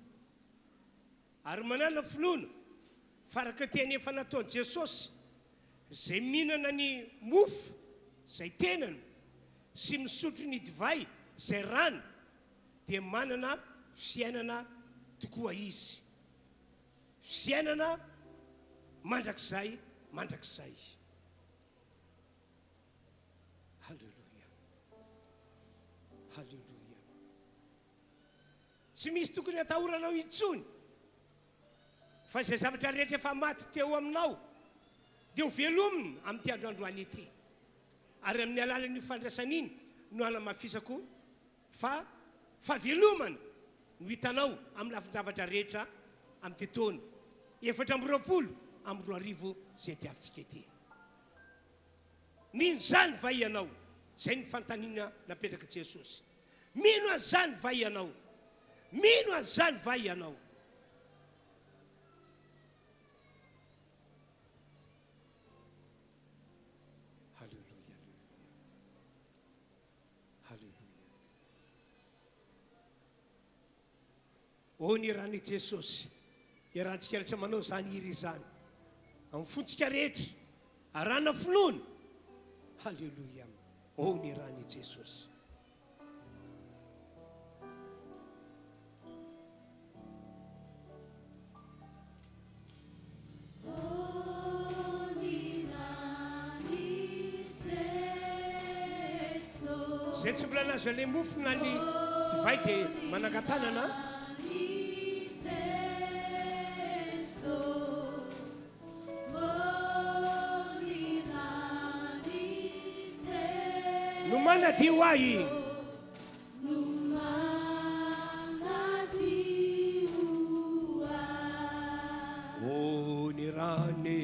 ary manala finoana faraka teny efa nataon'i Jesosy zay mihinana ny mofo zay tenany sy misotro ny divay zay rano dia manana fiainana tokoa izy, fiainana mandrakizay. Halleluja, halleluja. Tsy misy tokony atahoranao intsony fa zay zavatra rehetra efa maty teo aminao dia ho velomina amin'ity androandroany ity, ary amin'ny alalan'ny fandraisan'iny no anamafisako fa velomana no hitanao amin'ny lafin-javatra rehetra amin'ity taona 2020 zay tiavintsika ity. Mino zany vai ianao, zay ny fantaniana napetraka Jesosy. Mino azany vai ianao, mino azany vai ianao. Halleluja, halleluja. Ny rahan'i Jesosy iarahantsika rehetra manao zany iry zany amin'ny fontsika rehetra arahana finoana. Halleluja, ny rahan'i Jesosy. Zay tsy mbola nazo le mofo na ny divay dia manangatanana. No manadio ahy ny rany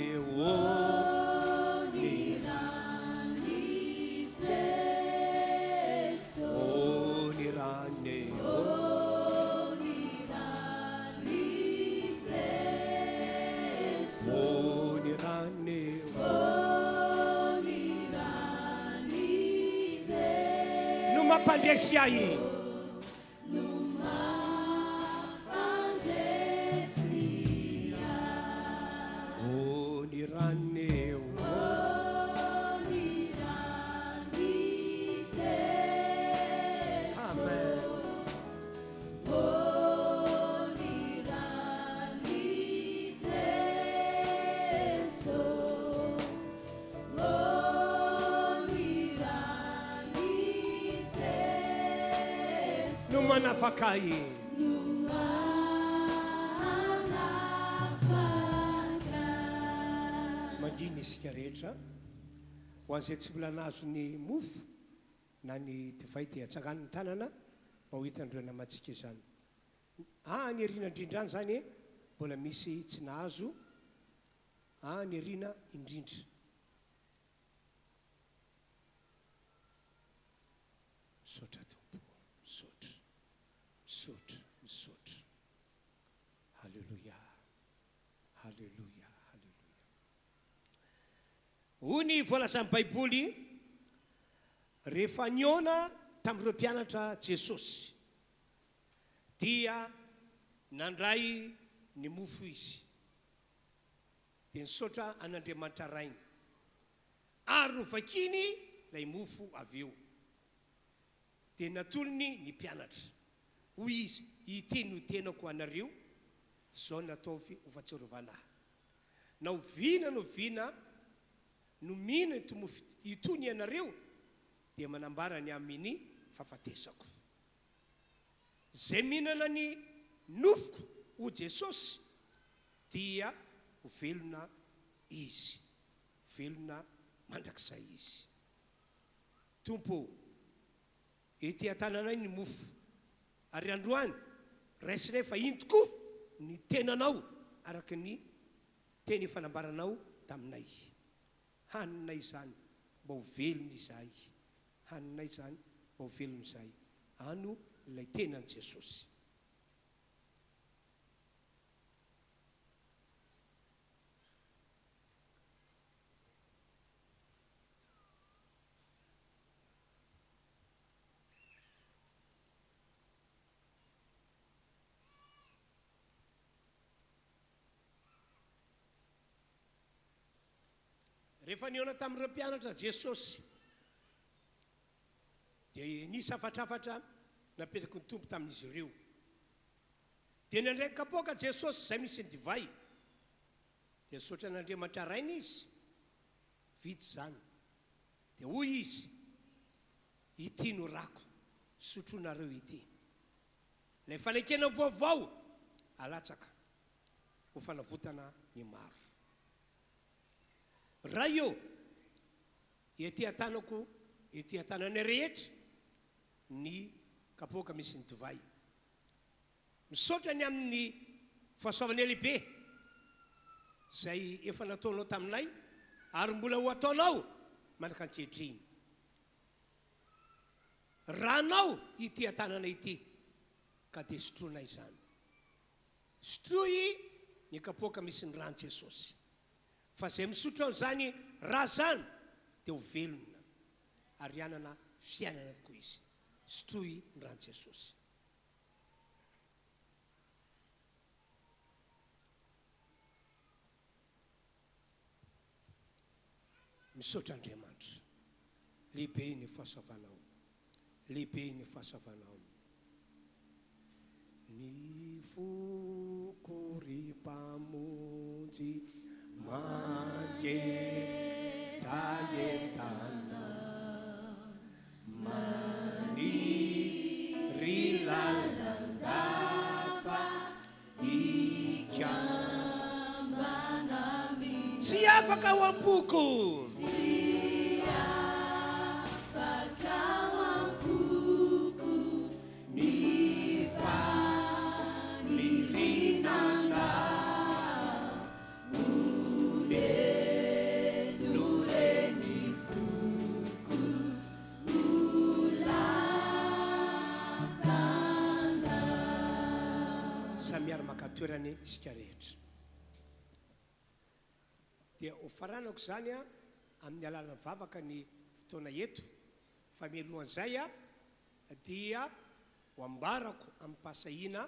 mampandresy ahy ny rany amen. No manafaka ahy mangina isika rehetra ho an'izay tsy mbola nazo ny mofo na ny divay dia atsagan'ny tanana mba ho hitandroana mantsika izany. Ny ariana indrindrany zany mbola misy tsy nahazo, ny ariana indrindra. Misaotra Tompo, misaotra. Halleluja, halleluja, halleluja. Hony voalazan'ny Baiboly rehefa niona tamin'ireo mpianatra Jesosy dia nandray ny mofo izy dia nisaotra an'Andriamanitra rainy ary novakiny ilay mofo avy eo dia natolony ny mpianatra hoy izy, ity no tenako anareo, izao nataovy ho fahatsiarovanahy. Na oviana no mihina itony ianareo dia manambara ny amin'ny fahafatesako. Zay mihinana ny nofoko ho Jesosy dia ho velona izy, velona mandrakizay izy. Tompo, ety an-tananay ny mofo, ary androany raisinay fa iny tokoa ny tenanao araka ny teny fanambaranao taminay. Haninay zany mba ho velona izahay, haninay zany mba ho velona izahay. Ano ilay tenan'i Jesosy. rehefa niona tamin'ireo mpianatra jesosy dia nisy afatrafatra napetraky ny tompo tamin'izy ireo dia nandraiky kapoaka jesosy izay misy ny divay dia sotra n'Andriamanitra raina izy vitsy zany dia hoy izy ity no rako sotronareo ity ilay fanekena vaovao alatsaka ho fanavotana ny maro raha io ety atanako ety atanany rehetra ny kapoaka misy ny divay misaotra ny amin'ny fahasoavany lehibe izay efa nataonao taminay ary mbola ho ataonao manaka ankehitriny rahanao ity atanana ity ka dia sotroinay izany sotroy ny kapoaka misy ny rany jesosy fa izay misotro an'izany raha zany dia ho velona ary anana fiainana tokoa izy sotroy ny rany jesosy misaotra Andriamanitra lehibe ny fahasoavanao lehibe ny fahasoavanao ny foko ry mpamonjy mangedaentana maniry lalandafa ikambanami tsy afaka ho ampoko toerany isika rehetra dia ho faranako zany amin'ny alalany vavaka ny fotoana eto fa mialohan'izay dia ho ambarako amin'ny mpasahina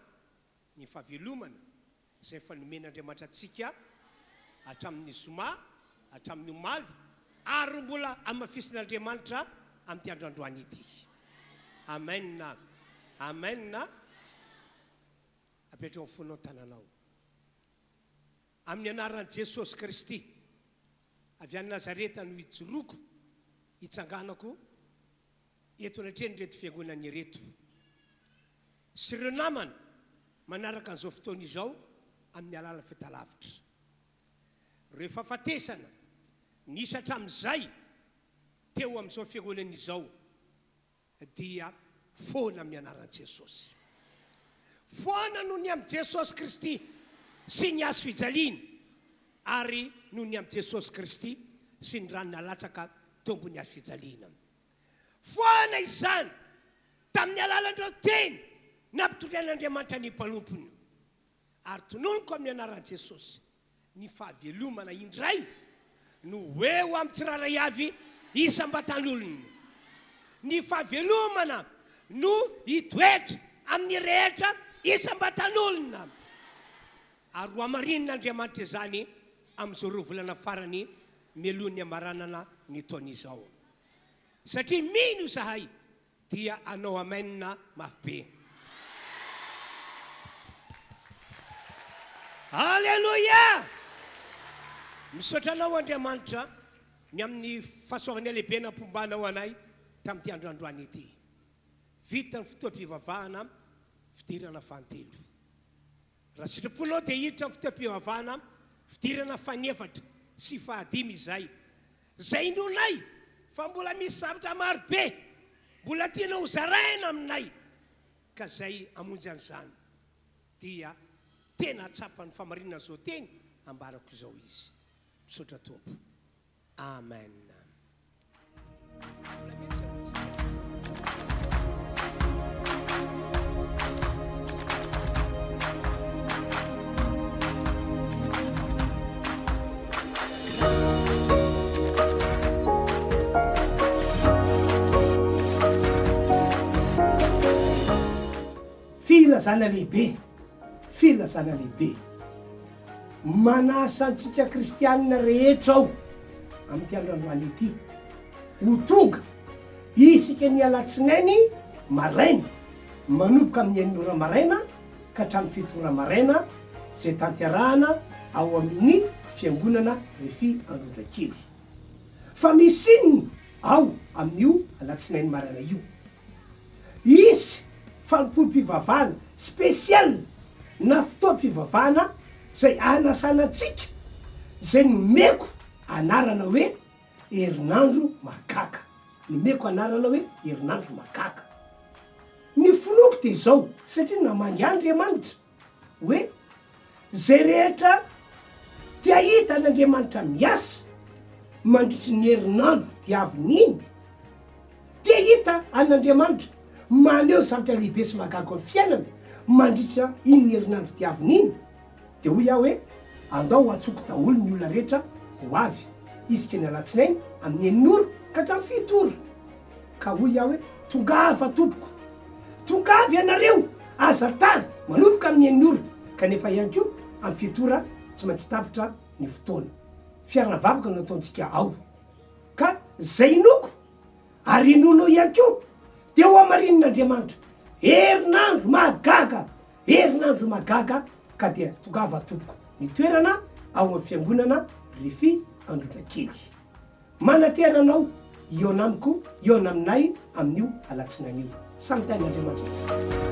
ny fahavelomana izay fa nomen'Andriamanitra antsika hatramin'ny zoma hatramin'ny omaly ary mbola amafisin'Andriamanitra amin'ny androandroany ity amen amen apetrao fonao tananao amin'ny anaran'i Jesosy Kristy avy any Nazareta no ijoroko hitsanganako eto anatreny reto fiangonany reto sy ireo namana manaraka an'izao fotoana izao amin'ny alalan'ny fitalavitra rehefa fatesana nisy hatramin'izay teo amin'izao fiangonana izao dia foana amin'ny anaran'i Jesosy foana noho ny amin'ny Jesosy Kristy sy ny azo fijaliana ary noho ny amin'ny Jesosy Kristy sy ny rano nalatsaka teo ambony azo fijaliana foana izany tamin'ny alalan'ireo teny nampitorian'Andriamanitra ny mpanompony ary tononoko amin'ny anaran'i Jesosy ny fahavelomana indray no eo amin'ny tsiraray avy isam-batan'olona ny fahavelomana no hitoetra amin'ny rehetra isam-batan'olona ary ho amarin'Andriamanitra izany amin'izao roa volana farany mialohan'ny amaranana ny taona izao satria mino izahay dia anao amenna mafy be halleluia misaotra anao Andriamanitra ny amin'ny fahasoavany lehibe nampombanao anay tamin'ity androandroany ity vita ny fotoam-pivavahana fidirana fantelo raha sitraponao dia hiditra ny fotoam-pivavahana fidirana fanefatra sy fahadimy izay nonay fa mbola misy zavatra maro be mbola tiana ho zaraina aminay ka zay amonjy an'izany dia tena atsapany famarinana zao teny ambarako izao izy misaotra tompo amen filazana lehibe manasa antsika kristianina rehetra ao am'ty androandroany ity ho tonga isika ny alatsinainy maraina manomboka amin'ny enin'ora maraina ka hatramy fitora maraina zay tanterahana ao amin'ny fiangonana Refy Androndrakely fa misy inony ao amin'io alatsinainy maraina io isy fanompo-pivavahana spesial na fotoam-pivavahana zay anasanatsika zay nomeko anarana hoe herinandro makaka nomeko anarana hoe herinandro makaka ny foloko de zao satria namangy Andriamanitra hoe zay rehetra tia hita an'Andriamanitra miasa mandritry ny herinandro diavin'iny tia hita an'Andriamanitra maneho zavatra lehibe sy mahagaga amin'ny fiainana mandritra iny herinandro diavin'iny de hoy aho hoe andao atsoko daholo ny olona rehetra ho avy isika ny alatsinainy amin'ny enin'ora ka hatramin'ny fito ora ka hoy aho hoe tongava tompoko tongavy ianareo aza tany manomboka amin'ny enin'ora kanefa ihany ko amin'ny fito ora tsy maintsy tapitra ny fotoana fiaravavaka no ataontsika ao ka zay noko ary inono ihany ko de ho amarin'Andriamanitra herinandro magaga ka dia tongava tompoko ny toerana ao amin'ny fiangonana Refy Androndrakely manateranao eo namiko eo naminay amin'io alatsinain'io samy tain'Andriamanitra